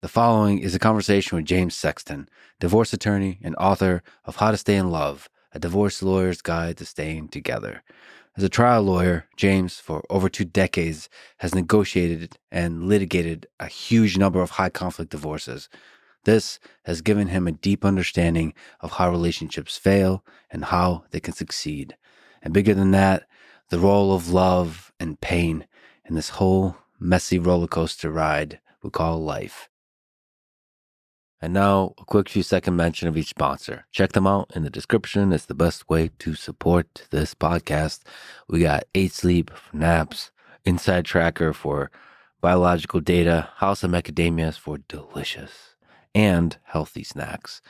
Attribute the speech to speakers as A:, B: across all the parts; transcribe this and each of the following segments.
A: The following is a conversation with James Sexton, divorce attorney and author of How to Stay in Love, a divorce lawyer's guide to staying together. As a trial lawyer, James, for over 2 decades, has negotiated and litigated a huge number of high-conflict divorces. This has given him a deep understanding of how relationships fail and how they can succeed. And bigger than that, the role of love and pain in this whole messy roller coaster ride we call life. And now, a quick few second mention of each sponsor. Check them out in the description. It's the best way to support this podcast. We got 8 Sleep for naps, Inside Tracker for biological data, House of Macadamias for delicious and healthy snacks,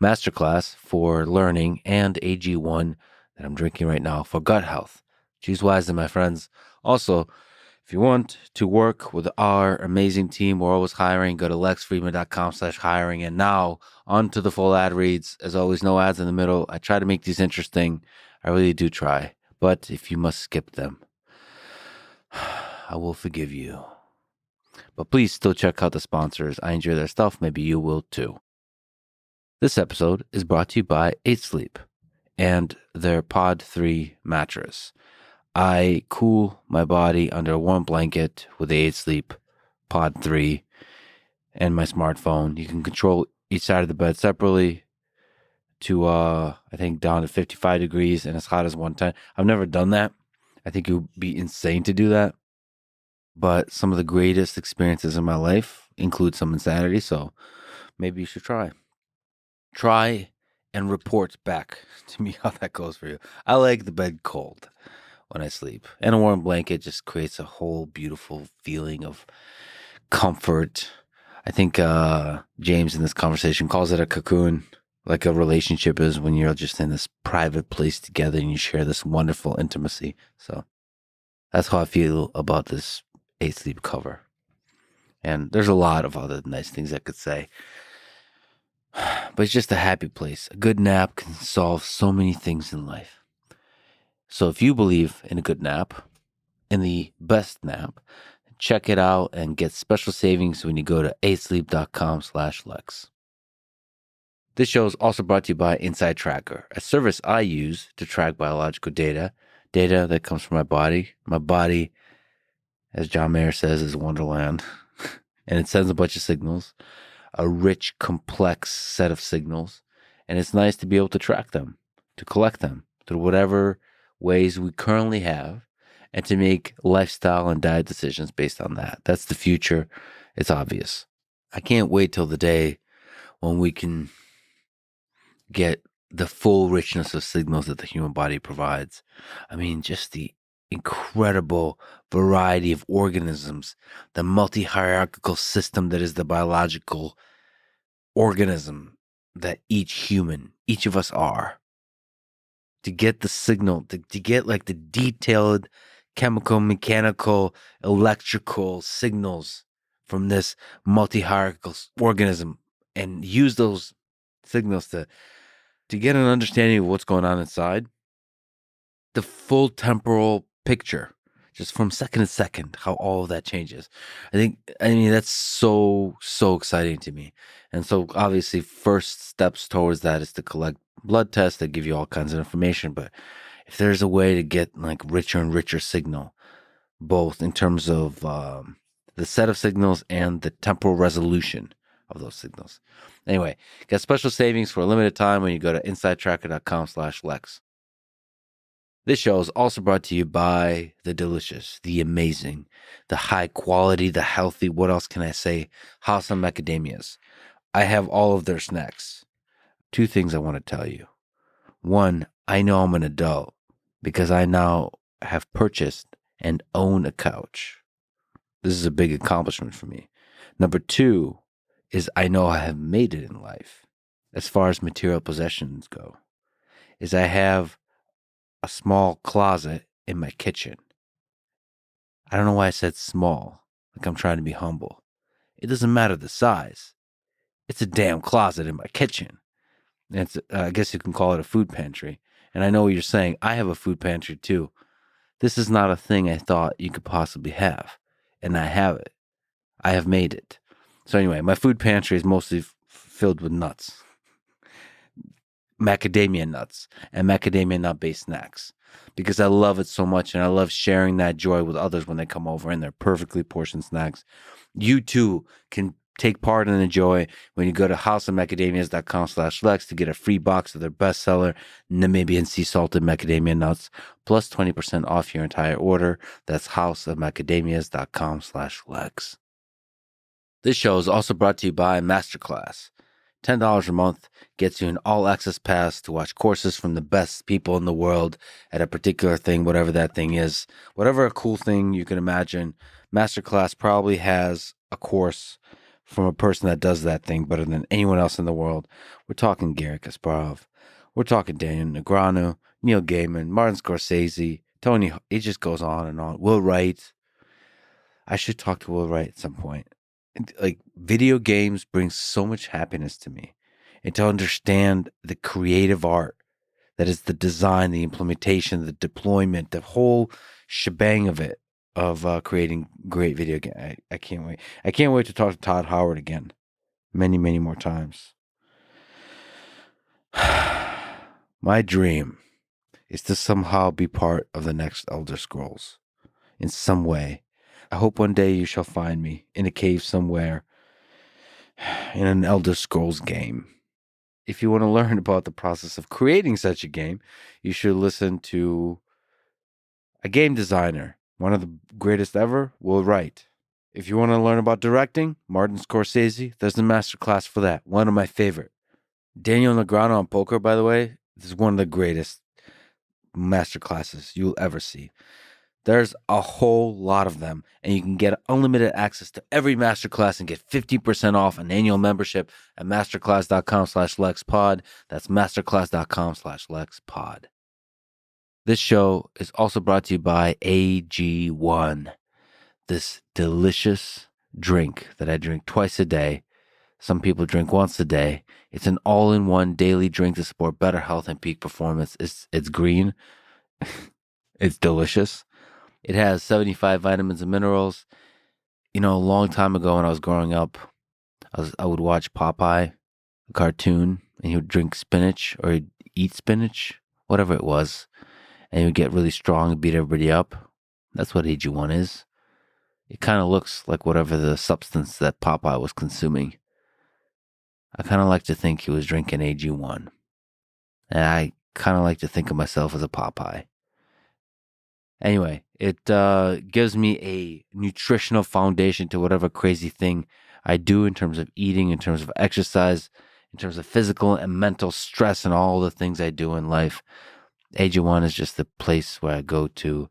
A: Masterclass for learning, and AG1 that I'm drinking right now for gut health. Choose wisely, my friends. Also, if you want to work with our amazing team, we're always hiring. Go to lexfriedman.com/hiring. And now, on to the full ad reads. As always, no ads in the middle. I try to make these interesting. I really do try. But if you must skip them, I will forgive you. But please still check out the sponsors. I enjoy their stuff. Maybe you will too. This episode is brought to you by 8 Sleep and their Pod 3 mattress. I cool my body under a warm blanket with the 8 Sleep Pod 3 and my smartphone. You can control each side of the bed separately to, I think, down to 55 degrees and as hot as 110. I've never done that. I think it would be insane to do that. But some of the greatest experiences in my life include some insanity, so maybe you should try. Try and report back to me how that goes for you. I like the bed cold when I sleep. And a warm blanket just creates a whole beautiful feeling of comfort. I think James in this conversation calls it a cocoon, like a relationship is when you're just in this private place together and you share this wonderful intimacy. So that's how I feel about this 8 Sleep cover. And there's a lot of other nice things I could say. But it's just a happy place. A good nap can solve so many things in life. So if you believe in a good nap, in the best nap, check it out and get special savings when you go to 8sleep.com/Lex. This show is also brought to you by Inside Tracker, a service I use to track biological data that comes from my body. My body, as John Mayer says, is Wonderland. And it sends a bunch of signals, a rich, complex set of signals. And it's nice to be able to track them, to collect them through whatever ways we currently have, and to make lifestyle and diet decisions based on that. That's the future. It's obvious. I can't wait till the day when we can get the full richness of signals that the human body provides. I mean, just the incredible variety of organisms, the multi-hierarchical system that is the biological organism that each of us are. To get the signal, to get like the detailed chemical, mechanical, electrical signals from this multi-hierarchical organism and use those signals to get an understanding of what's going on inside. The full temporal picture, just from second to second, how all of that changes. I mean, that's so exciting to me. And so obviously first steps towards that is to collect blood tests that give you all kinds of information. But if there's a way to get like richer and richer signal, both in terms of the set of signals and the temporal resolution of those signals. Anyway, get special savings for a limited time when you go to insidetracker.com/Lex. This show is also brought to you by the delicious, the amazing, the high quality, the healthy, what else can I say, House of Macadamias. I have all of their snacks. 2 things I want to tell you. 1, I know I'm an adult because I now have purchased and own a couch. This is a big accomplishment for me. Number 2 is I know I have made it in life as far as material possessions go, is I have a small closet in my kitchen. I don't know why I said small, like I'm trying to be humble. It doesn't matter the size. It's a damn closet in my kitchen. And it's, I guess you can call it a food pantry. And I know what you're saying. I have a food pantry too. This is not a thing I thought you could possibly have. And I have it. I have made it. So anyway, my food pantry is mostly filled with nuts, macadamia nuts, and macadamia nut-based snacks because I love it so much, and I love sharing that joy with others when they come over and they're perfectly portioned snacks. You too can take part in the joy when you go to houseofmacadamias.com/Lex to get a free box of their bestseller, Namibian sea salted macadamia nuts, plus 20% off your entire order. That's houseofmacadamias.com/Lex. This show is also brought to you by Masterclass. $10 a month gets you an all-access pass to watch courses from the best people in the world at a particular thing, whatever that thing is. Whatever a cool thing you can imagine, Masterclass probably has a course from a person that does that thing better than anyone else in the world. We're talking Gary Kasparov. We're talking Daniel Negreanu, Neil Gaiman, Martin Scorsese, Tony. It just goes on and on. Will Wright. I should talk to Will Wright at some point. Like, video games bring so much happiness to me, and to understand the creative art that is the design, the implementation, the deployment, the whole shebang of it, of creating great video game. I can't wait. I can't wait to talk to Todd Howard again many, many more times. My dream is to somehow be part of the next Elder Scrolls in some way. I hope one day you shall find me in a cave somewhere in an Elder Scrolls game. If you want to learn about the process of creating such a game, you should listen to a game designer, one of the greatest ever, Will Wright. If you want to learn about directing, Martin Scorsese, there's a masterclass for that. One of my favorite. Daniel Negreanu on poker, by the way, this is one of the greatest masterclasses you'll ever see. There's a whole lot of them, and you can get unlimited access to every masterclass and get 50% off an annual membership at masterclass.com/LexPod. That's masterclass.com/LexPod. This show is also brought to you by AG1, this delicious drink that I drink twice a day. Some people drink once a day. It's an all-in-one daily drink to support better health and peak performance. It's green. It's delicious. It has 75 vitamins and minerals. You know, a long time ago when I was growing up, I would watch Popeye, a cartoon, and he would drink spinach or he'd eat spinach, whatever it was, and he would get really strong and beat everybody up. That's what AG1 is. It kind of looks like whatever the substance that Popeye was consuming. I kind of like to think he was drinking AG1. And I kind of like to think of myself as a Popeye. Anyway, it gives me a nutritional foundation to whatever crazy thing I do in terms of eating, in terms of exercise, in terms of physical and mental stress and all the things I do in life. AG1 is just the place where I go to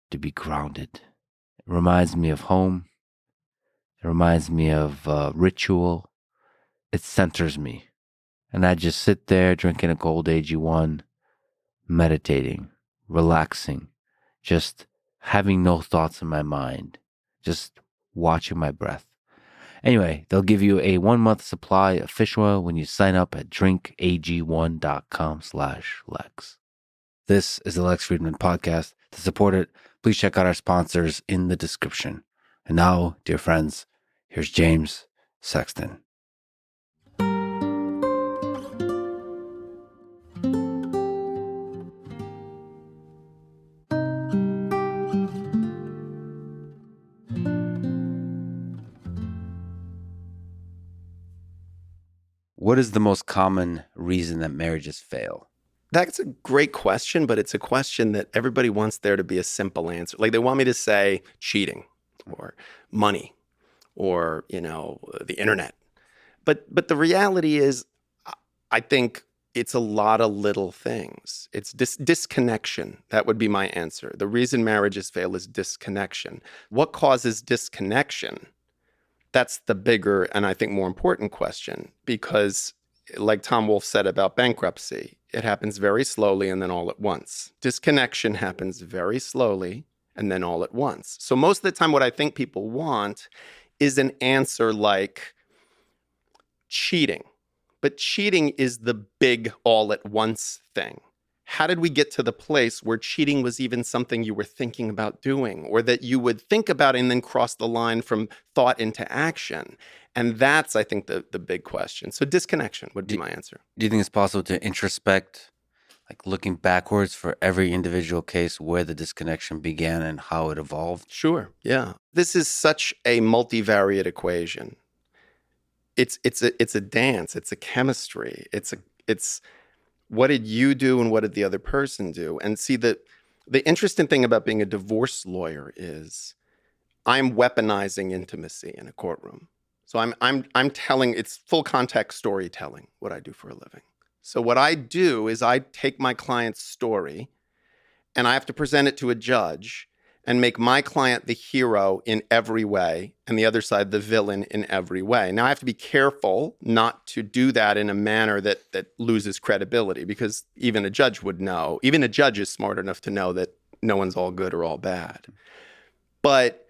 A: be grounded. It reminds me of home. It reminds me of ritual. It centers me. And I just sit there drinking a cold AG1, meditating, relaxing, just having no thoughts in my mind, just watching my breath. Anyway, they'll give you a 1-month supply of fish oil when you sign up at drinkag1.com/Lex. This is the Lex Friedman Podcast. To support it, please check out our sponsors in the description. And now, dear friends, here's James Sexton. What is the most common reason that marriages fail?
B: That's a great question, but it's a question that everybody wants there to be a simple answer. Like, they want me to say cheating or money or, the internet. But the reality is, I think it's a lot of little things. It's disconnection. That would be my answer. The reason marriages fail is disconnection. What causes disconnection? That's the bigger and I think more important question, because like Tom Wolfe said about bankruptcy, it happens very slowly and then all at once. Disconnection happens very slowly and then all at once. So most of the time what I think people want is an answer like cheating. But cheating is the big all at once thing. how did we get to the place where cheating was even something you were thinking about doing, or that you would think about and then cross the line from thought into action? And that's, I think, the big question. So disconnection would be my answer.
A: Do you think it's possible to introspect, like looking backwards for every individual case where the disconnection began and how it evolved?
B: Sure. Yeah. This is such a multivariate equation. It's a dance. It's a chemistry. It's what did you do and what did the other person do? And see, the interesting thing about being a divorce lawyer is I'm weaponizing intimacy in a courtroom. So I'm telling, it's full context storytelling, what I do for a living. So what I do is I take my client's story and I have to present it to a judge and make my client the hero in every way and the other side the villain in every way. Now, I have to be careful not to do that in a manner that loses credibility, because even a judge would know. Even a judge is smart enough to know that no one's all good or all bad. But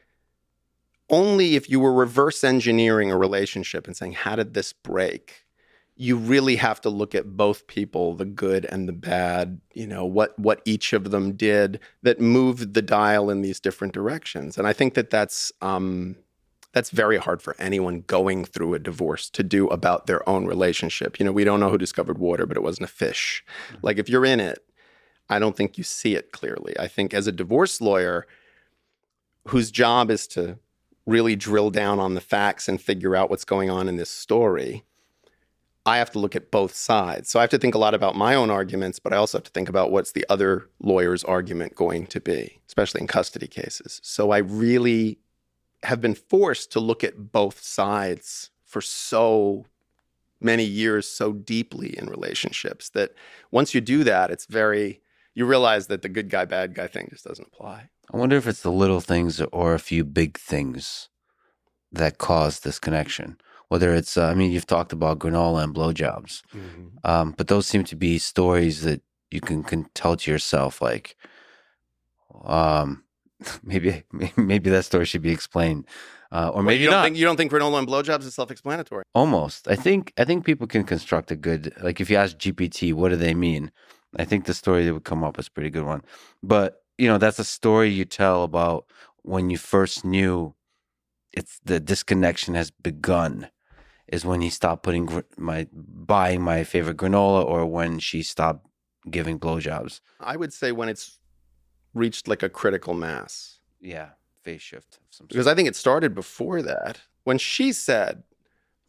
B: only if you were reverse engineering a relationship and saying, how did this break? You really have to look at both people, the good and the bad, what each of them did that moved the dial in these different directions. And I think that's very hard for anyone going through a divorce to do about their own relationship. We don't know who discovered water, but it wasn't a fish. Like, if you're in it, I don't think you see it clearly. I think as a divorce lawyer whose job is to really drill down on the facts and figure out what's going on in this story, I have to look at both sides. So I have to think a lot about my own arguments, but I also have to think about what's the other lawyer's argument going to be, especially in custody cases. So I really have been forced to look at both sides for so many years, so deeply in relationships, that once you do that, you realize that the good guy, bad guy thing just doesn't apply.
A: I wonder if it's the little things or a few big things that cause this connection. Whether it's, you've talked about granola and blowjobs, but those seem to be stories that you can tell to yourself, like, maybe that story should be explained, or maybe not.
B: You don't think granola and blowjobs is self-explanatory?
A: Almost. I think people can construct a good, like, if you ask GPT, what do they mean? I think the story that would come up is a pretty good one. But, that's a story you tell about when you first knew the disconnection has begun, is when he stopped buying my favorite granola, or when she stopped giving blowjobs.
B: I would say when it's reached like a critical mass.
A: Yeah, phase shift of some sort.
B: Because I think it started before that. When she said,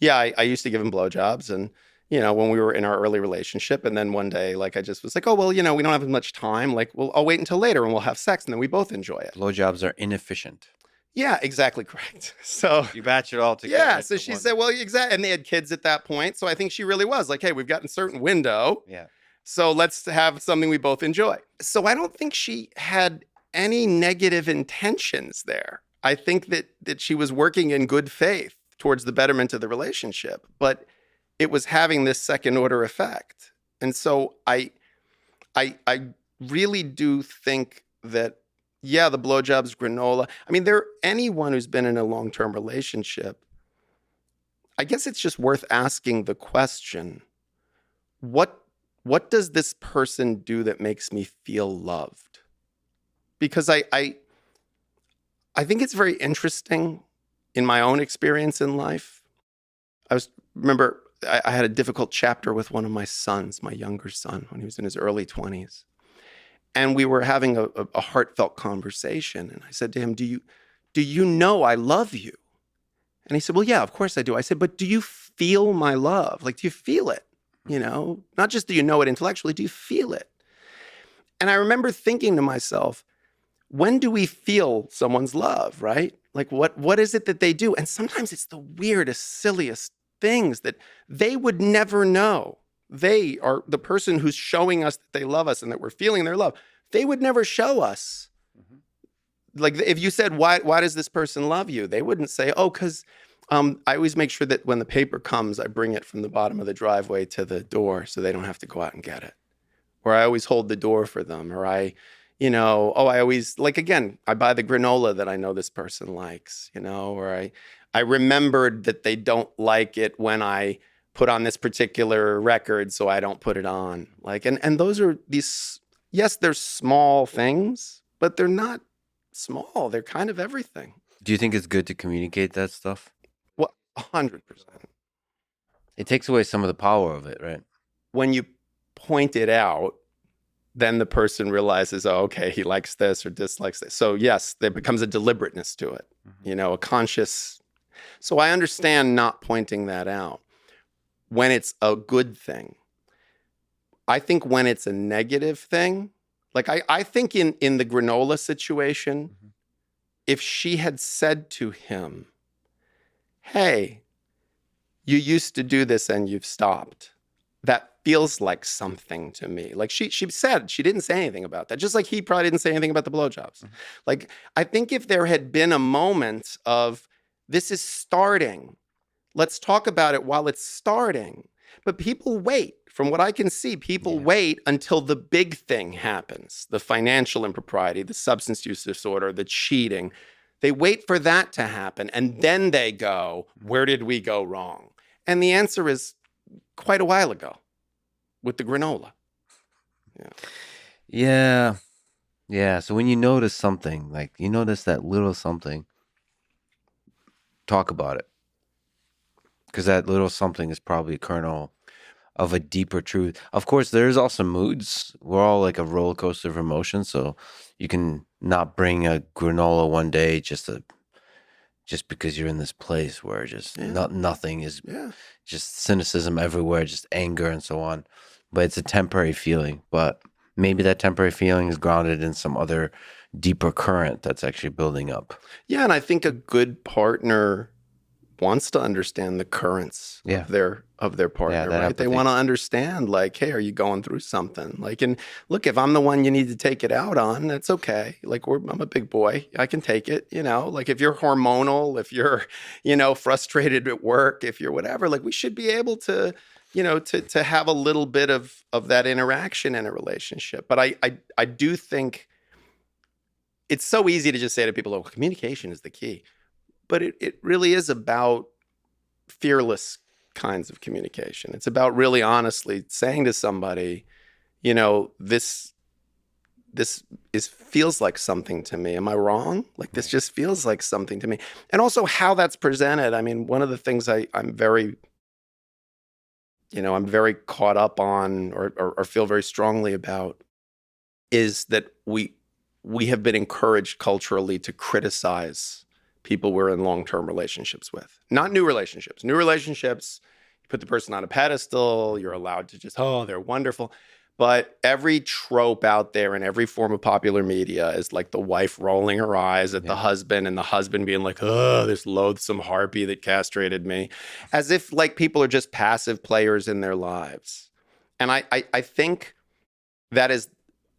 B: yeah, I used to give him blowjobs, and when we were in our early relationship, and then one day, like, I just was like, oh, well, we don't have as much time. Like, well, I'll wait until later and we'll have sex, and then we both enjoy it.
A: Blowjobs are inefficient.
B: Yeah, exactly correct. So
A: you batch it all together.
B: Yeah, so she said, well, exactly. And they had kids at that point. So I think she really was like, hey, we've got a certain window.
A: Yeah.
B: So let's have something we both enjoy. So I don't think she had any negative intentions there. I think that she was working in good faith towards the betterment of the relationship, but it was having this second order effect. And so I really do think that, yeah, the blowjobs, granola. Anyone who's been in a long-term relationship, I guess it's just worth asking the question, what does this person do that makes me feel loved? Because I think it's very interesting in my own experience in life. Remember, I had a difficult chapter with one of my sons, my younger son, when he was in his early 20s. And we were having a heartfelt conversation. And I said to him, do you know I love you? And he said, well, yeah, of course I do. I said, but do you feel my love? Like, do you feel it? Not just do you know it intellectually, do you feel it? And I remember thinking to myself, when do we feel someone's love, right? Like, what is it that they do? And sometimes it's the weirdest, silliest things that they would never know. They are the person who's showing us that they love us and that we're feeling their love. They would never show us. Mm-hmm. Like, if you said, why does this person love you? They wouldn't say, oh, because I always make sure that when the paper comes, I bring it from the bottom of the driveway to the door so they don't have to go out and get it. Or I always hold the door for them. Or I always, like, again, I buy the granola that I know this person likes, or I remembered that they don't like it when I put on this particular record, so I don't put it on. Like, and those are these yes, they're small things, but they're not small. They're kind of everything.
A: Do you think it's good to communicate that stuff?
B: Well, 100%.
A: It takes away some of the power of it, right?
B: When you point it out, then the person realizes, oh, okay, he likes this or dislikes this. So yes, there becomes a deliberateness to it, a conscious. So I understand not pointing that out when it's a good thing. I think when it's a negative thing, like I think in the granola situation, if she had said to him, hey, you used to do this and you've stopped, that feels like something to me. Like she said, she didn't say anything about that. Just like he probably didn't say anything about the blowjobs. Like, I think if there had been a moment of, this is starting, let's talk about it while it's starting. But people wait. From what I can see, people wait until the big thing happens. The financial impropriety, the substance use disorder, the cheating. They wait for that to happen. And then they go, where did we go wrong? And the answer is quite a while ago with the granola.
A: Yeah. So when you notice something, like you notice that little something, talk about it. Because that little something is probably a kernel of a deeper truth. Of course, there's also moods. We're all like a roller coaster of emotions. So you can not bring a granola one day just because you're in this place where just nothing is just cynicism everywhere, just anger and so on. But it's a temporary feeling. But maybe that temporary feeling is grounded in some other deeper current that's actually building up.
B: Yeah, and I think a good partner wants to understand the currents of their partner, right?
A: Empathy.
B: They want to understand, like, hey, are you going through something? Like, and look, if I'm the one you need to take it out on, that's okay. Like, I'm a big boy. I can take it, like if you're hormonal, if you're, frustrated at work, if you're whatever, like we should be able to, to have a little bit of that interaction in a relationship. But I do think it's so easy to just say to people, oh, communication is the key. But it really is about fearless kinds of communication. It's about really honestly saying to somebody, this feels like something to me. Am I wrong? Like, this just feels like something to me. And also how that's presented. I mean, one of the things I'm very caught up on or feel very strongly about is that we have been encouraged culturally to criticize people we're in long-term relationships with. Not new relationships. New relationships, you put the person on a pedestal, you're allowed to just, oh, they're wonderful. But every trope out there in every form of popular media is like the wife rolling her eyes at the husband and the husband being like, oh, this loathsome harpy that castrated me. As if like people are just passive players in their lives. And I think that is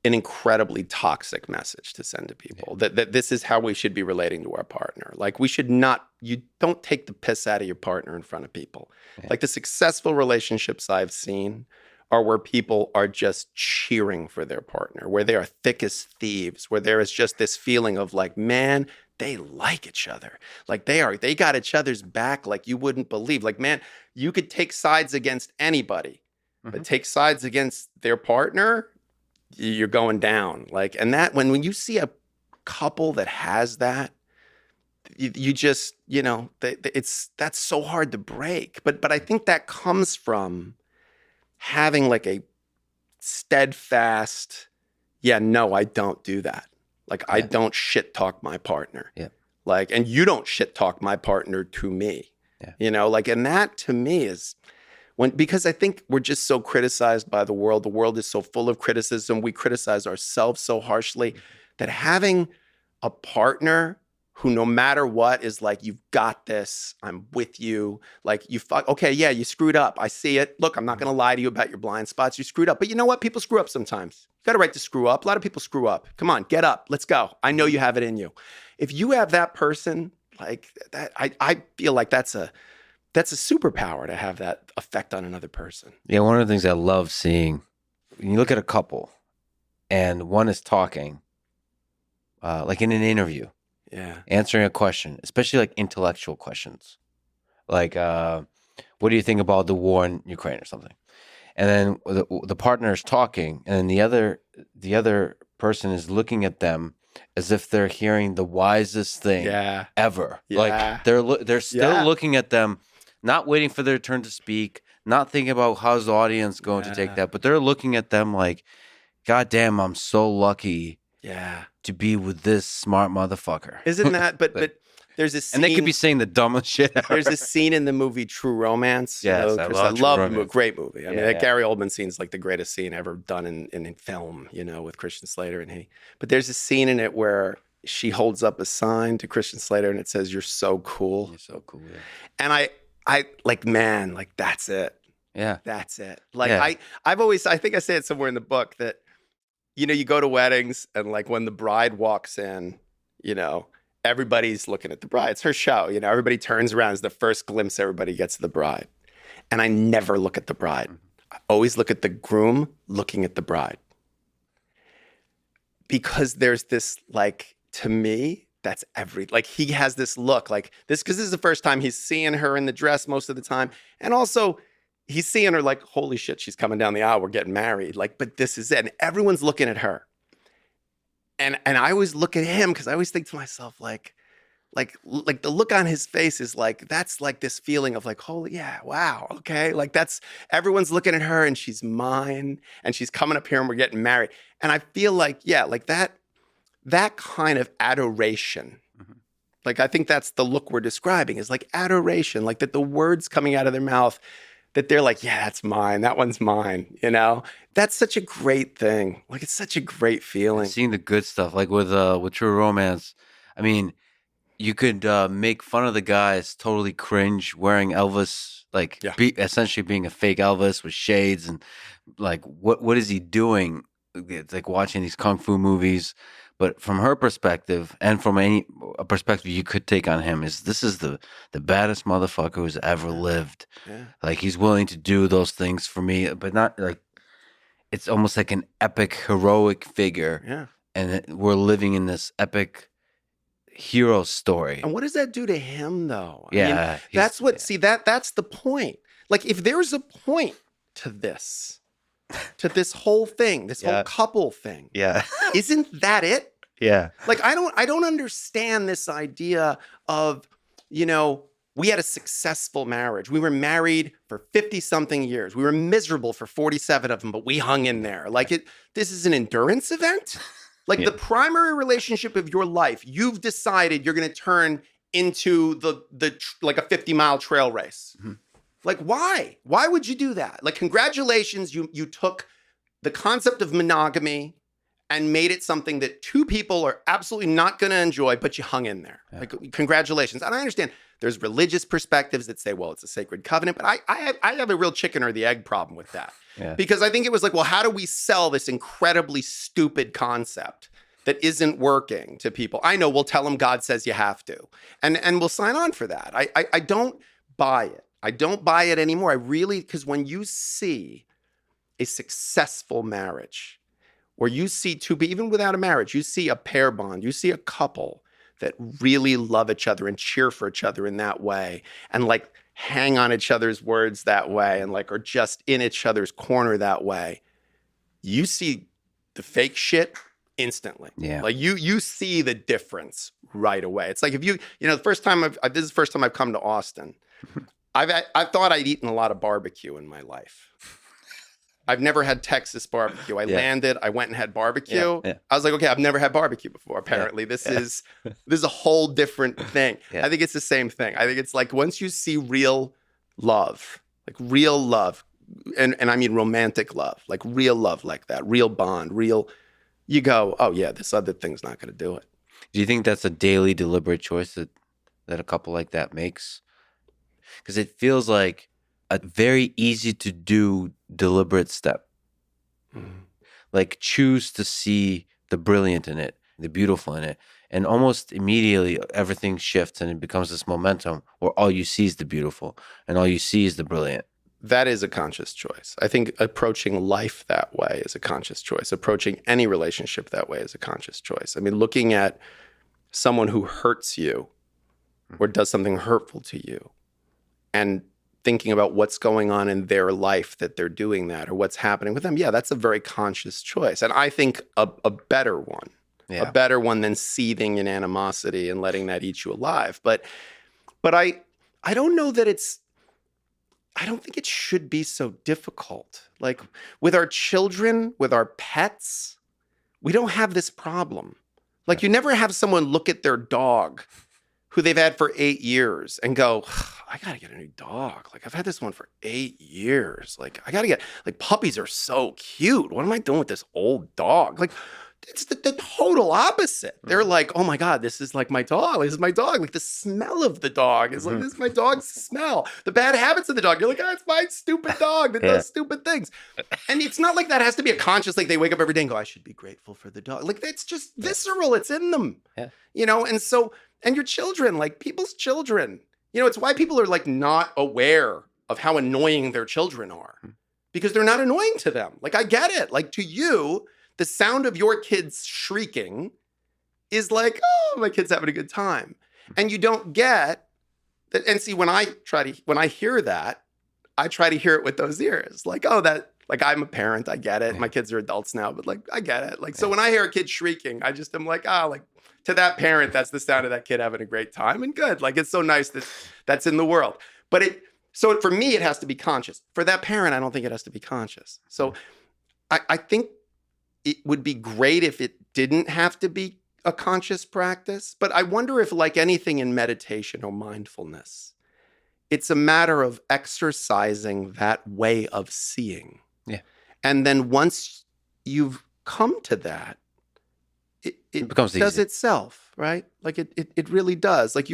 B: an incredibly toxic message to send to people, that this is how we should be relating to our partner. Like you don't take the piss out of your partner in front of people. Like the successful relationships I've seen are where people are just cheering for their partner, where they are thick as thieves, where there is just this feeling of like, man, they like each other. Like they got each other's back like you wouldn't believe. Like, man, you could take sides against anybody, but take sides against their partner, you're going down. Like, and that when you see a couple that has that, you just, that's so hard to break. But I think that comes from having like a steadfast, no, I don't do that. Like, I don't shit talk my partner.
A: Yeah.
B: Like, and you don't shit talk my partner to me. Yeah. Like, and that to me is because I think we're just so criticized by the world. The world is so full of criticism. We criticize ourselves so harshly that having a partner who, no matter what, is like, you've got this, I'm with you. Like, okay, yeah, you screwed up. I see it. Look, I'm not going to lie to you about your blind spots. You screwed up. But you know what? People screw up sometimes. You got a right to screw up. A lot of people screw up. Come on, get up. Let's go. I know you have it in you. If you have that person like that, I feel like that's a superpower to have that effect on another person.
A: Yeah, one of the things I love seeing, when you look at a couple and one is talking, like in an interview, answering a question, especially like intellectual questions, like, what do you think about the war in Ukraine or something? and then the partner is talking, and then the other person is looking at them as if they're hearing the wisest thing
B: Yeah.
A: ever.
B: Yeah.
A: Like they're still looking at them, not waiting for their turn to speak, not thinking about how's the audience going to take that, but they're looking at them like, God damn, I'm so lucky to be with this smart motherfucker.
B: Isn't that? But there's a scene,
A: and they could be saying the dumbest shit ever.
B: There's a scene in the movie True Romance.
A: Yes,
B: I
A: love True
B: love the
A: Romance.
B: movie. Great movie. I mean, that
A: yeah.
B: Gary Oldman scene is like the greatest scene ever done in film, with Christian Slater and he. But there's a scene in it where she holds up a sign to Christian Slater and it says, "You're so cool."
A: You're so cool, yeah.
B: And I like, man, like that's it.
A: Yeah.
B: That's it. Like I think I say it somewhere in the book that, you go to weddings and like when the bride walks in, everybody's looking at the bride. It's her show. Everybody turns around. It's the first glimpse everybody gets of the bride. And I never look at the bride. I always look at the groom looking at the bride. Because there's this, like, to me, that's like he has this look like this, because this is the first time he's seeing her in the dress most of the time. And also he's seeing her like, holy shit, she's coming down the aisle. We're getting married. Like, but this is it. And everyone's looking at her. And I always look at him because I always think to myself, like the look on his face is like, that's like this feeling of like, holy, yeah, wow, okay. Like that's, everyone's looking at her and she's mine and she's coming up here and we're getting married. And I feel like, yeah, like that kind of adoration, like I think that's the look we're describing is like adoration, like that the words coming out of their mouth, that they're like, yeah, that's mine. That one's mine. That's such a great thing. Like, it's such a great feeling.
A: Seeing the good stuff, like with True Romance. I mean, you could make fun of the guys totally cringe wearing Elvis, like essentially being a fake Elvis with shades and like, what is he doing? It's like watching these kung fu movies. But from her perspective, and from any perspective you could take on him, this is the baddest motherfucker who's ever lived. Yeah. Like he's willing to do those things for me, but not like it's almost like an epic heroic figure.
B: Yeah,
A: and we're living in this epic hero story.
B: And what does that do to him, though?
A: Yeah,
B: that's what. See that's the point. Like if there's a point to this whole thing, this whole couple thing, isn't that it?
A: Yeah.
B: Like I don't understand this idea of, we had a successful marriage. We were married for 50-something years. We were miserable for 47 of them, but we hung in there. Like this is an endurance event. Like the primary relationship of your life, you've decided you're going to turn into like a 50-mile trail race. Mm-hmm. Like why? Why would you do that? Like congratulations, you took the concept of monogamy and made it something that two people are absolutely not going to enjoy, but you hung in there. Yeah. Like, congratulations. And I understand there's religious perspectives that say, well, it's a sacred covenant, but I have a real chicken or the egg problem with that. Yeah. Because I think it was like, well, how do we sell this incredibly stupid concept that isn't working to people? I know, we'll tell them God says you have to, and we'll sign on for that. I don't buy it. I don't buy it anymore. Because when you see a successful marriage, or you see two people, even without a marriage, you see a pair bond, you see a couple that really love each other and cheer for each other in that way, and like hang on each other's words that way, and like are just in each other's corner that way. You see the fake shit instantly. Yeah. Like you see the difference right away. It's like if the first time this is the first time I've come to Austin. I thought I'd eaten a lot of barbecue in my life. I've never had Texas barbecue. I landed, I went and had barbecue. Yeah. I was like, okay, I've never had barbecue before. Apparently, this is a whole different thing. Yeah. I think it's the same thing. I think it's like once you see real love, and I mean romantic love, like real love like that, real bond, you go, oh yeah, this other thing's not going to do it.
A: Do you think that's a daily deliberate choice that a couple like that makes? Because it feels like a very easy to do deliberate step. Mm-hmm. Like choose to see the brilliant in it, the beautiful in it. And almost immediately everything shifts and it becomes this momentum where all you see is the beautiful and all you see is the brilliant.
B: That is a conscious choice. I think approaching life that way is a conscious choice. Approaching any relationship that way is a conscious choice. I mean, looking at someone who hurts you or does something hurtful to you and thinking about what's going on in their life that they're doing that or what's happening with them. Yeah, that's a very conscious choice. And I think a better one, a better one than seething in animosity and letting that eat you alive. But I don't know that I don't think it should be so difficult. Like with our children, with our pets, we don't have this problem. Like you never have someone look at their dog who they've had for 8 years and go, I got to get a new dog. Like I've had this one for 8 years. Like I got to get, like puppies are so cute. What am I doing with this old dog? Like it's the total opposite. They're like, oh my God, this is like my dog. This is my dog. Like the smell of the dog is like, this is my dog's smell. The bad habits of the dog. You're like, oh, it's my stupid dog that does stupid things. And it's not like that has to be a conscious, like they wake up every day and go, I should be grateful for the dog. Like it's just visceral. It's in them, you know? And so, and your children, like people's children, you know, it's why people are like not aware of how annoying their children are because they're not annoying to them. Like I get it. Like to you, the sound of your kids shrieking is like, oh, my kid's having a good time. And you don't get that. And see, when I hear that, I try to hear it with those ears. Like, oh, that, like I'm a parent. I get it. My kids are adults now, but like, I get it. Like, so when I hear a kid shrieking, I just am like, like to that parent, that's the sound of that kid having a great time and good. Like, it's so nice that that's in the world. But so for me, it has to be conscious. For that parent, I don't think it has to be conscious. So I think it would be great if it didn't have to be a conscious practice. But I wonder if, like anything in meditation or mindfulness, it's a matter of exercising that way of seeing. Yeah. And then once you've come to that, it becomes does easy. Itself, right? Like it really does. Like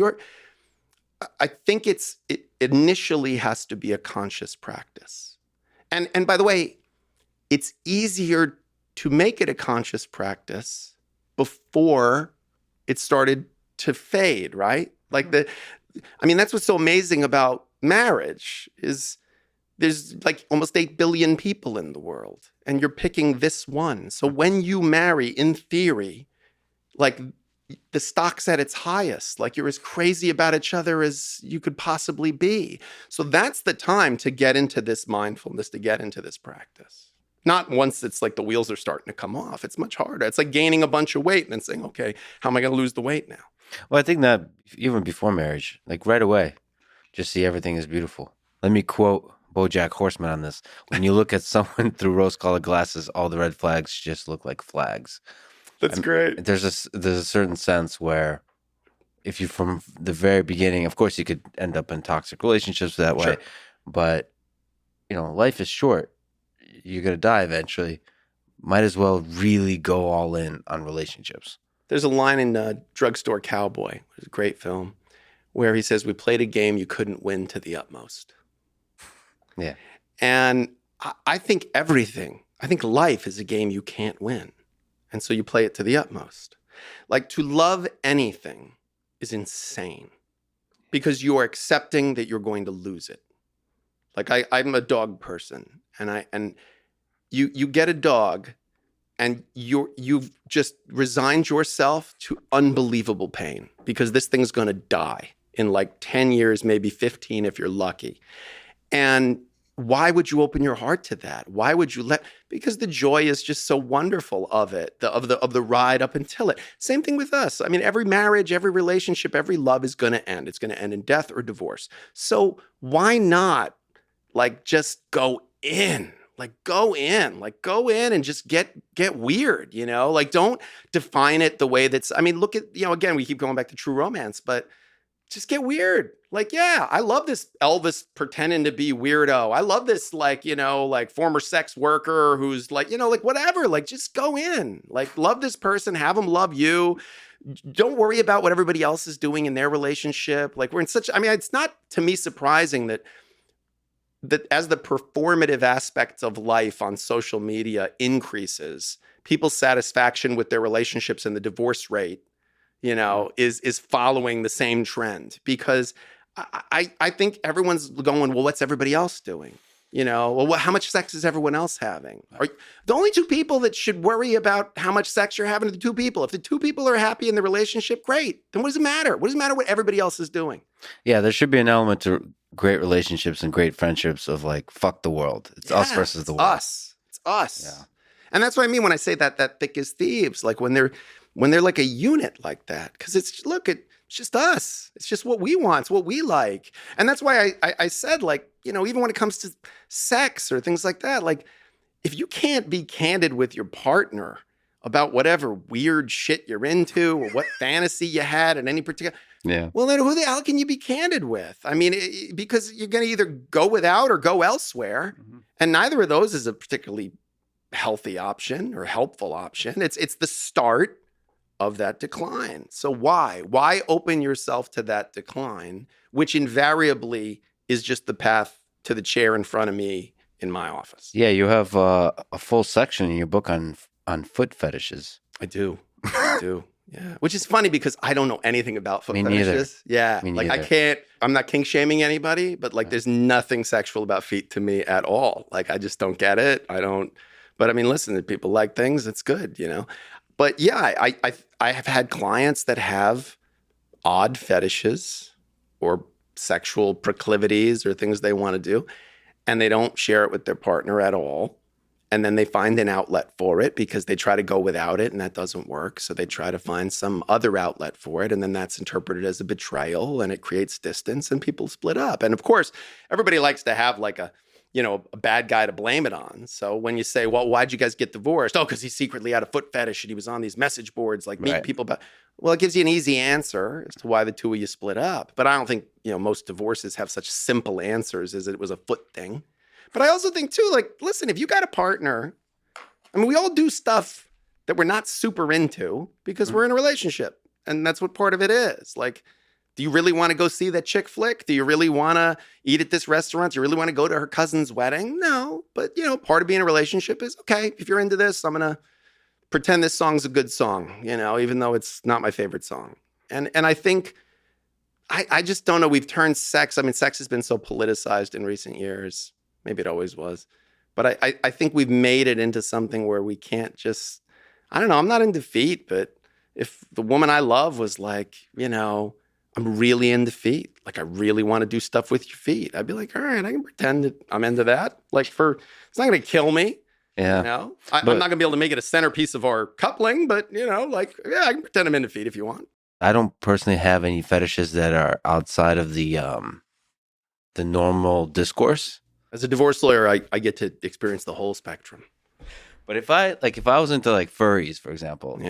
B: I think it initially has to be a conscious practice. And by the way, it's easier to make it a conscious practice before it started to fade, right? Like that's what's so amazing about marriage is there's like almost 8 billion people in the world and you're picking this one. So when you marry, in theory, like the stock's at its highest, like you're as crazy about each other as you could possibly be. So that's the time to get into this mindfulness, to get into this practice. Not once it's like the wheels are starting to come off. It's much harder. It's like gaining a bunch of weight and then saying, okay, how am I going to lose the weight now?
A: Well, I think that even before marriage, like right away, just see everything as beautiful. Let me quote BoJack Horseman on this. When you look at someone through rose-colored glasses, all the red flags just look like flags.
B: That's great.
A: There's a certain sense where if you from the very beginning, of course you could end up in toxic relationships that way, but you know, life is short. You're going to die eventually. Might as well really go all in on relationships.
B: There's a line in Drugstore Cowboy, which is a great film, where he says, we played a game you couldn't win to the utmost.
A: Yeah.
B: And I think life is a game you can't win. And so you play it to the utmost. Like to love anything is insane because you are accepting that you're going to lose it. Like I'm a dog person and you get a dog and you've just resigned yourself to unbelievable pain because this thing's going to die in like 10 years, maybe 15 if you're lucky. And why would you open your heart to that? Why would you because the joy is just so wonderful of it, of the ride up until it. Same thing with us. I mean, every marriage, every relationship, every love is going to end. It's going to end in death or divorce. So why not like just go in? Like go in and just get weird, you know? Like don't define it the way that's, I mean, look at, you know, again, we keep going back to True Romance, but just get weird. Like, yeah, I love this Elvis pretending to be weirdo. I love this, like, you know, like former sex worker who's like, you know, like whatever, like just go in, like love this person, have them love you. Don't worry about what everybody else is doing in their relationship. Like we're in such, I mean, it's not to me surprising that as the performative aspects of life on social media increases, people's satisfaction with their relationships and the divorce rate, you know, is following the same trend because I think everyone's going, well, what's everybody else doing? You know, well, how much sex is everyone else having? The only two people that should worry about how much sex you're having are the two people. If the two people are happy in the relationship, great. Then what does it matter? What does it matter what everybody else is doing?
A: Yeah, there should be an element to great relationships and great friendships of like, fuck the world. It's us versus the world.
B: It's us.
A: Yeah.
B: And that's what I mean when I say that thick as thieves, like when they're like a unit like that, because it's just us. It's just what we want. It's what we like. And that's why I said, like, you know, even when it comes to sex or things like that, like if you can't be candid with your partner about whatever weird shit you're into or what fantasy you had at any particular, well, then who the hell can you be candid with? I mean, because you're going to either go without or go elsewhere. Mm-hmm. And neither of those is a particularly healthy option or helpful option. It's the start of that decline. So why open yourself to that decline, which invariably is just the path to the chair in front of me in my office?
A: Yeah, you have a full section in your book on foot fetishes.
B: I do. Yeah, which is funny because I don't know anything about foot fetishes. Yeah,
A: Me
B: like
A: neither.
B: I'm not kink shaming anybody, but like there's nothing sexual about feet to me at all. Like I just don't get it. But I mean, listen, if people like things, it's good, you know. But yeah, I have had clients that have odd fetishes or sexual proclivities or things they want to do, and they don't share it with their partner at all. And then they find an outlet for it because they try to go without it and that doesn't work. So they try to find some other outlet for it. And then that's interpreted as a betrayal and it creates distance and people split up. And of course, everybody likes to have like a bad guy to blame it on. So when you say, well, why'd you guys get divorced? Oh, because he secretly had a foot fetish and he was on these message boards, like meeting people. Well, it gives you an easy answer as to why the two of you split up. But I don't think, most divorces have such simple answers as it was a foot thing. But I also think too, like, listen, if you got a partner, I mean, we all do stuff that we're not super into because we're in a relationship. And that's what part of it is. Like, do you really want to go see that chick flick? Do you really want to eat at this restaurant? Do you really want to go to her cousin's wedding? No. But, part of being in a relationship is, okay, if you're into this, I'm going to pretend this song's a good song, even though it's not my favorite song. And I think, I just don't know. We've turned sex. I mean, sex has been so politicized in recent years. Maybe it always was. But I think we've made it into something where we can't just, I don't know, I'm not into feet, but if the woman I love was like, I'm really into feet, like I really want to do stuff with your feet, I'd be like, all right, I can pretend that I'm into that. Like it's not going to kill me.
A: Yeah.
B: I'm not going to be able to make it a centerpiece of our coupling, but I can pretend I'm into feet if you want.
A: I don't personally have any fetishes that are outside of the normal discourse.
B: As a divorce lawyer, I get to experience the whole spectrum.
A: But if I was into like furries, for example,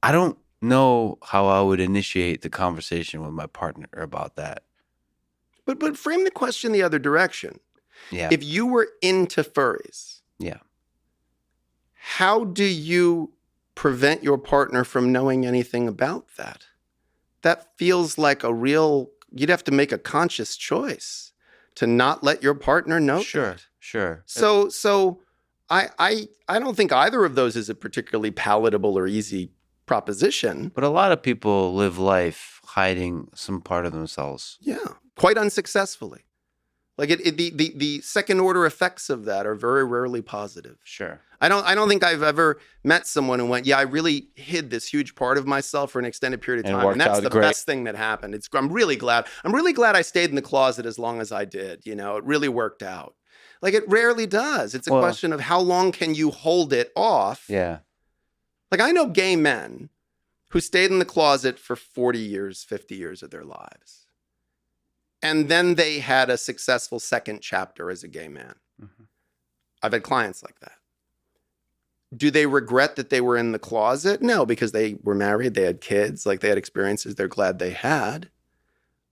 A: I don't know how I would initiate the conversation with my partner about that.
B: But frame the question the other direction.
A: Yeah.
B: If you were into furries, how do you prevent your partner from knowing anything about that? That feels like you'd have to make a conscious choice to not let your partner know.
A: Sure.
B: So I don't think either of those is a particularly palatable or easy proposition.
A: But a lot of people live life hiding some part of themselves.
B: Yeah, quite unsuccessfully. Like the second order effects of that are very rarely positive.
A: Sure.
B: I don't think I've ever met someone who went, I really hid this huge part of myself for an extended period of time, and that's the best thing that happened. I'm really glad. I'm really glad I stayed in the closet as long as I did. It really worked out. Like it rarely does. It's a question of how long can you hold it off.
A: Yeah.
B: Like I know gay men who stayed in the closet for 40 years, 50 years of their lives. And then they had a successful second chapter as a gay man. Mm-hmm. I've had clients like that. Do they regret that they were in the closet? No, because they were married, they had kids, like they had experiences they're glad they had.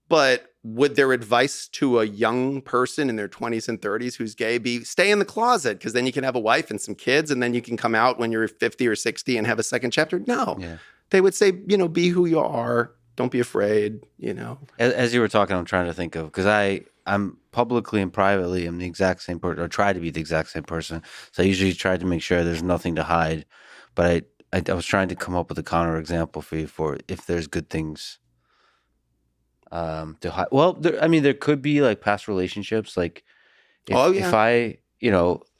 B: But would their advice to a young person in their 20s and 30s who's gay be stay in the closet because then you can have a wife and some kids and then you can come out when you're 50 or 60 and have a second chapter? No. Yeah. They would say, be who you are. Don't be afraid,
A: As you were talking, I'm trying to think of, because I'm publicly and privately, I'm the exact same person, or try to be the exact same person. So I usually try to make sure there's nothing to hide. But I was trying to come up with a counterexample for you for if there's good things to hide. Well, there could be like past relationships. Like if I,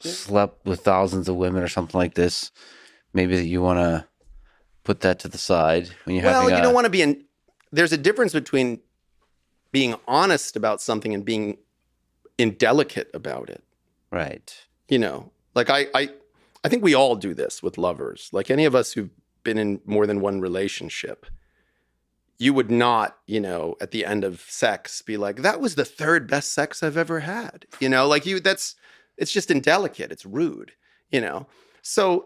A: slept with thousands of women or something like this, maybe you want to put that to the side when you're having
B: you don't want to be there's a difference between being honest about something and being indelicate about it.
A: Right.
B: You know, like I think we all do this with lovers. Like any of us who've been in more than one relationship, you would not, you know, at the end of sex be like, that was the third best sex I've ever had. You know, like it's just indelicate. It's rude, you know? So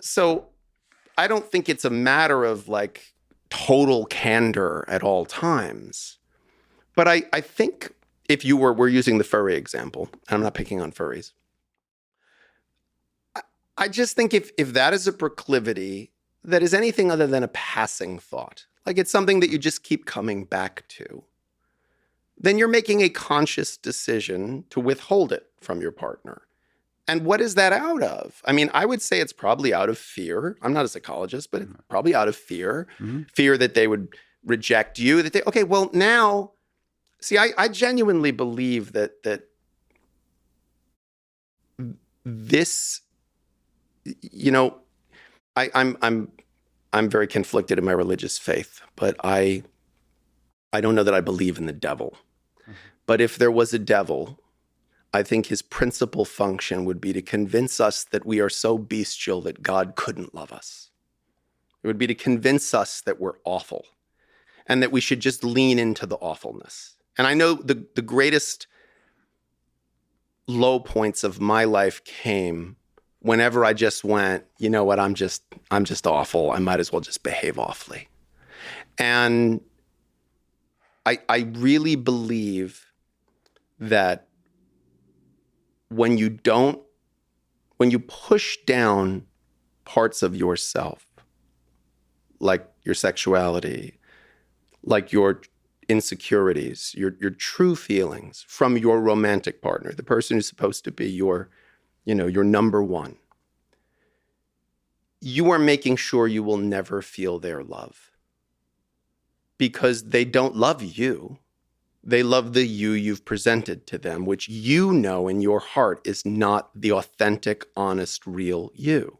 B: I don't think it's a matter of like total candor at all times. But I think if we're using the furry example, and I'm not picking on furries. I just think if that is a proclivity that is anything other than a passing thought, like it's something that you just keep coming back to, then you're making a conscious decision to withhold it from your partner. And what is that out of? I mean, I would say it's probably out of fear. I'm not a psychologist, but it's probably out of fear.
A: Mm-hmm.
B: Fear that they would reject you, that okay, well now, see, I genuinely believe that this, you know, I'm very conflicted in my religious faith, but I don't know that I believe in the devil. Mm-hmm. But if there was a devil, I think his principal function would be to convince us that we are so bestial that God couldn't love us. It would be to convince us that we're awful and that we should just lean into the awfulness. And I know the greatest low points of my life came whenever I just went, you know what, I'm just awful. I might as well just behave awfully. And I really believe that when you push down parts of yourself, like your sexuality, like your insecurities, your true feelings from your romantic partner, the person who's supposed to be your number one, you are making sure you will never feel their love. Because they don't love you. They love the you you've presented to them, which you know in your heart is not the authentic, honest, real you.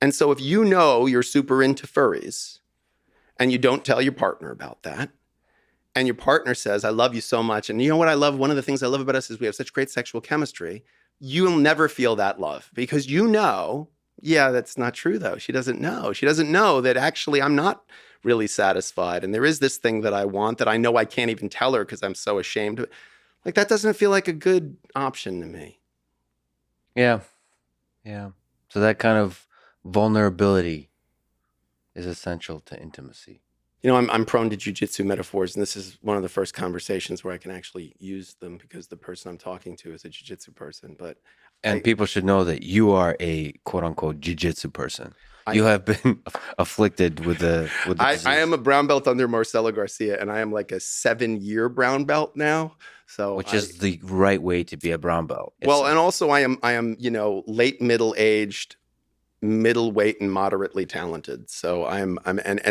B: And so if you know you're super into furries and you don't tell your partner about that, and your partner says, I love you so much, and you know what I love? One of the things I love about us is we have such great sexual chemistry. You'll never feel that love because you know, yeah, that's not true though. She doesn't know. She doesn't know that actually I'm not really satisfied. And there is this thing that I want that I know I can't even tell her because I'm so ashamed of it. Like that doesn't feel like a good option to me.
A: Yeah. Yeah. So that kind of vulnerability is essential to intimacy.
B: You know, I'm prone to jiu-jitsu metaphors, and this is one of the first conversations where I can actually use them because the person I'm talking to is a jiu-jitsu person.
A: And people should know that you are a quote-unquote jiu-jitsu person. You have been afflicted with the disease.
B: I am a brown belt under Marcelo Garcia, and I am like a 7-year brown belt now. So
A: which is the right way to be a brown belt.
B: And also I am, you know, late middle-aged, middleweight and moderately talented. So I'm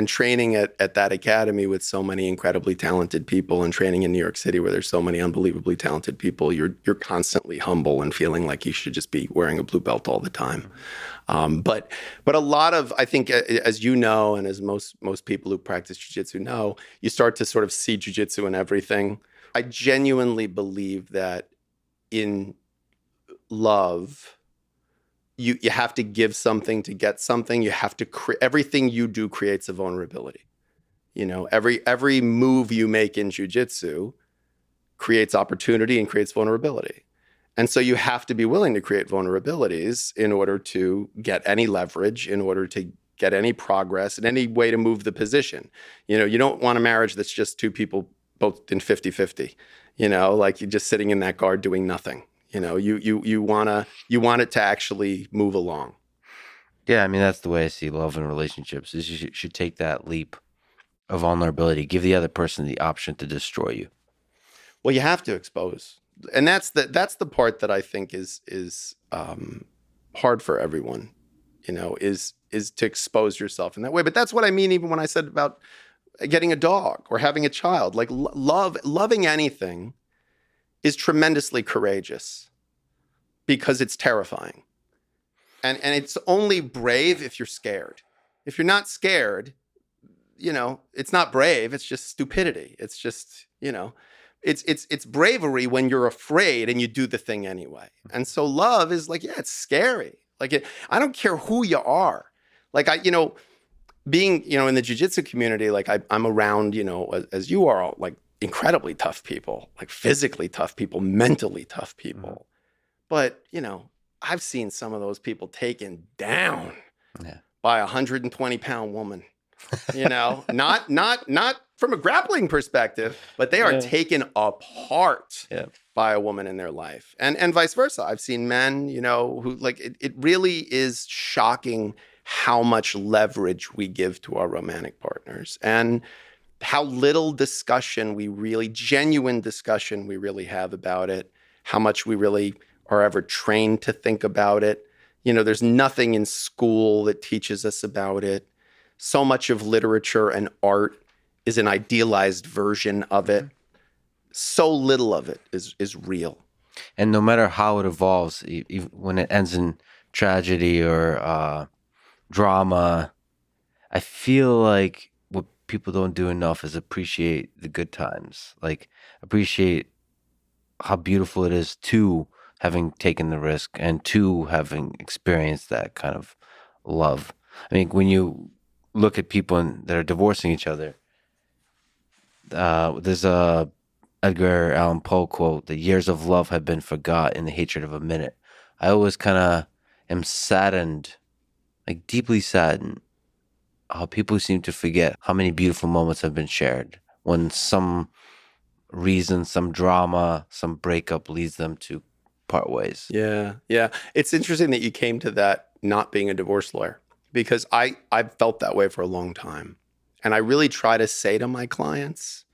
B: training at that academy with so many incredibly talented people, and training in New York City where there's so many unbelievably talented people. You're constantly humble and feeling like you should just be wearing a blue belt all the time. But a lot of, I think, as you know, and as most people who practice jiu-jitsu know, you start to sort of see jiu-jitsu in everything. I genuinely believe that in love, you have to give something to get something. You have to everything you do creates a vulnerability. You know, every move you make in jiu-jitsu creates opportunity and creates vulnerability. And so you have to be willing to create vulnerabilities in order to get any leverage, in order to get any progress, in any way to move the position. You know, you don't want a marriage that's just two people both in 50-50, you know, like you're just sitting in that guard doing nothing. You know, you want it to actually move along.
A: Yeah, I mean, that's the way I see love and relationships is you should take that leap of vulnerability, give the other person the option to destroy you.
B: Well, you have to expose. And that's the part that I think is hard for everyone, you know, is to expose yourself in that way. But that's what I mean even when I said about getting a dog or having a child. Like loving anything is tremendously courageous because it's terrifying. And it's only brave if you're scared. If you're not scared, you know, it's not brave, it's just stupidity. It's just, you know, it's bravery when you're afraid and you do the thing anyway. And so love is like, yeah, it's scary. Like I don't care who you are. Like being, in the jiu-jitsu community, like I'm around, as you are, all, like incredibly tough people, like physically tough people, mentally tough people. But, I've seen some of those people taken down by a 120-pound woman, not from a grappling perspective, but they are taken apart by a woman in their life. And vice versa. I've seen men, who like, it really is shocking how much leverage we give to our romantic partners and how little genuine discussion we really have about it, how much we really are ever trained to think about it. There's nothing in school that teaches us about it. So much of literature and art is an idealized version of it. So little of it is real.
A: And no matter how it evolves, even when it ends in tragedy or drama, I feel like what people don't do enough is appreciate the good times. Like appreciate how beautiful it is to having taken the risk and to having experienced that kind of love. I mean, when you look at people that are divorcing each other, there's a Edgar Allan Poe quote: "The years of love have been forgot in the hatred of a minute." I always kind of am saddened, like deeply saddened, how people seem to forget how many beautiful moments have been shared when some reason, some drama, some breakup leads them to part ways.
B: Yeah. It's interesting that you came to that not being a divorce lawyer, because I've felt that way for a long time. And I really try to say to my clients,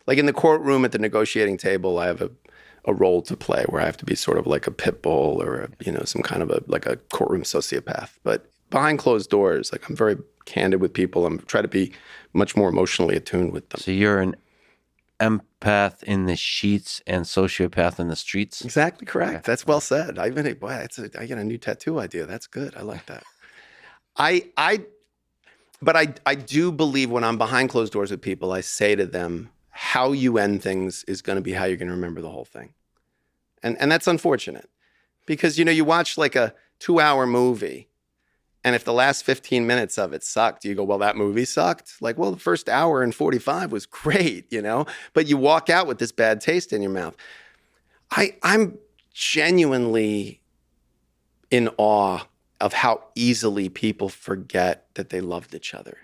B: like in the courtroom at the negotiating table, I have a role to play where I have to be sort of like a pit bull or some kind of a courtroom sociopath. But behind closed doors, like I'm very candid with people. I'm trying to be much more emotionally attuned with them.
A: So you're an empath in the sheets and sociopath in the streets?
B: Exactly correct. Okay. That's well said. I get a new tattoo idea. That's good. I like that. But I do believe when I'm behind closed doors with people, I say to them, how you end things is going to be how you're going to remember the whole thing. And that's unfortunate because, you watch like a 2-hour movie, and if the last 15 minutes of it sucked, you go, well, that movie sucked. Like, well, the first hour and 45 was great, but you walk out with this bad taste in your mouth. I'm genuinely in awe of how easily people forget that they loved each other.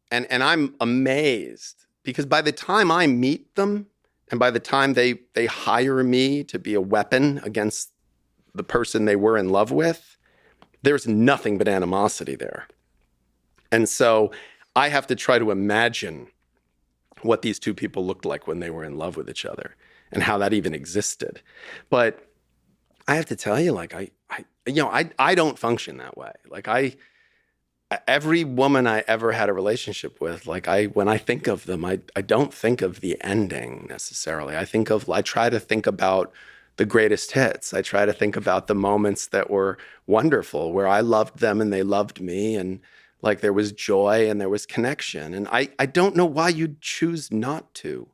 B: And I'm amazed because by the time I meet them and by the time they hire me to be a weapon against the person they were in love with, there's nothing but animosity there. And so I have to try to imagine what these two people looked like when they were in love with each other and how that even existed. But I have to tell you, like, I don't function that way. Like every woman I ever had a relationship with, like when I think of them, I don't think of the ending necessarily. I try to think about the greatest hits. I try to think about the moments that were wonderful, where I loved them and they loved me, and like there was joy and there was connection. And I don't know why you'd choose not to.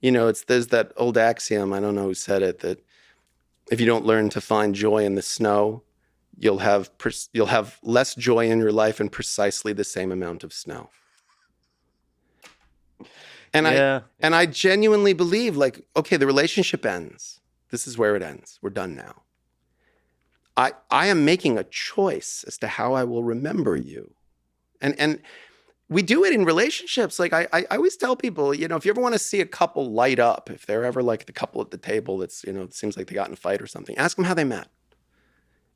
B: There's that old axiom, I don't know who said it, that if you don't learn to find joy in the snow, you'll have less joy in your life and precisely the same amount of snow. And I genuinely believe, like, okay, the relationship ends. This is where it ends. We're done now. I am making a choice as to how I will remember you. And we do it in relationships. Like I always tell people, if you ever want to see a couple light up, if they're ever like the couple at the table that's, it seems like they got in a fight or something, ask them how they met.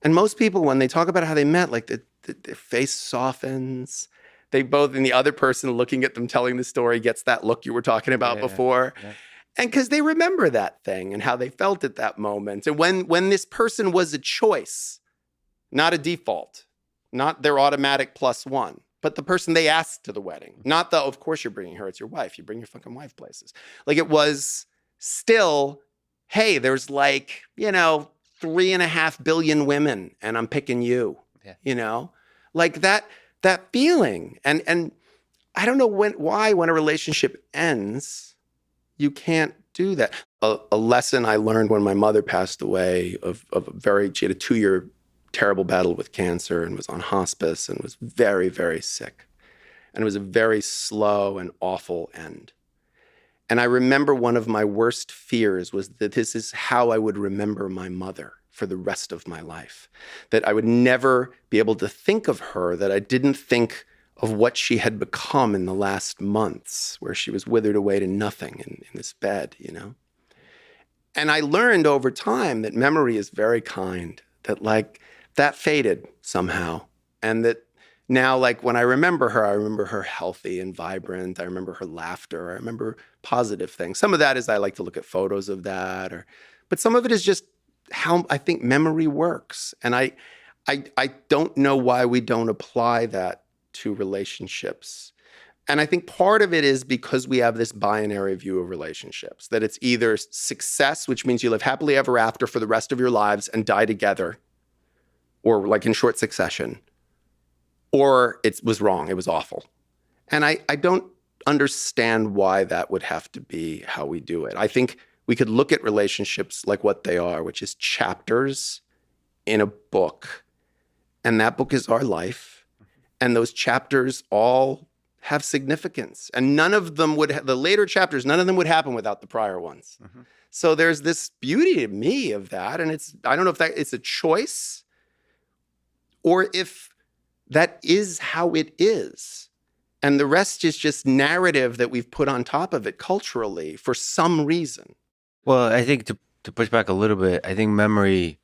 B: And most people, when they talk about how they met, like their face softens. They both, and the other person looking at them telling the story gets that look you were talking about before. Yeah. And because they remember that thing and how they felt at that moment. And when this person was a choice, not a default, not their automatic +1, but the person they asked to the wedding. Not the, of course you're bringing her, it's your wife. You bring your fucking wife places. Like it was still, hey, there's like, 3.5 billion women and I'm picking you, like that feeling. And I don't know why when a relationship ends, you can't do that. A lesson I learned when my mother passed away she had a 2-year terrible battle with cancer and was on hospice and was very, very sick. And it was a very slow and awful end. And I remember one of my worst fears was that this is how I would remember my mother for the rest of my life. That I would never be able to think of her, that I didn't think of what she had become in the last months, where she was withered away to nothing in this bed, you know? And I learned over time that memory is very kind, that like that faded somehow. And that now, like when I remember her healthy and vibrant. I remember her laughter. I remember positive things. Some of that is I like to look at photos of that, but some of it is just how I think memory works. And I don't know why we don't apply that to relationships. And I think part of it is because we have this binary view of relationships, that it's either success, which means you live happily ever after for the rest of your lives and die together, or like in short succession, or it was wrong, it was awful. And I don't understand why that would have to be how we do it. I think we could look at relationships like what they are, which is chapters in a book. And that book is our life. And those chapters all have significance. And none of them the later chapters, none of them would happen without the prior ones. Mm-hmm. So there's this beauty to me of that. And I don't know if it's a choice or if that is how it is. And the rest is just narrative that we've put on top of it culturally for some reason.
A: Well, I think to push back a little bit, I think memory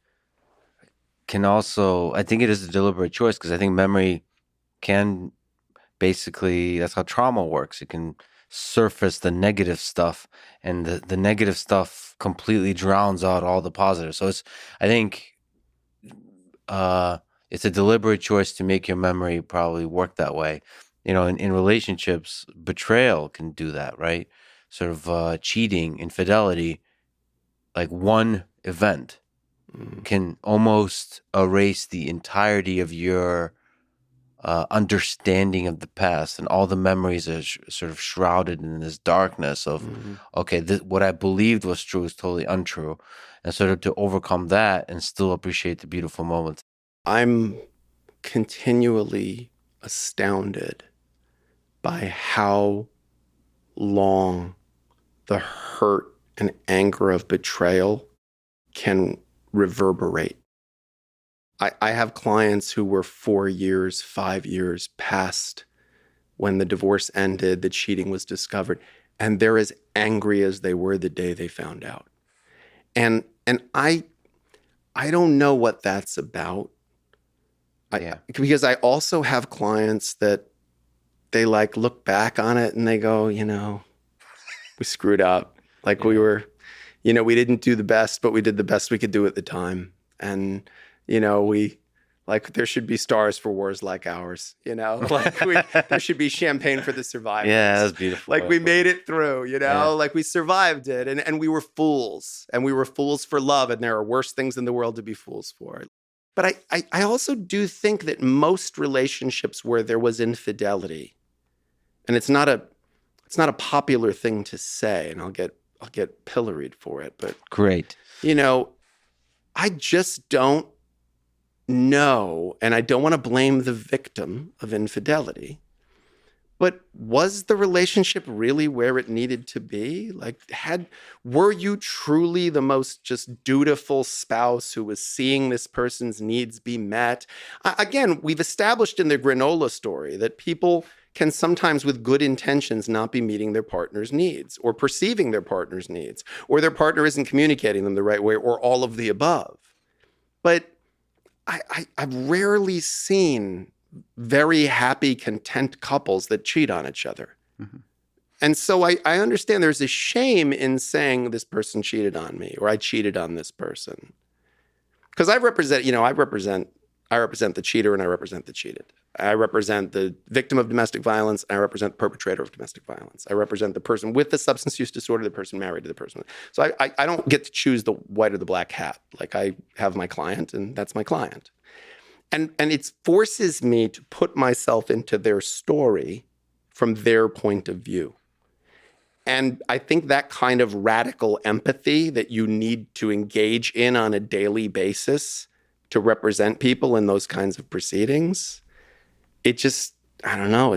A: can also, I think it is a deliberate choice, because I think memory can basically, that's how trauma works. It can surface the negative stuff, and the negative stuff completely drowns out all the positive. So I think it's a deliberate choice to make your memory probably work that way. You know, in relationships, betrayal can do that, right? Sort of cheating, infidelity, like one event can almost erase the entirety of your understanding of the past, and all the memories are sort of shrouded in this darkness of, okay, what I believed was true is totally untrue. And sort of to overcome that and still appreciate the beautiful moments.
B: I'm continually astounded by how long the hurt and anger of betrayal can reverberate. I have clients who were 4 years, 5 years past when the divorce ended, the cheating was discovered, and they're as angry as they were the day they found out. And I don't know what that's about. Because I also have clients that they like look back on it and they go, you know, we screwed up. Like we were, you know, we didn't do the best, but we did the best we could do at the time. And, you know, there should be stars for wars like ours, you know, like there should be champagne for the survivors.
A: Yeah, that's beautiful.
B: Like we made it through, you know, like we survived it, and we were fools, and we were fools for love. And there are worse things in the world to be fools for. But I also do think that most relationships where there was infidelity, and it's not a popular thing to say, and I'll get pilloried for it, but
A: great.
B: You know, I just don't know, and I don't want to blame the victim of infidelity, but was the relationship really where it needed to be? Like, were you truly the most just dutiful spouse who was seeing this person's needs be met? Again, we've established in the granola story that people can sometimes, with good intentions, not be meeting their partner's needs, or perceiving their partner's needs, or their partner isn't communicating them the right way, or all of the above. But I've rarely seen very happy, content couples that cheat on each other. Mm-hmm. And so I understand there's a shame in saying this person cheated on me, or I cheated on this person. Because I represent the cheater and I represent the cheated. I represent the victim of domestic violence. And I represent the perpetrator of domestic violence. I represent the person with the substance use disorder, the person married to the person. So I don't get to choose the white or the black hat. Like I have my client, and that's my client. And it forces me to put myself into their story from their point of view. And I think that kind of radical empathy that you need to engage in on a daily basis to represent people in those kinds of proceedings, it just, I don't know,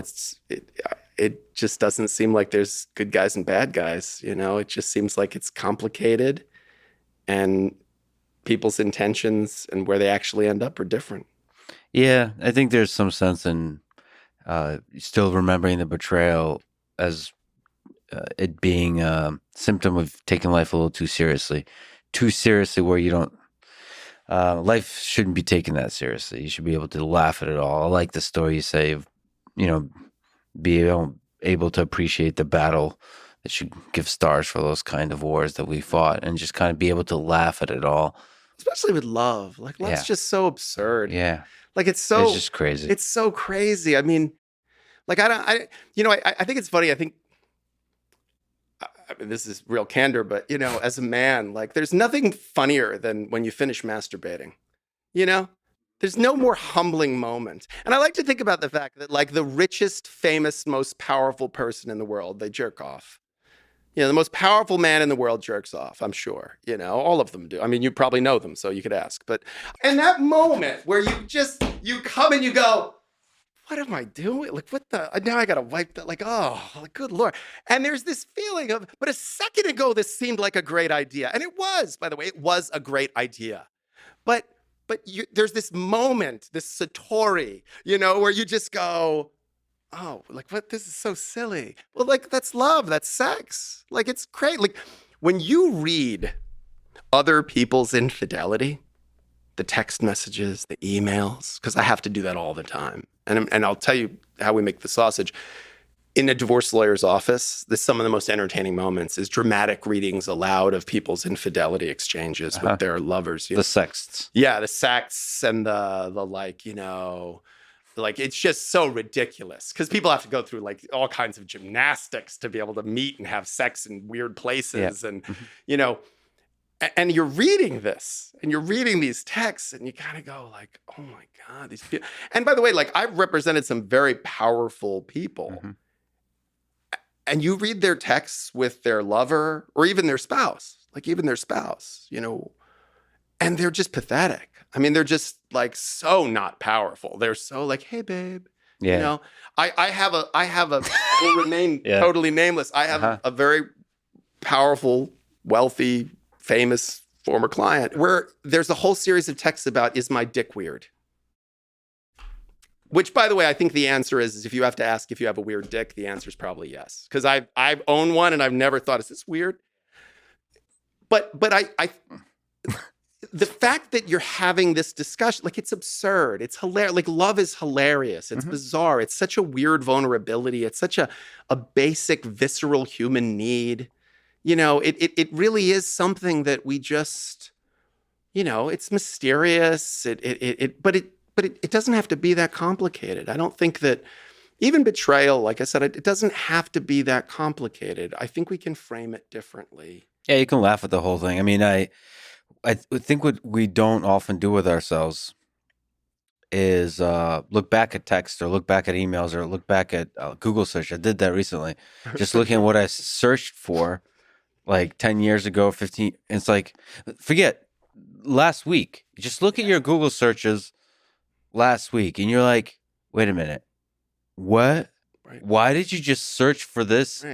B: it just doesn't seem like there's good guys and bad guys, you know? It just seems like it's complicated and people's intentions and where they actually end up are different.
A: Yeah, I think there's some sense in still remembering the betrayal as it being a symptom of taking life a little too seriously where you don't, life shouldn't be taken that seriously. You should be able to laugh at it all. I like the story you say of, you know, being able to appreciate the battle that should give stars for those kind of wars that we fought and just kind of be able to laugh at it all.
B: Especially with love. Like, love's just so absurd.
A: Yeah.
B: Like, it's
A: just crazy.
B: It's so crazy. I mean, like, I think it's funny. I think, I mean, this is real candor, but, you know, as a man, like, there's nothing funnier than when you finish masturbating, you know? There's no more humbling moment. And I like to think about the fact that, like, the richest, famous, most powerful person in the world, they jerk off. You know, the most powerful man in the world jerks off, I'm sure. You know, all of them do. I mean, you probably know them, so you could ask. But in that moment where you come and you go, what am I doing? Like, what the, now I got to wipe that, like, oh, like, good Lord. And there's this feeling of, but a second ago, this seemed like a great idea. And it was, by the way, it was a great idea. But there's this moment, this satori, you know, where you just go, oh, like, what? This is so silly. Well, like, that's love. That's sex. Like, it's great. Like, when you read other people's infidelity, the text messages, the emails, because I have to do that all the time. And I'll tell you how we make the sausage. In a divorce lawyer's office, some of the most entertaining moments is dramatic readings aloud of people's infidelity exchanges with their lovers.
A: The sexts.
B: Yeah, the sex and the like, you know, like, it's just so ridiculous because people have to go through like all kinds of gymnastics to be able to meet and have sex in weird places. Yeah. And, you know, and you're reading this and you're reading these texts and you kind of go like, oh my God, these people. And by the way, like, I've represented some very powerful people. Mm-hmm. And you read their texts with their lover or even their spouse, you know, and they're just pathetic. I mean, they're just like so not powerful. They're so like, hey, babe, you know, I have a will remain totally nameless. I have a very powerful, wealthy, famous former client where there's a whole series of texts about, is my dick weird? Which, by the way, I think the answer is if you have to ask if you have a weird dick, the answer is probably yes. Because I've owned one and I've never thought, is this weird? But I the fact that you're having this discussion, like, it's absurd. It's hilarious. Like, love is hilarious. It's bizarre. It's such a weird vulnerability. It's such a basic, visceral human need. You know, it really is something that we just, you know, it's mysterious. But it doesn't have to be that complicated. I don't think that even betrayal, like I said, it doesn't have to be that complicated. I think we can frame it differently.
A: Yeah, you can laugh at the whole thing. I mean, I think what we don't often do with ourselves is look back at text or look back at emails or look back at Google search. I did that recently. Just looking at what I searched for like 10 years ago, 15. It's like, forget last week. Just look at your Google searches last week and you're like, wait a minute. What? Right. Why did you just search for this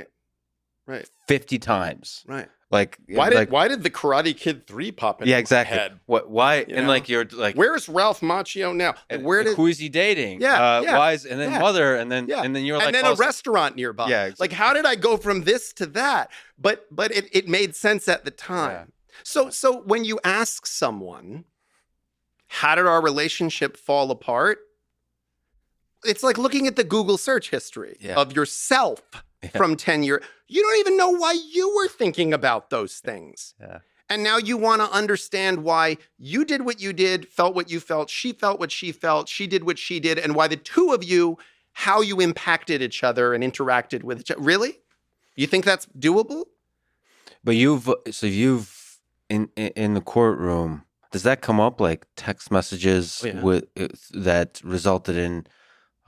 A: 50 times?
B: Right.
A: Like,
B: why did the Karate Kid 3 pop in?
A: Yeah, exactly.
B: My head?
A: Why? You know? Like, you're like,
B: where's Ralph Macchio now?
A: And who is he dating? Why is, and then mother, and then you're like,
B: and then a restaurant nearby. Yeah, exactly. Like, how did I go from this to that? But it made sense at the time. Yeah. So when you ask someone, how did our relationship fall apart? It's like looking at the Google search history of yourself from 10 years. You don't even know why you were thinking about those things. Yeah. And now you want to understand why you did what you did, felt what you felt, she felt what she felt, she did what she did, and why the two of you, how you impacted each other and interacted with each other. Really? You think that's doable?
A: But you've in the courtroom, does that come up like text messages with that resulted in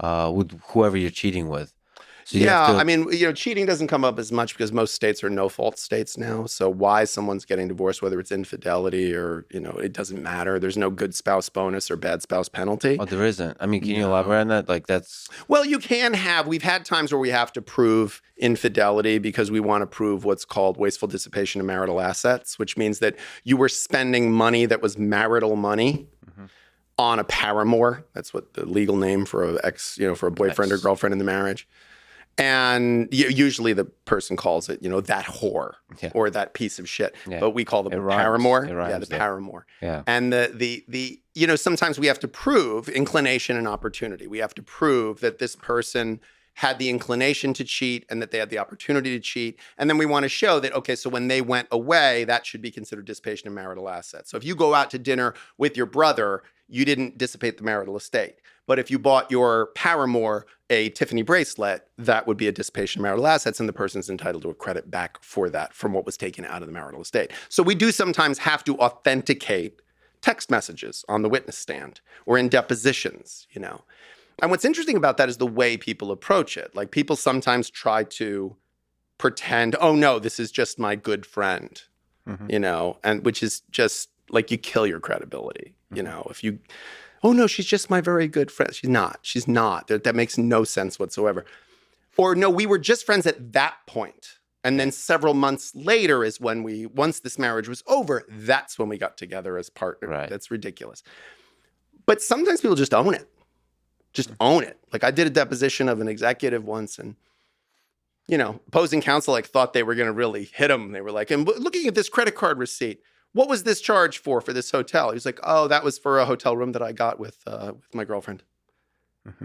A: with whoever you're cheating with? So you have
B: Yeah, I
A: to.
B: mean, cheating doesn't come up as much because most states are no-fault states now. So why someone's getting divorced, whether it's infidelity or, it doesn't matter. There's no good spouse bonus or bad spouse penalty.
A: Oh, there isn't. I mean, can you
B: No.
A: elaborate on that? Like that's.
B: Well, we've had times where we have to prove infidelity because we want to prove what's called wasteful dissipation of marital assets, which means that you were spending money that was marital money
A: Mhm.
B: on a paramour. That's what the legal name for for a boyfriend or
A: Nice.
B: girlfriend in the marriage. And usually the person calls it, that whore
A: Yeah.
B: or that piece of shit.
A: Yeah.
B: But we call them
A: It
B: the
A: rhymes.
B: paramour.
A: It rhymes,
B: Yeah, the
A: though.
B: paramour.
A: Yeah.
B: And sometimes we have to prove inclination and opportunity. We have to prove that this person had the inclination to cheat and that they had the opportunity to cheat. And then we want to show that, okay, so when they went away, that should be considered dissipation of marital assets. So if you go out to dinner with your brother, you didn't dissipate the marital estate. But if you bought your paramour a Tiffany bracelet, that would be a dissipation of marital assets, and the person's entitled to a credit back for that from what was taken out of the marital estate. So we do sometimes have to authenticate text messages on the witness stand or in depositions, And what's interesting about that is the way people approach it. Like people sometimes try to pretend, oh no, this is just my good friend, and which is just like you kill your credibility, if you, oh no, she's just my very good friend. She's not. That makes no sense whatsoever. Or no, we were just friends at that point. And then several months later is when once this marriage was over, that's when we got together as partners.
A: Right.
B: That's ridiculous. But sometimes people just own it. Just own it. Like I did a deposition of an executive once and, opposing counsel thought they were going to really hit him. They were like, and looking at this credit card receipt, what was this charge for this hotel? He was like, oh, that was for a hotel room that I got with my girlfriend.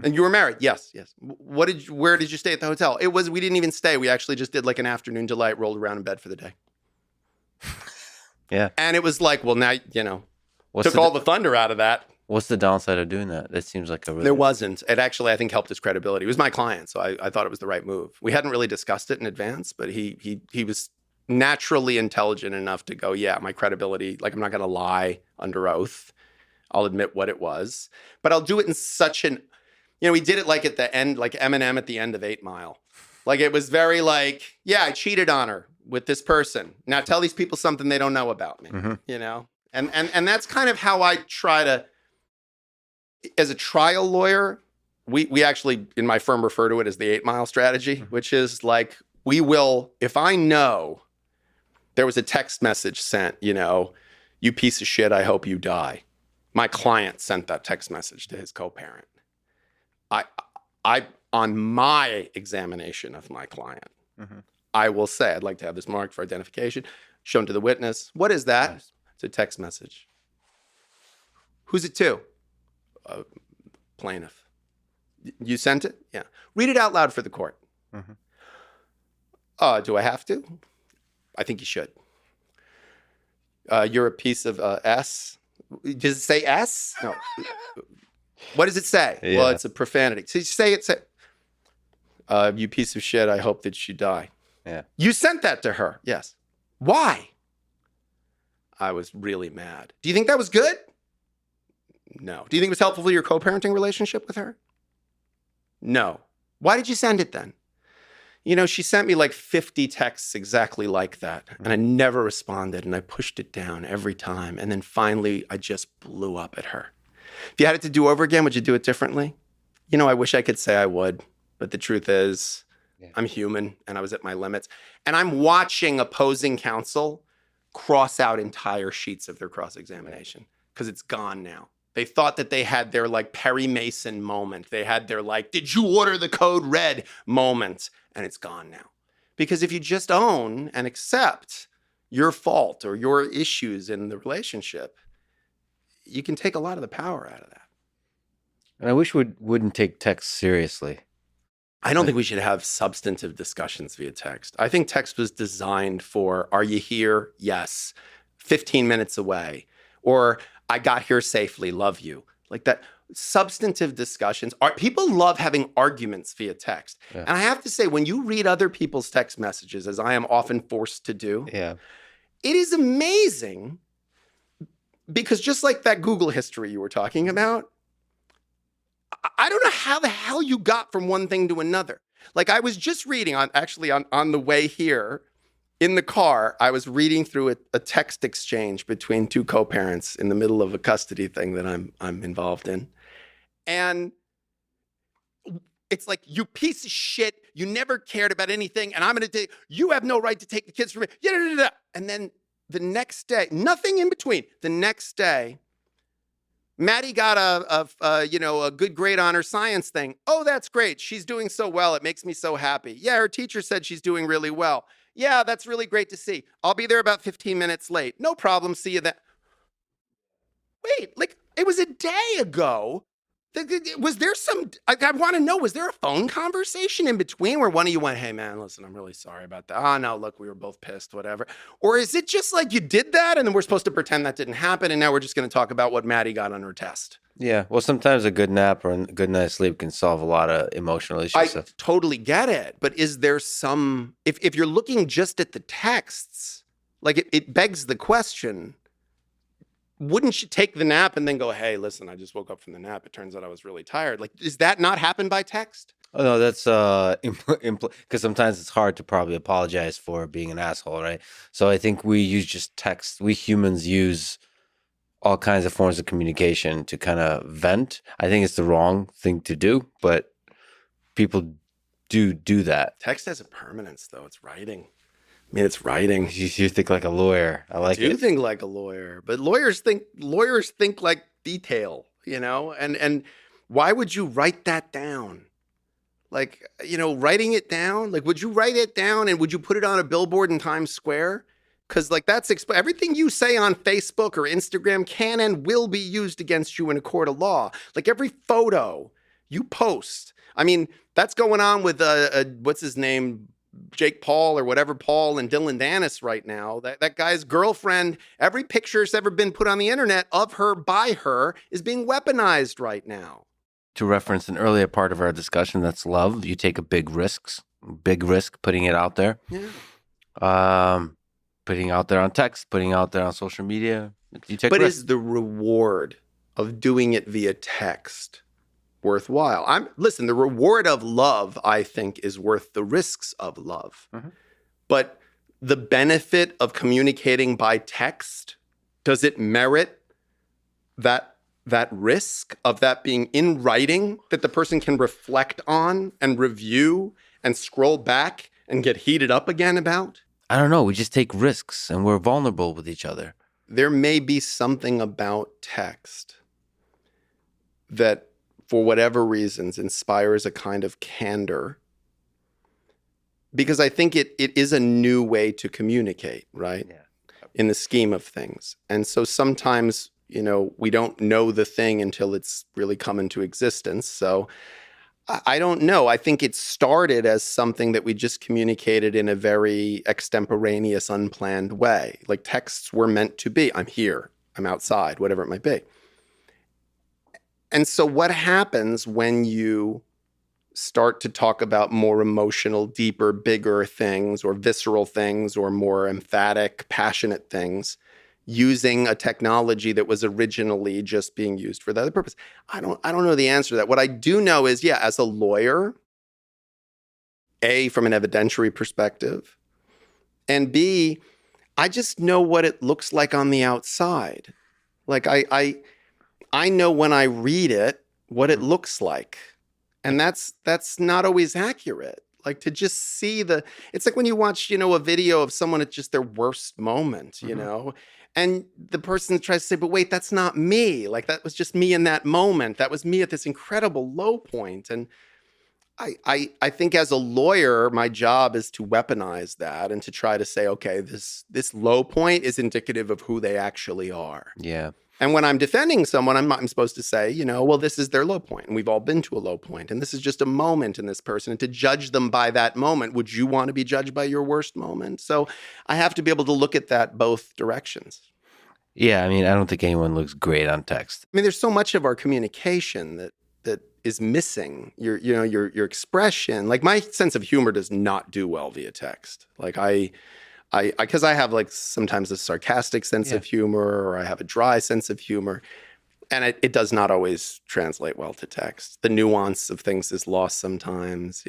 B: And you were married? Yes. Where did you stay at the hotel? We didn't even stay. We actually just did like an afternoon delight, rolled around in bed for the day.
A: Yeah.
B: And it was like, well, now, took all the thunder out of that.
A: What's the downside of doing that? That seems like a really...
B: There wasn't. It actually, I think, helped his credibility. He was my client, so I thought it was the right move. We hadn't really discussed it in advance, but he was naturally intelligent enough to go, yeah, my credibility, like I'm not going to lie under oath. I'll admit what it was, but I'll do it in such an, we did it like at the end, like Eminem at the end of 8 Mile. Like it was very like, yeah, I cheated on her with this person. Now tell these people something they don't know about me, And that's kind of how I try to, as a trial lawyer, we actually, in my firm, refer to it as the 8 Mile strategy, which is like, we will, if I know there was a text message sent, you piece of shit, I hope you die. My client sent that text message to his co-parent. I on my examination of my client, I will say, I'd like to have this marked for identification, shown to the witness. What is that? Nice. It's a text message. Who's it to? Plaintiff. You sent it? Yeah. Read it out loud for the court. Do I have to? I think you should. You're a piece of S. Does it say S? No. What does it say? Yeah. Well, it's a profanity. So you say it. Say, you piece of shit. I hope that you die.
A: Yeah.
B: You sent that to her. Yes. Why? I was really mad. Do you think that was good? No. Do you think it was helpful for your co-parenting relationship with her? No. Why did you send it then? She sent me like 50 texts exactly like that. And I never responded. And I pushed it down every time. And then finally, I just blew up at her. If you had it to do over again, would you do it differently? I wish I could say I would. But the truth is, I'm human and I was at my limits. And I'm watching opposing counsel cross out entire sheets of their cross-examination because it's gone now. They thought that they had their like Perry Mason moment. They had their like, did you order the code red moment? And it's gone now. Because if you just own and accept your fault or your issues in the relationship, you can take a lot of the power out of that.
A: And I wish we wouldn't take text seriously.
B: I don't think we should have substantive discussions via text. I think text was designed for, are you here? Yes. 15 minutes away. Or I got here safely, love you. Like that. Substantive discussions. People love having arguments via text. Yeah. And I have to say, when you read other people's text messages, as I am often forced to do, it is amazing because just like that Google history you were talking about, I don't know how the hell you got from one thing to another. Like I was just reading on the way here in the car, I was reading through a text exchange between two co-parents in the middle of a custody thing that I'm involved in. And it's like, you piece of shit, you never cared about anything, and I'm going to take, you have no right to take the kids from me. And then the next day, nothing in between. The next day, Maddie got a good grade on her science thing. Oh, that's great. She's doing so well. It makes me so happy. Yeah, her teacher said she's doing really well. Yeah, that's really great to see. I'll be there about 15 minutes late. No problem. See you then. Wait, like it was a day ago. Was there some, I want to know, was there a phone conversation in between where one of you went, hey man, listen, I'm really sorry about that. Oh no, look, we were both pissed, whatever. Or is it just like you did that and then we're supposed to pretend that didn't happen and now we're just going to talk about what Maddie got on her test?
A: Yeah. Well, sometimes a good nap or a good night's sleep can solve a lot of emotional issues.
B: I totally get it. But is there some, if you're looking just at the texts, like it begs the question, wouldn't you take the nap and then go, hey, listen, I just woke up from the nap. It turns out I was really tired. Like, does that not happen by text?
A: Oh no, that's because sometimes it's hard to probably apologize for being an asshole, right? So I think we use just text. We humans use all kinds of forms of communication to kind of vent. I think it's the wrong thing to do, but people do that.
B: Text has a permanence, though. It's writing. I mean, it's writing.
A: You think like a lawyer. I like it.
B: I do think like a lawyer, but lawyers think like detail, and why would you write that down? Like, writing it down, like, would you write it down and would you put it on a billboard in Times Square? Because like everything you say on Facebook or Instagram can and will be used against you in a court of law. Like every photo you post. I mean, that's going on with what's his name? Jake Paul or whatever Paul and Dylan Dennis right now. That guy's girlfriend, every picture that's ever been put on the internet of her by her is being weaponized right now.
A: To reference an earlier part of our discussion, that's love. You take a big risk putting it out there.
B: Yeah.
A: Putting out there on text, putting out there on social media. You take
B: but
A: risks.
B: Is the reward of doing it via text worthwhile? Listen, the reward of love, I think, is worth the risks of love. Mm-hmm. But the benefit of communicating by text, does it merit that risk of that being in writing that the person can reflect on and review and scroll back and get heated up again about?
A: I don't know. We just take risks and we're vulnerable with each other.
B: There may be something about text that, for whatever reasons, inspires a kind of candor. Because I think it is a new way to communicate, right? Yeah. In the scheme of things. And so sometimes, we don't know the thing until it's really come into existence. So I don't know. I think it started as something that we just communicated in a very extemporaneous, unplanned way. Like texts were meant to be, I'm here, I'm outside, whatever it might be. And so what happens when you start to talk about more emotional, deeper, bigger things or visceral things or more emphatic, passionate things using a technology that was originally just being used for that other purpose? I don't know the answer to that. What I do know is, yeah, as a lawyer, A, from an evidentiary perspective, and B, I just know what it looks like on the outside. Like I know when I read it what it looks like. And that's not always accurate. Like to just see it's like when you watch, a video of someone at just their worst moment, and the person tries to say, but wait, that's not me. Like that was just me in that moment. That was me at this incredible low point. And I think as a lawyer, my job is to weaponize that and to try to say, okay, this low point is indicative of who they actually are.
A: Yeah.
B: And when I'm defending someone, I'm supposed to say, well, this is their low point, and we've all been to a low point, and this is just a moment in this person. And to judge them by that moment, would you want to be judged by your worst moment? So I have to be able to look at that both directions.
A: Yeah, I mean, I don't think anyone looks great on text.
B: I mean, there's so much of our communication that is missing. Your expression. Like my sense of humor does not do well via text. Like because I have like sometimes a sarcastic sense of humor, or I have a dry sense of humor, and it does not always translate well to text. The nuance of things is lost sometimes,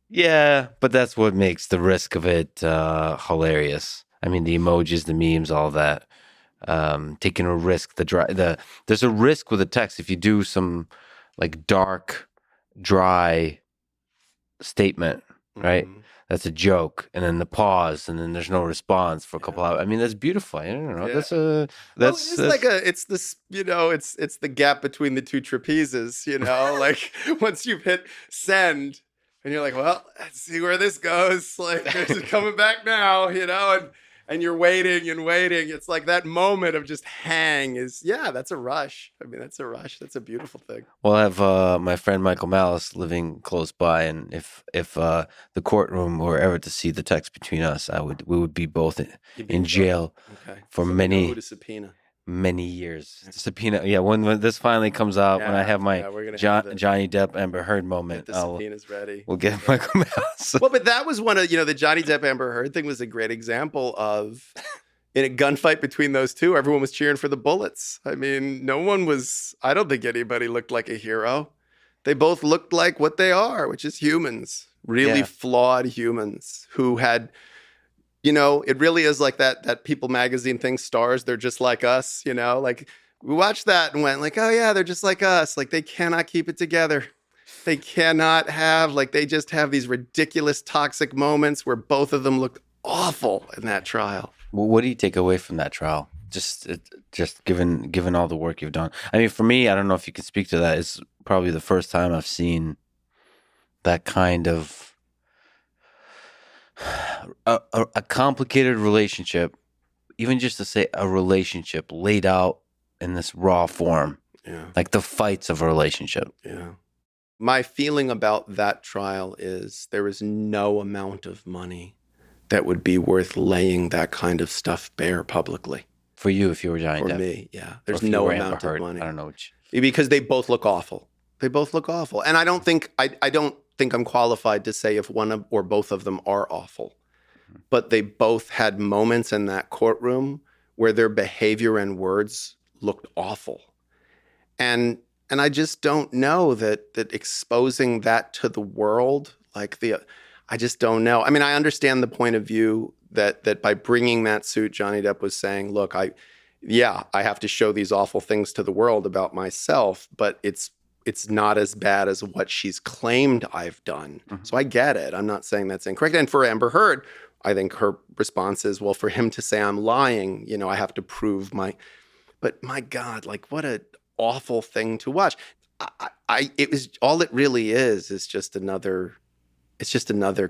A: Yeah, but that's what makes the risk of it hilarious. I mean, the emojis, the memes, all that. Taking a risk. There's a risk with a text if you do some like dark, dry statement, right?
B: Hmm.
A: That's a joke, and then the pause, and then there's no response for a couple hours. I mean, that's beautiful. I don't know.
B: Yeah. Well, it is like
A: That's
B: it's this, it's the gap between the two trapezes, like once you've hit send and you're like, well, let's see where this goes. Like, this is coming back now, and you're waiting and waiting. It's like that moment of just hang is, yeah, that's a rush. I mean, that's a rush. That's a beautiful thing.
A: Well, I have my friend Michael Malice living close by, and if the courtroom were ever to see the text between us, we would be both
B: You'd be
A: in jail
B: Okay.
A: for
B: So we know who to subpoena.
A: many years. Subpoena, yeah. When this finally comes out, when I have my
B: we're gonna have
A: Johnny Depp Amber Heard
B: get
A: moment,
B: the subpoenas ready.
A: we'll get Michael Malice.
B: Well, but that was one of, the Johnny Depp Amber Heard thing was a great example of in a gunfight between those two, everyone was cheering for the bullets. I mean, I don't think anybody looked like a hero. They both looked like what they are, which is humans, really
A: Yeah.
B: flawed humans who had, it really is like that People magazine thing, stars, they're just like us, like we watched that and went like, oh yeah, they're just like us. Like they cannot keep it together. They cannot they just have these ridiculous toxic moments where both of them looked awful in that trial.
A: Well, what do you take away from that trial? Just given all the work you've done. I mean, for me, I don't know if you can speak to that. It's probably the first time I've seen that kind of a complicated relationship, even just to say a relationship laid out in this raw form,
B: Yeah.
A: like the fights of a relationship.
B: Yeah. My feeling about that trial is there is no amount of money that would be worth laying that kind of stuff bare publicly.
A: For you, if you were Johnny
B: For
A: Depp,
B: me, yeah.
A: or
B: There's
A: if you
B: no
A: were
B: amount
A: Amber
B: of
A: Heard,
B: money.
A: I don't know which.
B: Because they both look awful. They both look awful. And I don't think I'm qualified to say if one of or both of them are awful. But they both had moments in that courtroom where their behavior and words looked awful. And I just don't know that exposing that to the world, I just don't know. I mean, I understand the point of view that by bringing that suit, Johnny Depp was saying, look, I have to show these awful things to the world about myself, but it's not as bad as what she's claimed I've done.
A: Mhm.
B: So I get it. I'm not saying that's incorrect. And for Amber Heard, I think her response is, well, for him to say I'm lying, I have to prove but my God, what a awful thing to watch. It was all it really is just another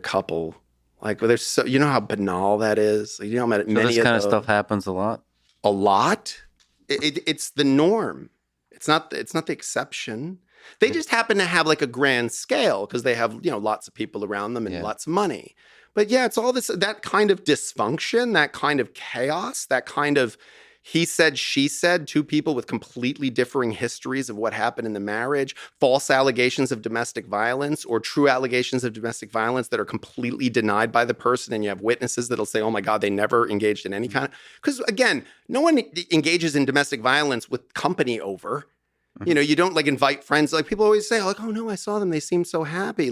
B: couple. There's so, how banal that is. How many
A: So this kind of
B: those-
A: stuff happens a lot.
B: a lot. It's the norm. It's not the exception. They just happen to have a grand scale because they have, lots of people around them and
A: Yeah.
B: lots of money. But yeah, it's all that kind of dysfunction, that kind of chaos, that kind of he said, she said, two people with completely differing histories of what happened in the marriage, false allegations of domestic violence or true allegations of domestic violence that are completely denied by the person. And you have witnesses that'll say, oh my God, they never engaged in any kind of, because again, no one engages in domestic violence with company over. You don't invite friends. People always say, oh no, I saw them. They seem so happy.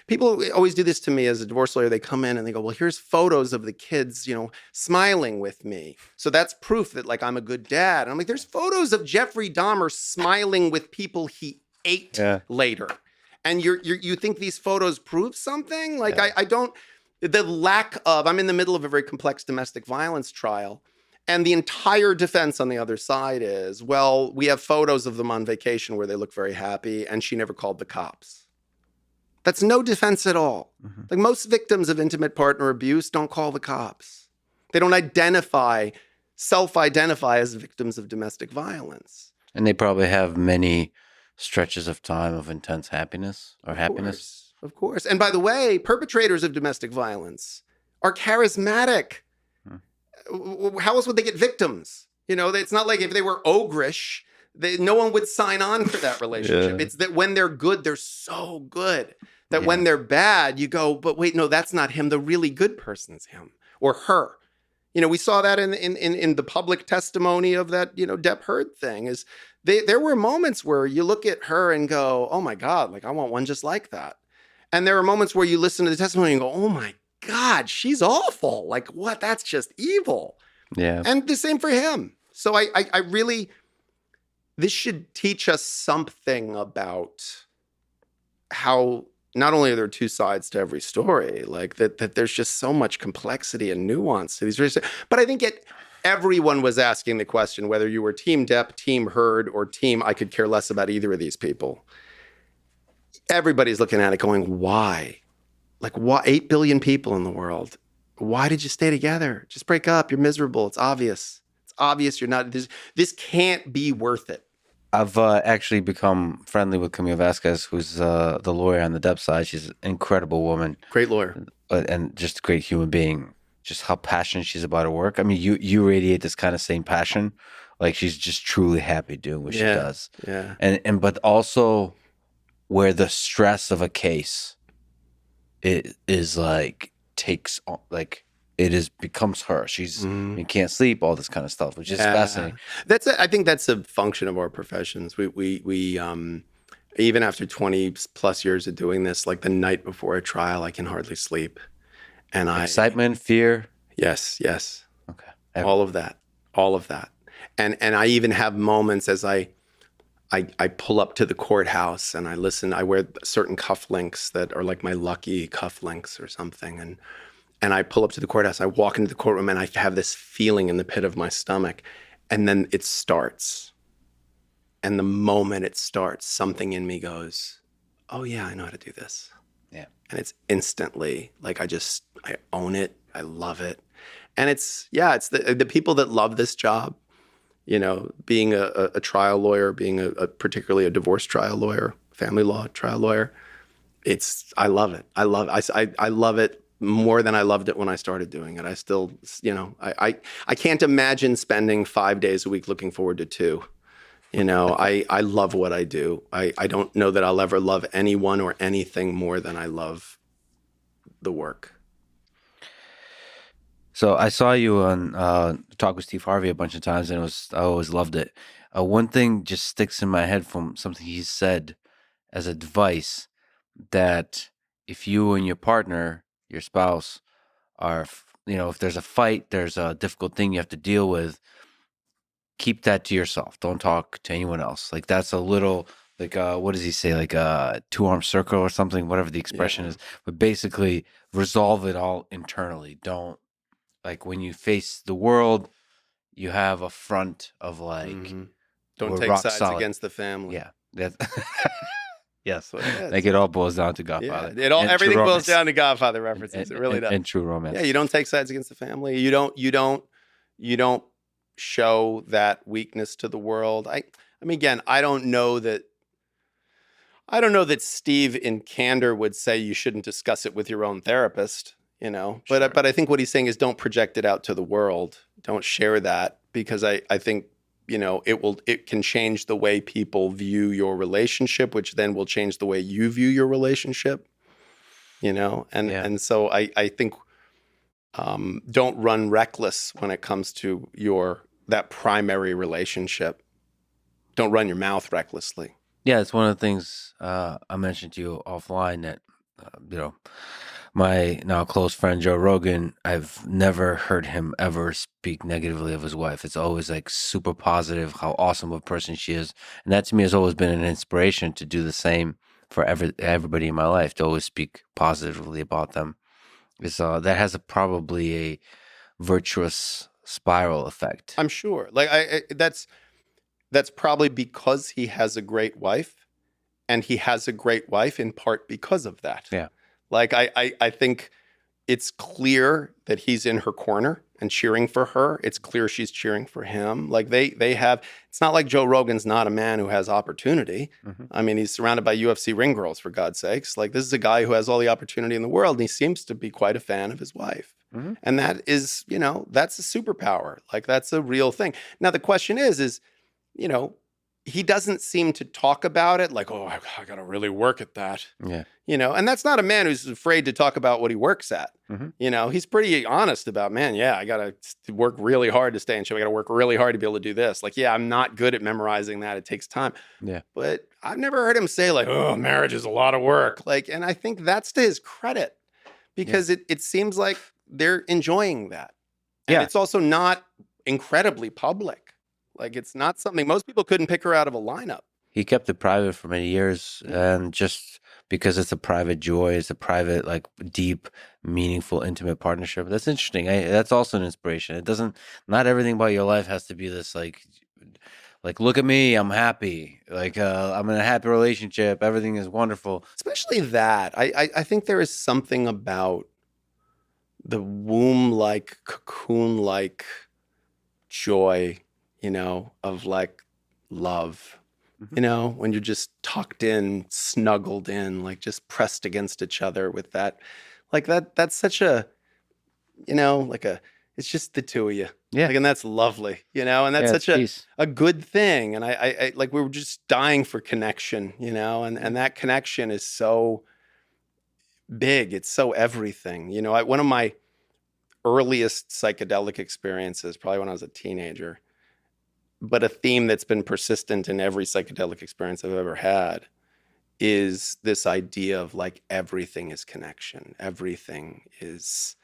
B: People always do this to me as a divorce lawyer. They come in and they go, well, here's photos of the kids, smiling with me. So that's proof that I'm a good dad. And I'm like, there's photos of Jeffrey Dahmer smiling with people he ate later. And you think these photos prove something? I don't, the lack of, I'm in the middle of a very complex domestic violence trial. And the entire defense on the other side is, well, we have photos of them on vacation where they look very happy, and she never called the cops. That's no defense at all.
A: Mhm.
B: Most victims of intimate partner abuse don't call the cops. They don't self-identify as victims of domestic violence.
A: And they probably have many stretches of time of intense happiness or happiness.
B: Of course. And by the way, perpetrators of domestic violence are charismatic. How else would they get victims? It's not like if they were ogreish, no one would sign on for that relationship.
A: Yeah.
B: It's that when they're good, they're so good that when they're bad, you go, but wait, no, that's not him. The really good person's him or her. We saw that in the public testimony of that, Depp Heard thing is there were moments where you look at her and go, oh my God, I want one just like that. And there are moments where you listen to the testimony and go, oh my God, she's awful. Like, what? That's just evil.
A: Yeah.
B: And the same for him. So I really, this should teach us something about how not only are there two sides to every story, like that there's just so much complexity and nuance to these stories. But I think everyone was asking the question, whether you were Team Depp, Team Heard, or Team I could care less about either of these people. Everybody's looking at it going, why? Like, why? 8 billion people in the world. Why did you stay together? Just break up. You're miserable. It's obvious. It's obvious you're not. This can't be worth it.
A: I've actually become friendly with Camille Vasquez, who's the lawyer on the Depp side. She's an incredible woman.
B: Great lawyer.
A: And just a great human being. Just how passionate she's about her work. I mean, you radiate this kind of same passion. Like, she's just truly happy doing what she does.
B: Yeah.
A: And but also where the stress of a case it is like takes on, like becomes her. She's you can't sleep, all this kind of stuff, which is fascinating.
B: I think that's a function of our professions. We even after 20 plus years of doing this, like the night before a trial, I can hardly sleep. And
A: Excitement, fear.
B: Yes.
A: Okay.
B: All of that. And I even have moments as I pull up to the courthouse and I listen. I wear certain cufflinks that are like my lucky cufflinks or something. And I pull up to the courthouse. I walk into the courtroom and I have this feeling in the pit of my stomach. And then it starts. And the moment it starts, something in me goes, oh yeah, I know how to do this.
A: Yeah.
B: And it's instantly like I own it. I love it. And it's the people that love this job, you know, being a trial lawyer, being particularly a divorce trial lawyer, family law trial lawyer. I love it. I love it more than I loved it when I started doing it. I still, you know, I can't imagine spending 5 days a week looking forward to 2. You know, I love what I do. I don't know that I'll ever love anyone or anything more than I love the work.
A: So I saw you on Talk with Steve Harvey a bunch of times, and I always loved it. One thing just sticks in my head from something he said as advice, that if you and your partner, your spouse, are, you know, if there's a fight, there's a difficult thing you have to deal with, keep that to yourself. Don't talk to anyone else. Like, that's a little, like, what does he say? Like a 2-arm circle or something, whatever the expression is. But basically, resolve it all internally. Don't, like, when you face the world, you have a front of like,
B: Don't take sides against the family.
A: Yeah. That's yes.
B: That's what it is.
A: Like, it all boils down to Godfather.
B: Yeah, everything boils down to Godfather references. It really does.
A: And true romance.
B: Yeah, you don't take sides against the family. You don't show that weakness to the world. I mean, again, I don't know that Steve in candor would say you shouldn't discuss it with your own therapist, you know.
A: Sure.
B: But I think what he's saying is don't project it out to the world. Don't share that, because I think, you know, it can change the way people view your relationship, which then will change the way you view your relationship, you know. And so I think don't run reckless when it comes to that primary relationship. Don't run your mouth recklessly.
A: Yeah, it's one of the things I mentioned to you offline that, you know, my now close friend Joe Rogan, I've never heard him ever speak negatively of his wife. It's always like super positive, how awesome of a person she is. And that to me has always been an inspiration to do the same for everybody in my life, to always speak positively about them. That has probably a virtuous spiral effect.
B: I'm sure. Like that's probably because he has a great wife, and he has a great wife in part because of that.
A: Yeah.
B: Like I think it's clear that he's in her corner and cheering for her. It's clear she's cheering for him. Like they have. It's not like Joe Rogan's not a man who has opportunity. I mean, he's surrounded by UFC ring girls, for God's sakes. Like, this is a guy who has all the opportunity in the world, and he seems to be quite a fan of his wife. And that is, you know, that's a superpower. Like, that's a real thing. Now the question is, you know, he doesn't seem to talk about it like, oh, I got to really work at that.
A: Yeah.
B: And that's not a man who's afraid to talk about what he works at.
A: Mm-hmm.
B: He's pretty honest about, man, yeah, I got to work really hard to stay in shape. I got to work really hard to be able to do this. Like, yeah, I'm not good at memorizing that. It takes time.
A: Yeah.
B: But I've never heard him say like, oh, marriage is a lot of work. Like, and I think that's to his credit because it seems like they're enjoying that. And it's also not incredibly public. Like, it's not something most people couldn't pick her out of a lineup.
A: He kept it private for many years, and just because it's a private joy, it's a private, like, deep, meaningful, intimate partnership. That's interesting. That's also an inspiration. It doesn't. Not everything about your life has to be this, like, look at me, I'm happy. Like, I'm in a happy relationship. Everything is wonderful.
B: Especially that. I think there is something about the womb-like, cocoon-like joy, of like love, when you're just tucked in, snuggled in, like just pressed against each other with that, like that's such a, it's just the two of you.
A: Yeah.
B: Like, and that's lovely, and that's such a good thing. And I like, we were just dying for connection, and that connection is so big. It's so everything, one of my earliest psychedelic experiences, probably when I was a teenager, but a theme that's been persistent in every psychedelic experience I've ever had is this idea of like everything is connection. Everything is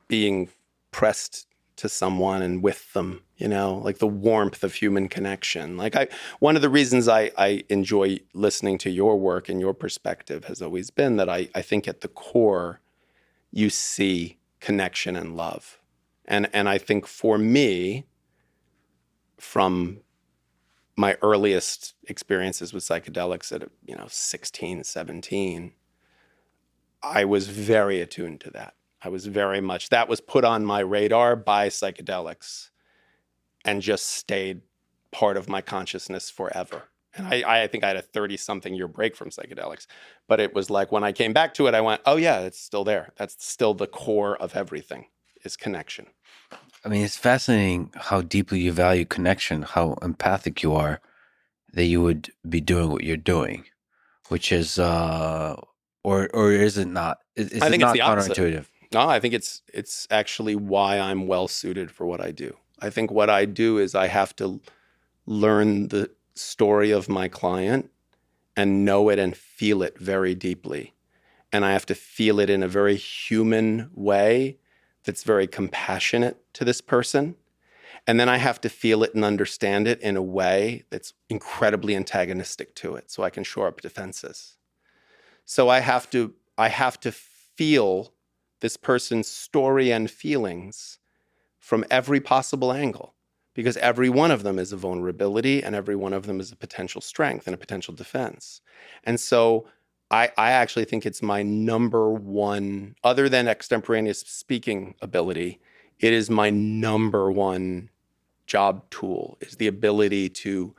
B: being pressed to someone and with them, like the warmth of human connection. Like one of the reasons I enjoy listening to your work and your perspective has always been that I think at the core, you see connection and love. And I think for me, from my earliest experiences with psychedelics at 16, 17, I was very attuned to that. I was very much, that was put on my radar by psychedelics and just stayed part of my consciousness forever. And I think I had a 30-something year break from psychedelics. But it was like when I came back to it, I went, oh yeah, it's still there. That's still the core of everything, is connection.
A: I mean, it's fascinating how deeply you value connection, how empathic you are, that you would be doing what you're doing, which is, or is it not? Is
B: I
A: it
B: think
A: not
B: it's the opposite.
A: counterintuitive?
B: No, I think it's actually why I'm well suited for what I do. I think what I do is I have to learn the story of my client and know it and feel it very deeply. And I have to feel it in a very human way that's very compassionate to this person. And then I have to feel it and understand it in a way that's incredibly antagonistic to it so I can shore up defenses. So I have to feel this person's story and feelings from every possible angle, because every one of them is a vulnerability and every one of them is a potential strength and a potential defense. And so I actually think it's my number one, other than extemporaneous speaking ability, it is my number one job tool, is the ability to